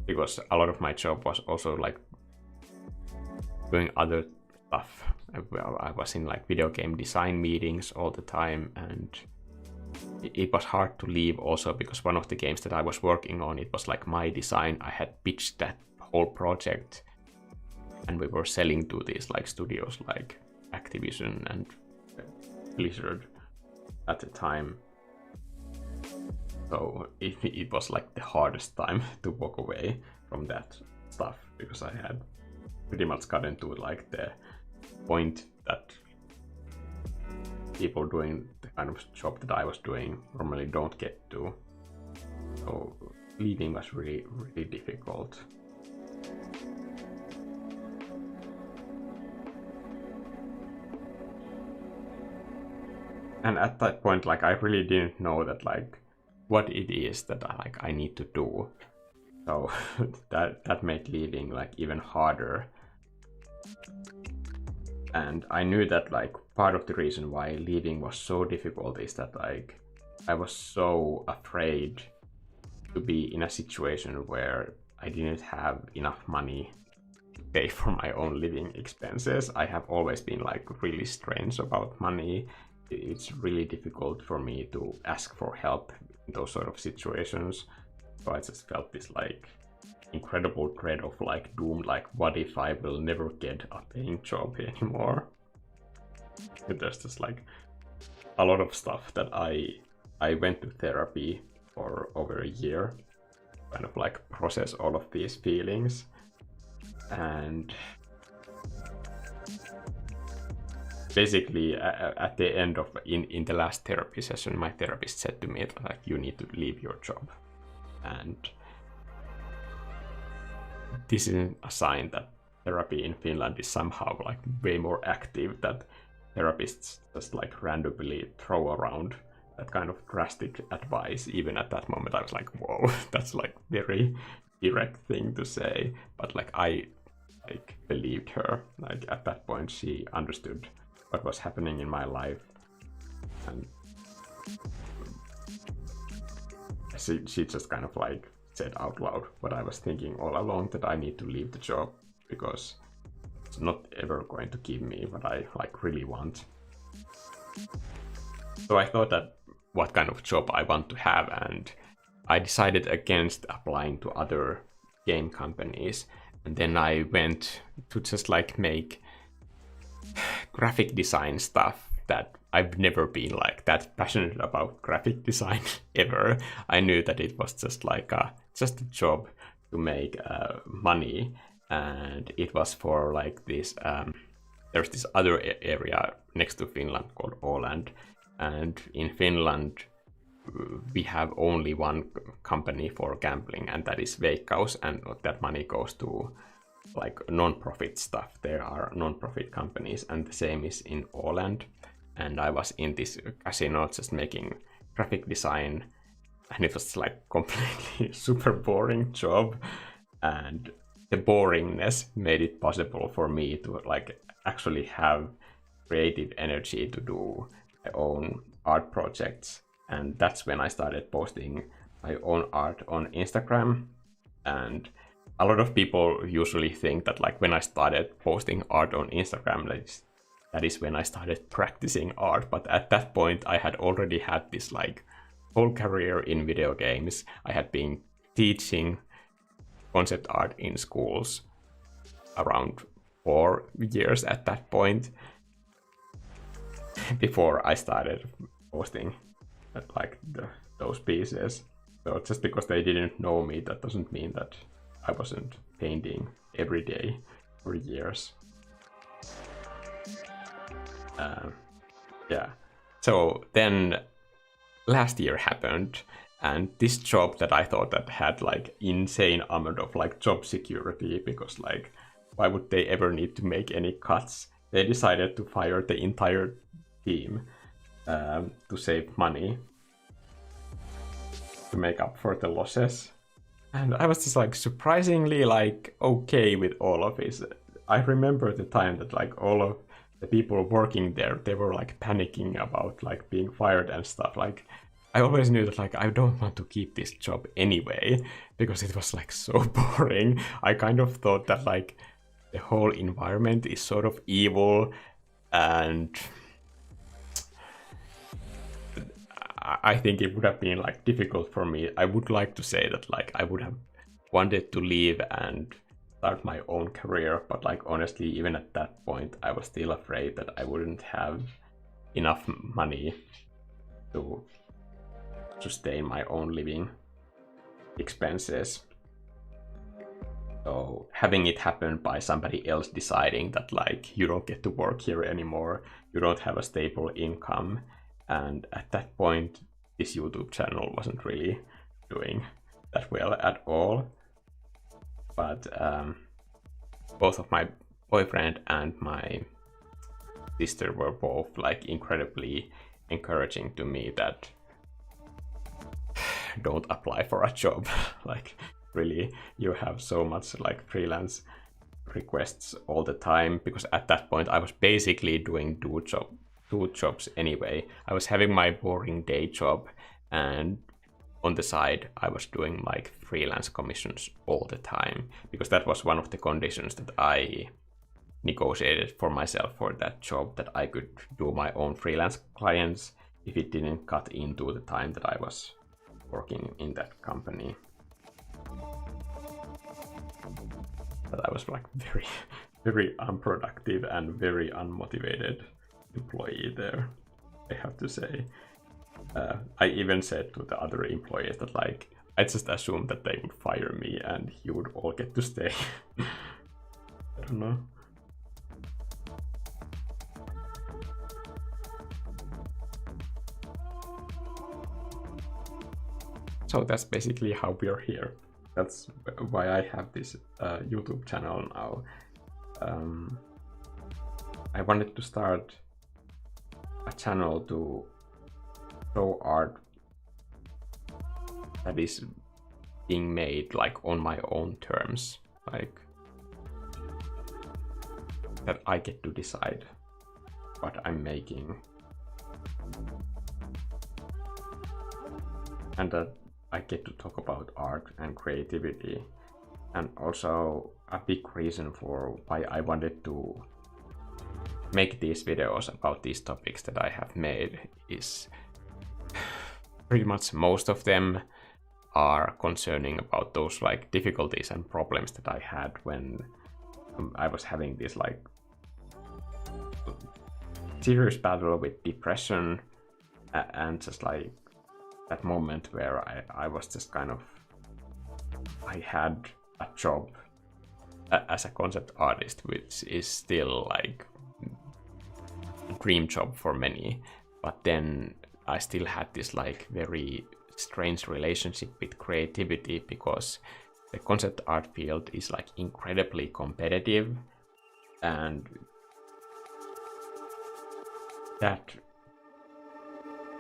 because a lot of my job was also like doing other stuff. I was in like video game design meetings all the time, and it was hard to leave also, because one of the games that I was working on, it was like my design. I had pitched that whole project, and we were selling to these like studios like Activision and Blizzard at the time. So it was like the hardest time to walk away from that stuff, because I had pretty much gotten to like the point that people doing the kind of job that I was doing normally don't get to. So leaving was really, really difficult. And at that point, like I really didn't know that like what it is that I need to do. So that made leaving like even harder. And I knew that like part of the reason why leaving was so difficult is that like I was so afraid to be in a situation where I didn't have enough money to pay for my own living expenses. I have always been like really strange about money. It's really difficult for me to ask for help in those sort of situations. So I just felt this like incredible dread of like doom, like what if I will never get a paying job anymore. And there's just like a lot of stuff that I went to therapy for over a year, kind of like process all of these feelings. And basically at the end of in the last therapy session, my therapist said to me like, you need to leave your job. And this is a sign that therapy in Finland is somehow like way more active, that therapists just like randomly throw around that kind of drastic advice. Even at that moment I was like, whoa, that's like very direct thing to say. But like I like believed her. Like at that point she understood what was happening in my life, and she just kind of like said out loud what I was thinking all along, that I need to leave the job because it's not ever going to give me what I like really want. So I thought that what kind of job I want to have, and I decided against applying to other game companies. And then I went to just like make graphic design stuff that I've never been like that passionate about graphic design ever. I knew that it was just like just a job to make money, and it was for like this. There's this other area next to Finland called Åland, and in Finland we have only one company for gambling, and that is Veikkaus, and that money goes to like non-profit stuff. There are non-profit companies, and the same is in Åland. and I was in this casino just making graphic design, and it was like completely super boring job, and the boringness made it possible for me to like actually have creative energy to do my own art projects. And that's when I started posting my own art on Instagram. And a lot of people usually think that like when I started posting art on Instagram, that is when I started practicing art. But at that point I had already had this like whole career in video games. I had been teaching concept art in schools around 4 years at that point, before I started posting like those pieces. So just because they didn't know me, that doesn't mean that I wasn't painting every day for years. Yeah. So then last year happened, and this job that I thought that had like insane amount of like job security, because like why would they ever need to make any cuts? They decided to fire the entire team to save money, to make up for the losses. And I was just like surprisingly like okay with all of this. I remember the time that like all of the people working there, they were like panicking about like being fired and stuff. Like I always knew that like I don't want to keep this job anyway, because it was like so boring. I kind of thought that like the whole environment is sort of evil, and I think it would have been like difficult for me. I would like to say that like I would have wanted to leave and start my own career, but like honestly, even at that point, I was still afraid that I wouldn't have enough money to sustain my own living expenses. So having it happen by somebody else deciding that like you don't get to work here anymore, you don't have a stable income, and at that point this YouTube channel wasn't really doing that well at all. But both of my boyfriend and my sister were both like incredibly encouraging to me that don't apply for a job. Like really, you have so much like freelance requests all the time, because at that point I was basically doing two jobs anyway. I was having my boring day job, and on the side I was doing like freelance commissions all the time, because that was one of the conditions that I negotiated for myself for that job, that I could do my own freelance clients if it didn't cut into the time that I was working in that company. But I was like very unproductive and very unmotivated employee there, I have to say. I even said to the other employees that like I just assumed that they would fire me and you would all get to stay. I don't know. So that's basically how we're here. That's why I have this YouTube channel now. I wanted to start a channel to show art that is being made like on my own terms, like that I get to decide what I'm making, and that I get to talk about art and creativity. And also a big reason for why I wanted to make these videos about these topics that I have made is pretty much most of them are concerning about those like difficulties and problems that I had when I was having this like serious battle with depression, and just like that moment where I was just kind of, I had a job as a concept artist, which is still like a dream job for many, but then I still had this like very strange relationship with creativity, because the concept art field is like incredibly competitive, and that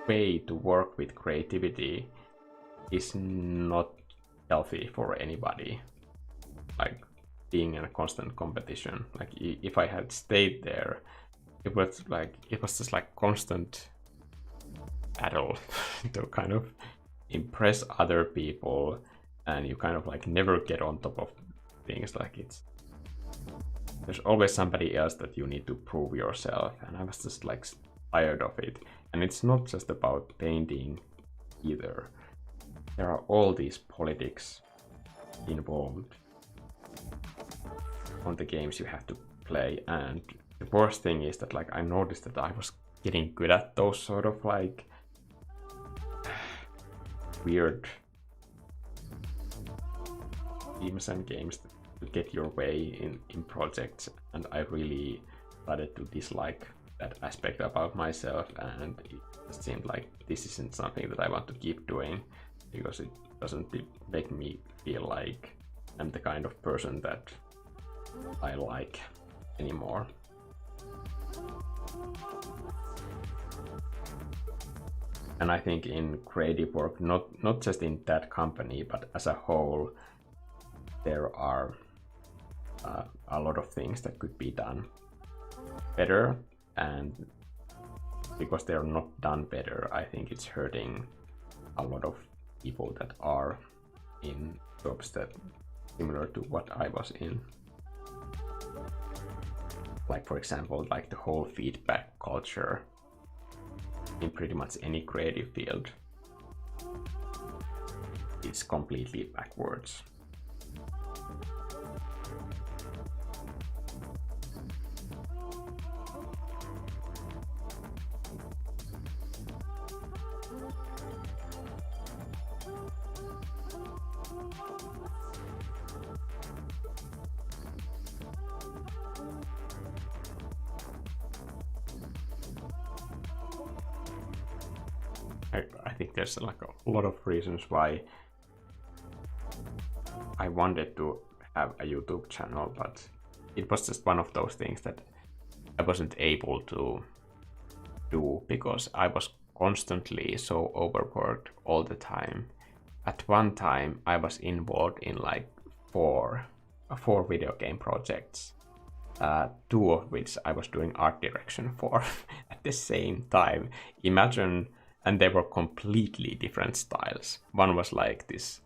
way to work with creativity is not healthy for anybody. Like being in a constant competition. Like if I had stayed there, it was just like constant battle to kind of impress other people, and you kind of like never get on top of things. Like there's always somebody else that you need to prove yourself, and I was just like tired of it. And it's not just about painting either. There are all these politics involved on the games you have to play, and the worst thing is that like I noticed that I was getting good at those sort of like weird themes and games to get your way in projects, and I really started to dislike that aspect about myself, and it just seemed like this isn't something that I want to keep doing, because it doesn't make me feel like I'm the kind of person that I like anymore. And I think in creative work, not just in that company, but as a whole, there are a lot of things that could be done better, and because they're not done better, I think it's hurting a lot of people that are in jobs that similar to what I was in. Like for example, like the whole feedback culture in pretty much any creative field is completely backwards. I think there's like a lot of reasons why I wanted to have a YouTube channel, but it was just one of those things that I wasn't able to do because I was constantly so overworked all the time. At one time, I was involved in like four video game projects, two of which I was doing art direction for at the same time. Imagine. And they were completely different styles. One was like this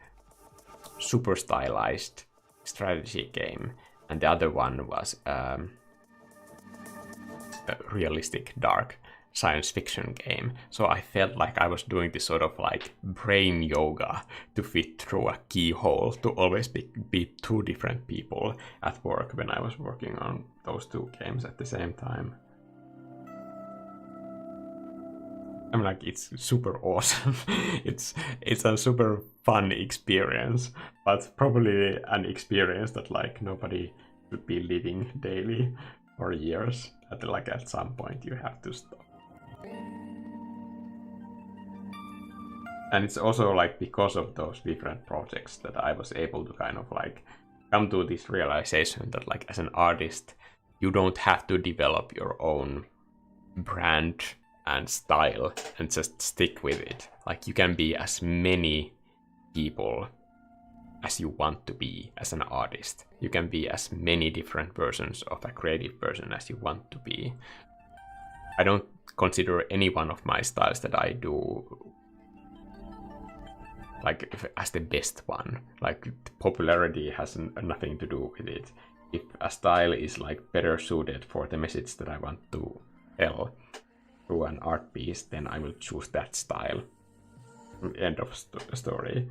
super stylized strategy game, and the other one was a realistic, dark science fiction game. So I felt like I was doing this sort of like brain yoga to fit through a keyhole to always be two different people at work when I was working on those two games at the same time. I mean, like, it's super awesome. It's a super fun experience, but probably an experience that like nobody should be living daily for years. At some point you have to stop. And it's also like because of those different projects that I was able to kind of like come to this realization that like as an artist, you don't have to develop your own brand and style and just stick with it. Like you can be as many people as you want to be as an artist. You can be as many different versions of a creative person as you want to be. I don't consider any one of my styles that I do like as the best one. Like popularity has nothing to do with it. If a style is like better suited for the message that I want to tell through an art piece, then I will choose that style. End of story.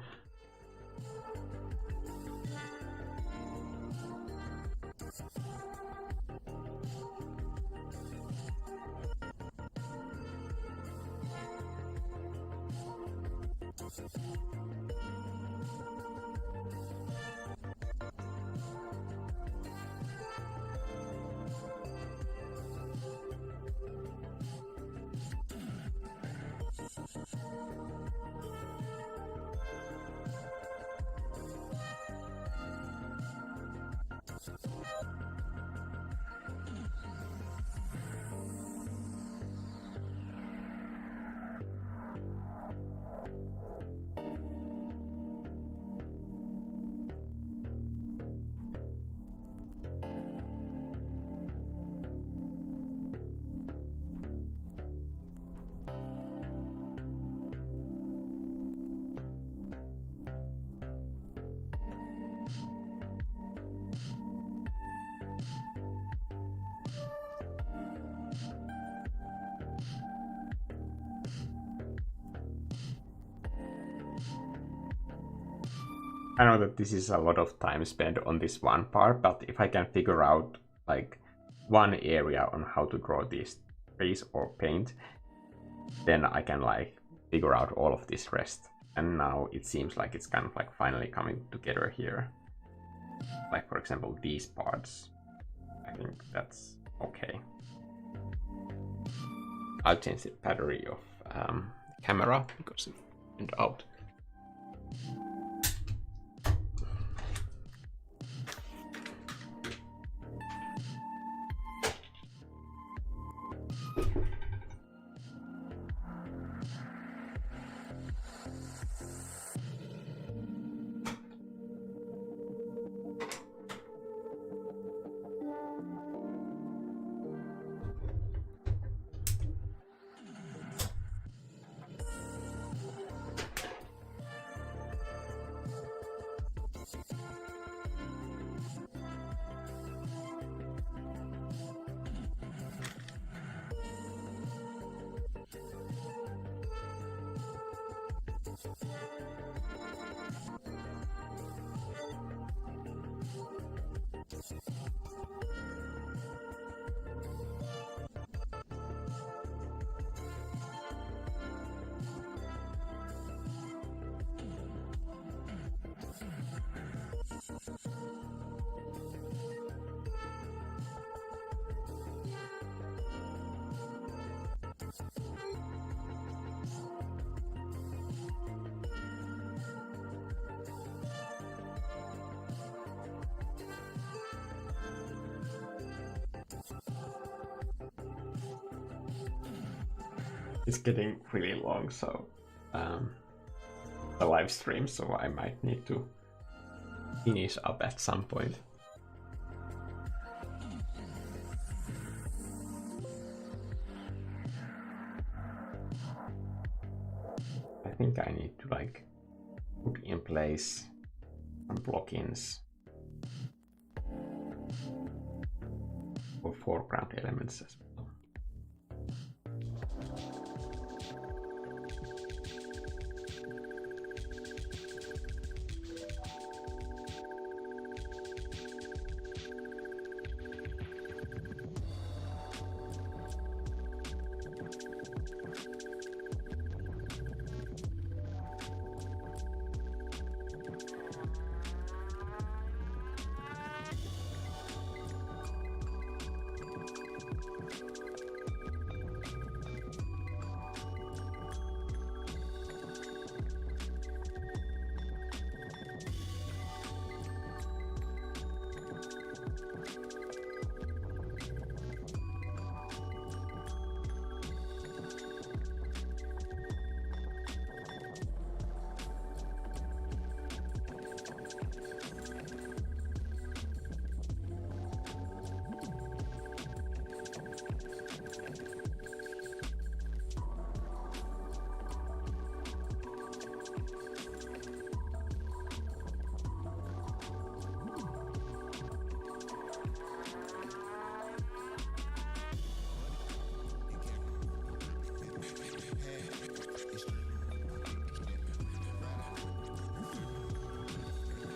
I know that this is a lot of time spent on this one part, but if I can figure out like one area on how to draw these trees or paint, then I can like figure out all of this rest. And now it seems like it's kind of like finally coming together here. Like for example, these parts. I think that's okay. I'll change the battery of the camera because it went out. It's getting really long, so the live stream, so I might need to finish up at some point. I think I need to like put in place some plugins for foreground elements as well.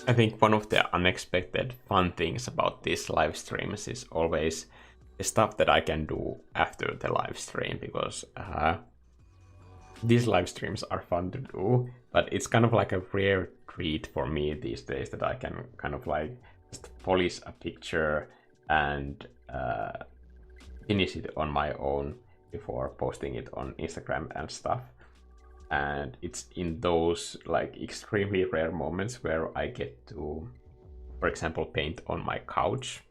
I think one of the unexpected fun things about these live streams is always the stuff that I can do after the live stream, because these live streams are fun to do, but it's kind of like a rare treat for me these days that I can kind of like just polish a picture and finish it on my own before posting it on Instagram and stuff. And it's in those like extremely rare moments where I get to, for example, paint on my couch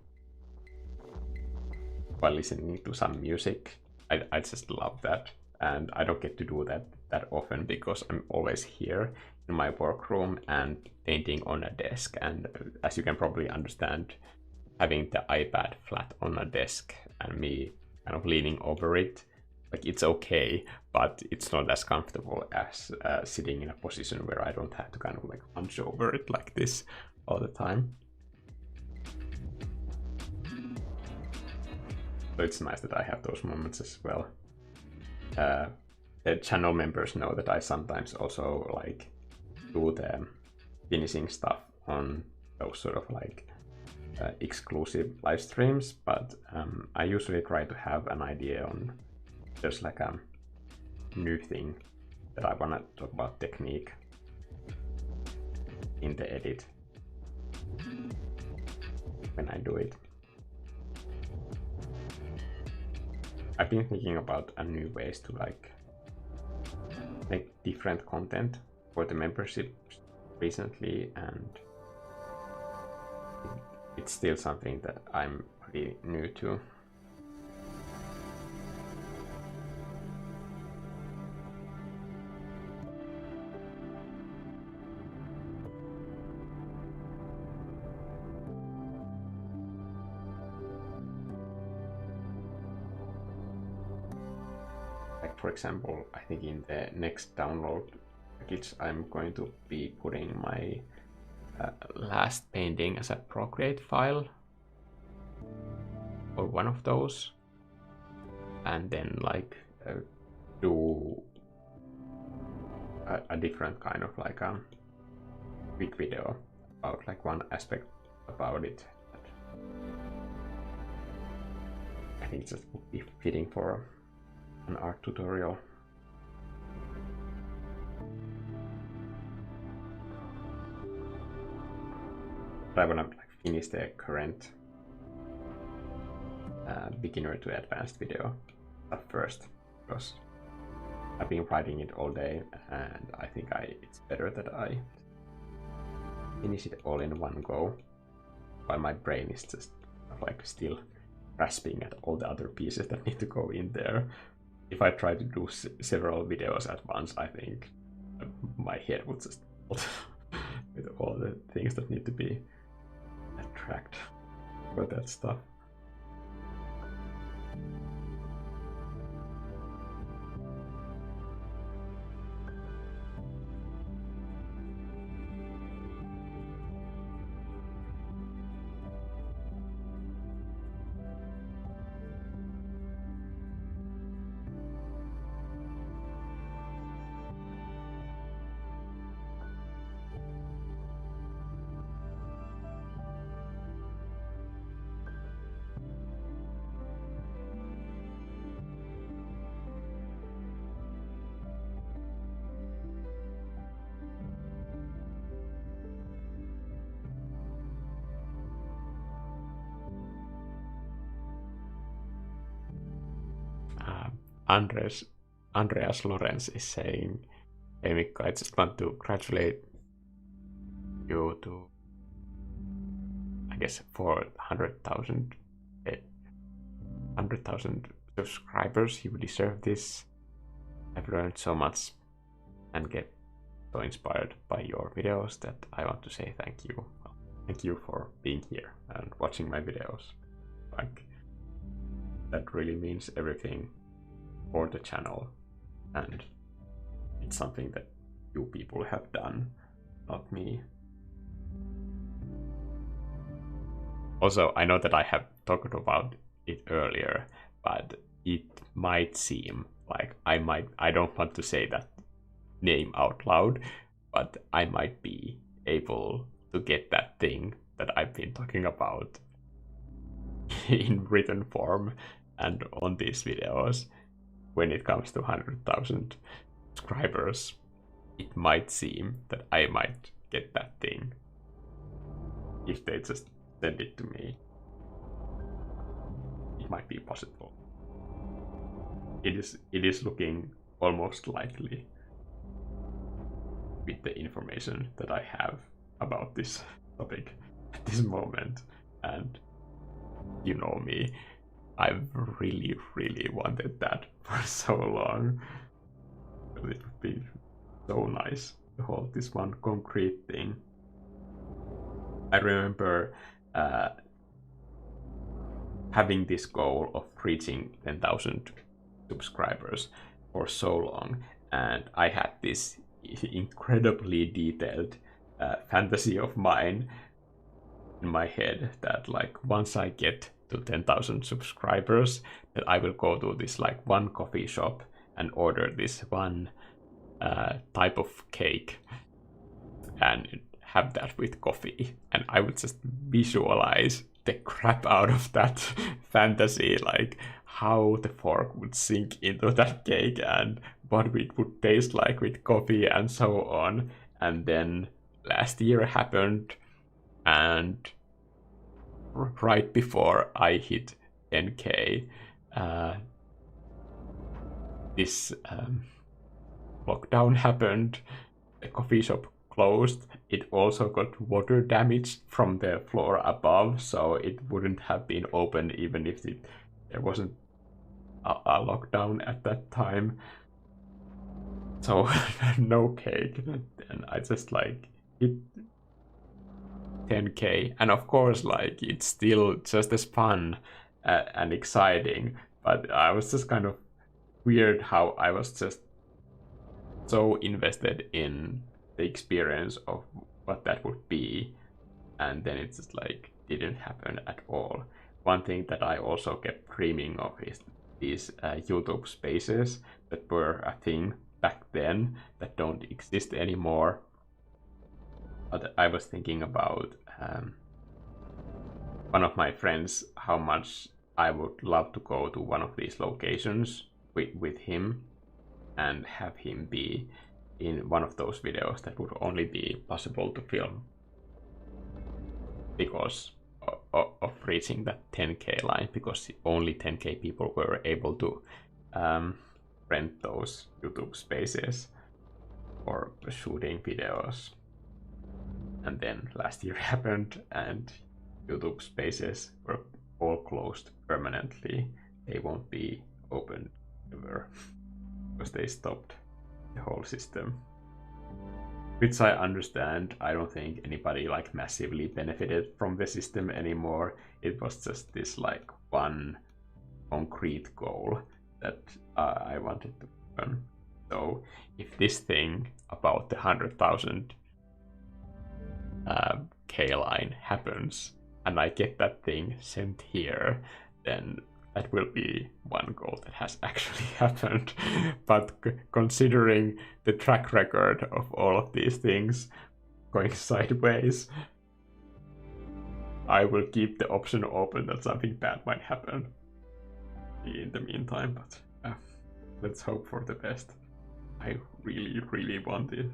while listening to some music. I just love that, and I don't get to do that often because I'm always here in my workroom and painting on a desk. And as you can probably understand, having the iPad flat on a desk and me kind of leaning over it, like it's okay, but it's not as comfortable as sitting in a position where I don't have to kind of like hunch over it like this all the time. So it's nice that I have those moments as well. The channel members know that I sometimes also like do the finishing stuff on those sort of like exclusive live streams, but I usually try to have an idea on just like a new thing that I want to talk about technique in the edit when I do it. I've been thinking about a new ways to like make different content for the membership recently, and it's still something that I'm pretty new to. Like for example, I think in the next download package I'm going to be putting my last painting as a Procreate file, or one of those, and then like do a different kind of like a quick video about like one aspect about it. I think it just would be fitting for an art tutorial. But I want to like finish the current beginner to advanced video at first, because I've been writing it all day, and I think it's better that I finish it all in one go, while my brain is just like still grasping at all the other pieces that need to go in there. If I try to do several videos at once, I think my head would just with all the things that need to be tracked for that stuff. Andreas Lorenz is saying, "Hey Mikko, I just want to congratulate you to, I guess, 400,000 subscribers. You deserve this. I've learned so much and get so inspired by your videos that I want to say thank you. Thank you for being here and watching my videos. Like, that really means everything for the channel, and it's something that you people have done, not me." Also, I know that I have talked about it earlier, but it might seem like I don't want to say that name out loud, but I might be able to get that thing that I've been talking about in written form and on these videos. When it comes to 100,000 subscribers, it might seem that I might get that thing if they just send it to me. It might be possible. It is looking almost likely with the information that I have about this topic at this moment, and you know me, I've really wanted that for so long. It would be so nice to hold this one concrete thing. I remember having this goal of reaching 10,000 subscribers for so long, and I had this incredibly detailed fantasy of mine in my head that like once I get to 10,000 subscribers, that I will go to this like one coffee shop and order this one type of cake and have that with coffee, and I would just visualize the crap out of that fantasy, like how the fork would sink into that cake and what it would taste like with coffee and so on. And then last year happened, and right before I hit 10k, this lockdown happened. The coffee shop closed. It also got water damage from the floor above, so it wouldn't have been open even if there wasn't a lockdown at that time. So no cake. And I just like hit 10k, and of course, like, it's still just as fun and exciting, but I was just kind of weird how I was just so invested in the experience of what that would be, and then it just like didn't happen at all. One thing that I also kept dreaming of is these YouTube spaces that were a thing back then that don't exist anymore. But I was thinking about one of my friends, how much I would love to go to one of these locations with him and have him be in one of those videos that would only be possible to film because of reaching that 10k line, because only 10k people were able to rent those YouTube spaces for shooting videos. And then last year happened and YouTube spaces were all closed permanently. They won't be open ever because they stopped the whole system. Which I understand. I don't think anybody like massively benefited from the system anymore. It was just this like one concrete goal that I wanted to run. So if this thing about the 100,000 K line happens and I get that thing sent here, then that will be one goal that has actually happened. But considering the track record of all of these things going sideways, I will keep the option open that something bad might happen in the meantime. But let's hope for the best. I really, really want it.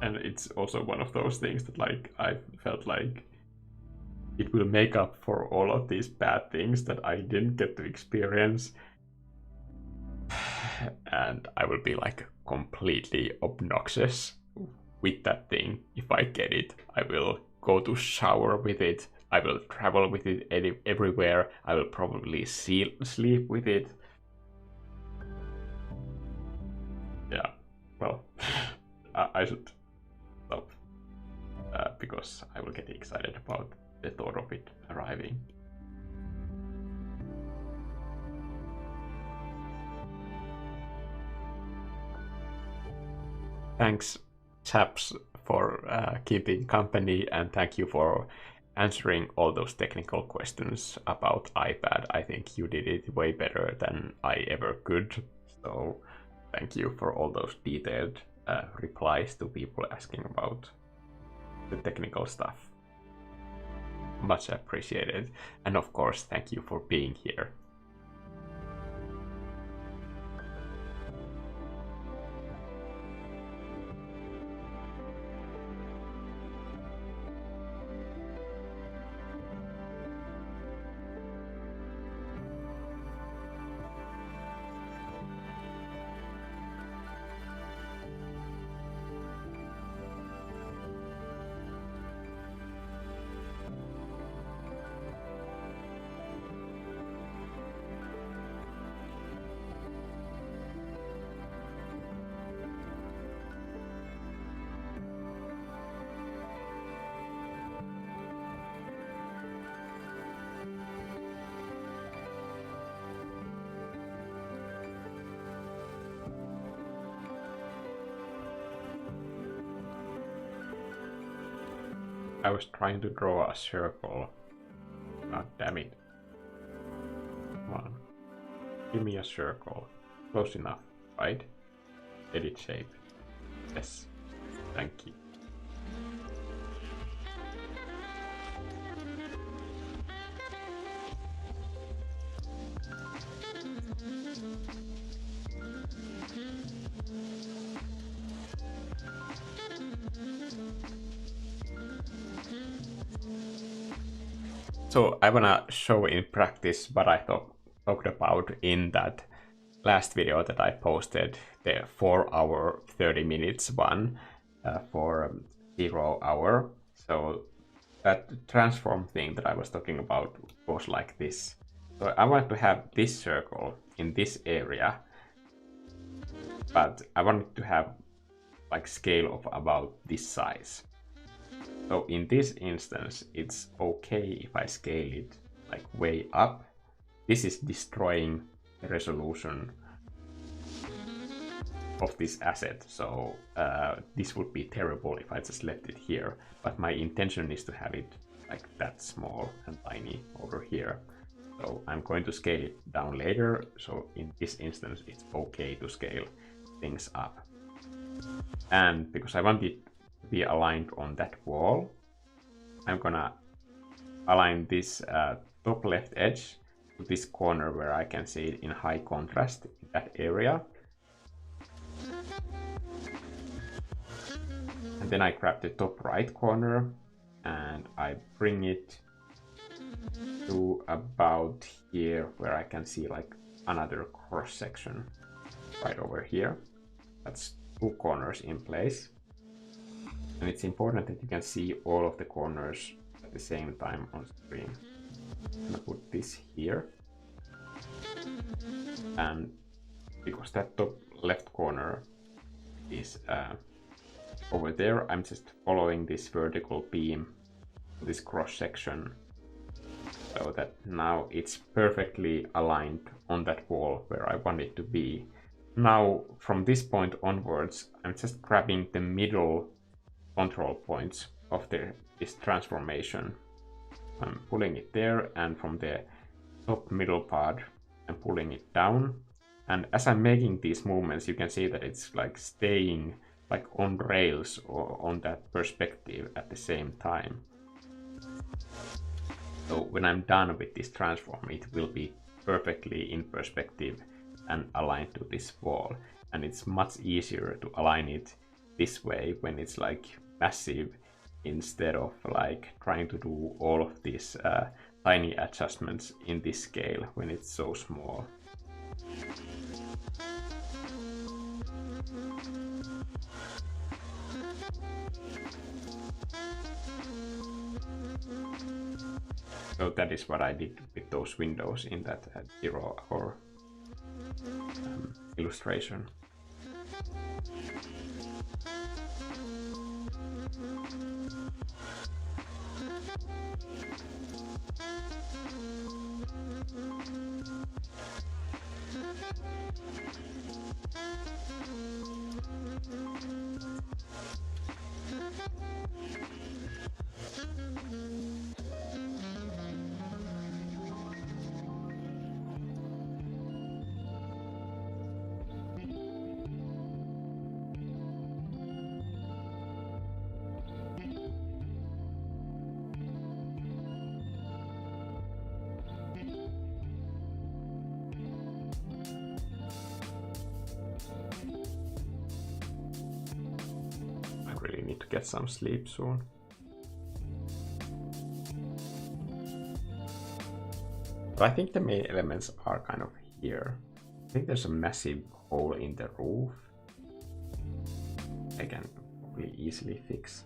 And it's also one of those things that like I felt like it will make up for all of these bad things that I didn't get to experience. And I will be like completely obnoxious with that thing if I get it. I will go to shower with it. I will travel with it everywhere. I will probably sleep with it. Yeah, well, I should stop because I will get excited about the thought of it arriving. Thanks, chaps, for keeping company, and thank you for answering all those technical questions about iPad. I think you did it way better than I ever could. So thank you for all those detailed replies to people asking about the technical stuff. Much appreciated. And of course, thank you for being here. I was trying to draw a circle. God damn it. Come on. Give me a circle. Close enough, right? edit shape. Yes, thank you. So I wanna show in practice what I talked about in that last video that I posted, the 4-hour 30 minutes one for 0 hour. So that transform thing that I was talking about goes like this. So I want to have this circle in this area, but I want to have like scale of about this size. So in this instance, it's okay if I scale it like way up. This is destroying the resolution of this asset. So this would be terrible if I just left it here. But my intention is to have it like that small and tiny over here. So I'm going to scale it down later. So in this instance, it's okay to scale things up. And because I want it to be aligned on that wall, I'm gonna align this top left edge to this corner where I can see it in high contrast in that area. And then I grab the top right corner and I bring it to about here where I can see like another cross section right over here. That's 2 corners in place. And it's important that you can see all of the corners at the same time on screen. I'm gonna put this here. And because that top left corner is over there, I'm just following this vertical beam, this cross section, so that now it's perfectly aligned on that wall where I want it to be. Now, from this point onwards, I'm just grabbing the middle control points of this transformation. I'm pulling it there, and from the top middle part, I'm pulling it down. And as I'm making these movements, you can see that it's like staying like on rails or on that perspective at the same time. So when I'm done with this transform, it will be perfectly in perspective and aligned to this wall. And it's much easier to align it this way when it's like massive, instead of like trying to do all of these tiny adjustments in this scale when it's so small. So that is what I did with those windows in that 0 hour illustration. Really need to get some sleep soon. But I think the main elements are kind of here. I think there's a massive hole in the roof I can probably easily fix.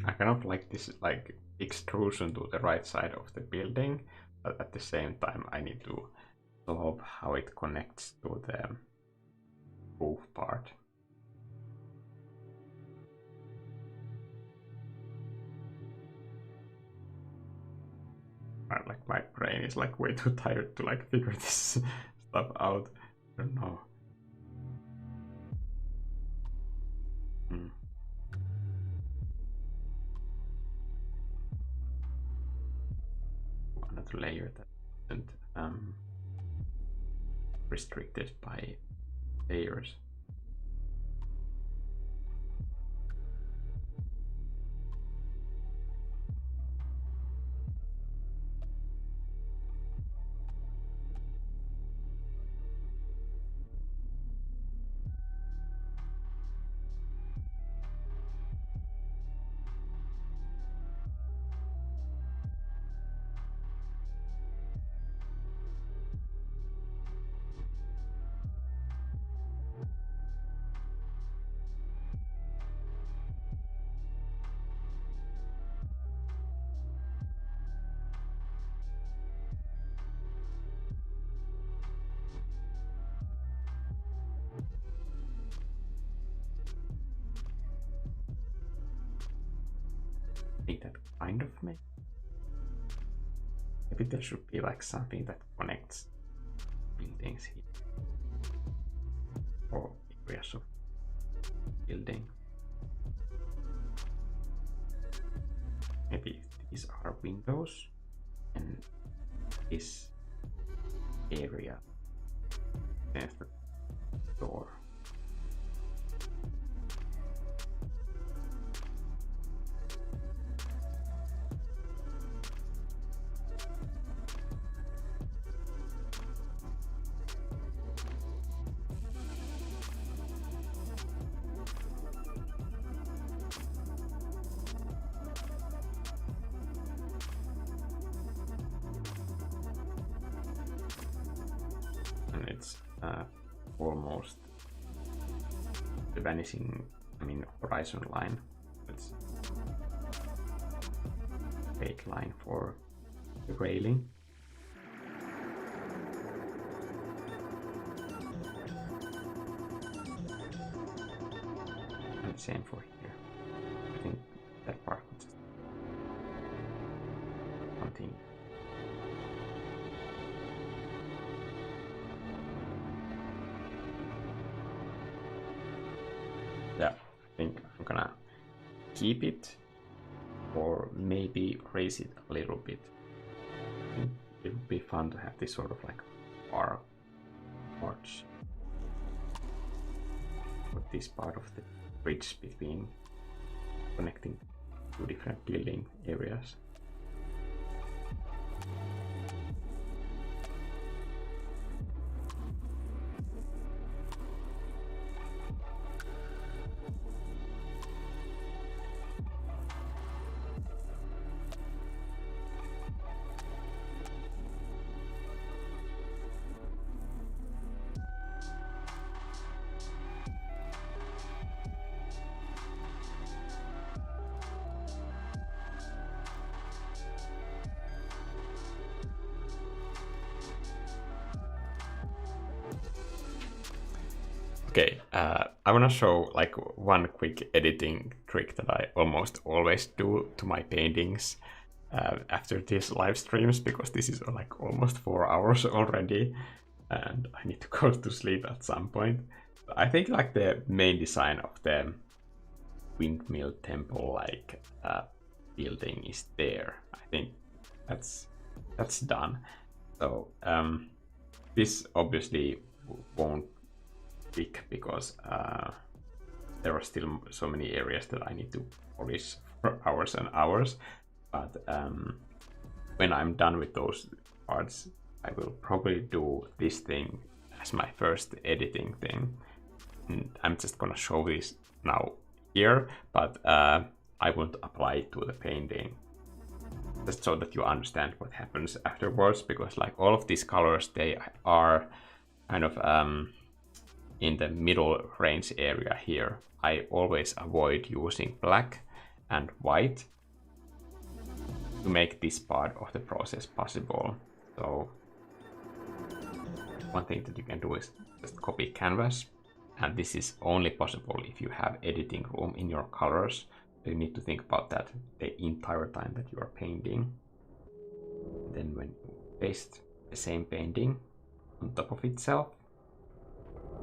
I kind of like this like extrusion to the right side of the building, but at the same time I need to solve how it connects to the roof part. Like my brain is like way too tired to like figure this stuff out. I don't know. Another layer that isn't restricted by layers. I think that kind of makes. Maybe there should be like something that connects buildings here, or areas of building. Maybe these are windows and this area is the door. And it's almost the vanishing, horizon line. It's a fake line for the railing. And same for here. I think that part was just something. Yeah, I think I'm gonna keep it or maybe raise it a little bit. I think it would be fun to have this sort of like arch for this part of the bridge between connecting two different building areas. Okay, I want to show like one quick editing trick that I almost always do to my paintings after these live streams, because this is like almost 4 hours already and I need to go to sleep at some point. I think like the main design of the windmill temple like building is there. I think that's done. So this obviously won't pick because there are still so many areas that I need to polish for hours and hours. But when I'm done with those parts, I will probably do this thing as my first editing thing. And I'm just gonna show this now here, but I won't apply it to the painting. Just so that you understand what happens afterwards, because like all of these colors, they are kind of in the middle range area here. I always avoid using black and white to make this part of the process possible. So one thing that you can do is just copy canvas, and this is only possible if you have editing room in your colors. So you need to think about that the entire time that you are painting. Then when you paste the same painting on top of itself,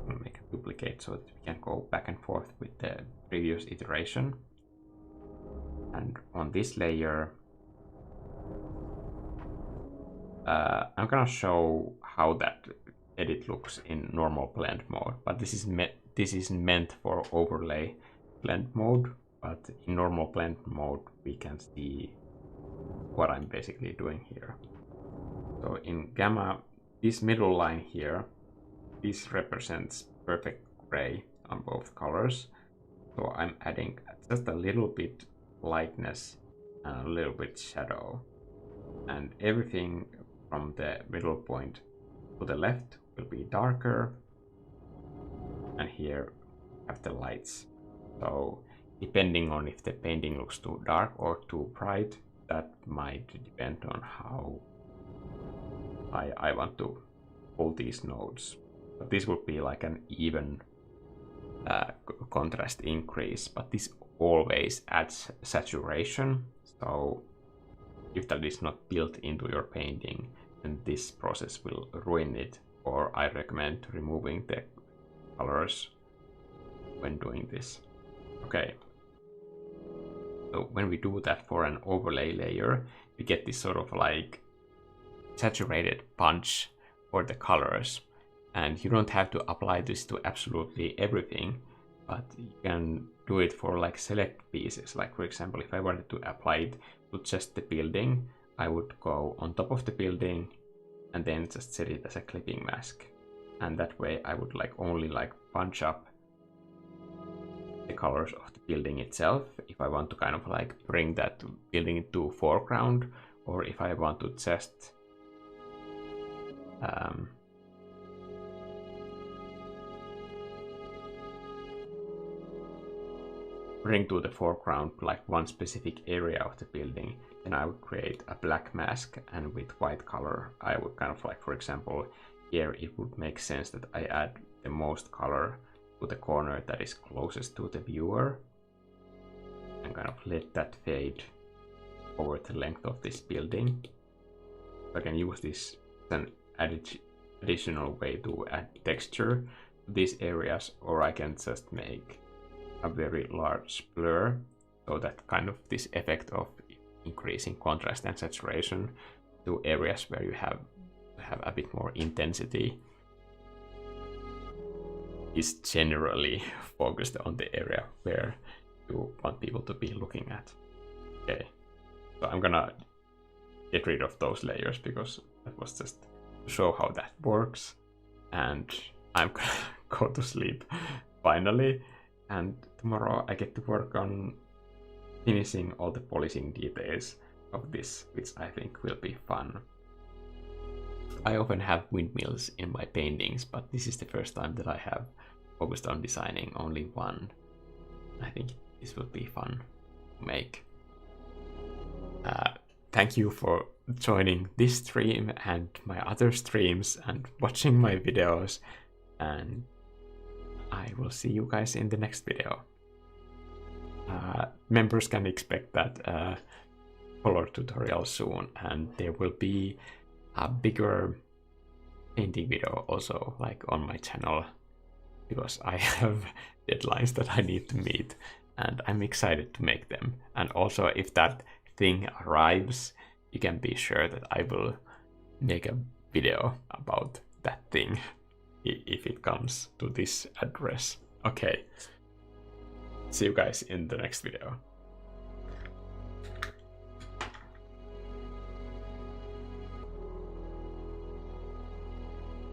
we'll make a duplicate so that we can go back and forth with the previous iteration. And on this layer, I'm gonna show how that edit looks in normal blend mode, but this is meant for overlay blend mode. But in normal blend mode, we can see what I'm basically doing here. So in gamma, this middle line here, this represents perfect gray on both colors. So I'm adding just a little bit lightness and a little bit shadow. And everything from the middle point to the left will be darker. And here we have the lights. So depending on if the painting looks too dark or too bright, that might depend on how I want to pull these nodes. But this would be like an even contrast increase, but this always adds saturation. So if that is not built into your painting, then this process will ruin it, or I recommend removing the colors when doing this. Okay. So when we do that for an overlay layer, we get this sort of like saturated punch for the colors. And you don't have to apply this to absolutely everything, but you can do it for like select pieces. Like for example, if I wanted to apply it to just the building, I would go on top of the building and then just set it as a clipping mask. And that way I would like only like punch up the colors of the building itself if I want to kind of like bring that building into foreground, or if I want to just bring to the foreground like one specific area of the building, then I would create a black mask, and with white color I would kind of like, for example, here it would make sense that I add the most color to the corner that is closest to the viewer, and kind of let that fade over the length of this building. I can use this as an additional way to add texture to these areas, or I can just make a very large blur, so that kind of this effect of increasing contrast and saturation to areas where you have a bit more intensity is generally focused on the area where you want people to be looking at. Okay, so I'm gonna get rid of those layers because that was just to show how that works, and I'm gonna go to sleep finally, and tomorrow I get to work on finishing all the polishing details of this, which I think will be fun. I often have windmills in my paintings, but this is the first time that I have focused on designing only one. I think this will be fun to make. Thank you for joining this stream and my other streams and watching my videos, and I will see you guys in the next video. Members can expect that color tutorial soon, and there will be a bigger painting video also like on my channel, because I have deadlines that I need to meet and I'm excited to make them. And also, if that thing arrives, you can be sure that I will make a video about that thing if it comes to this address. Okay, see you guys in the next video.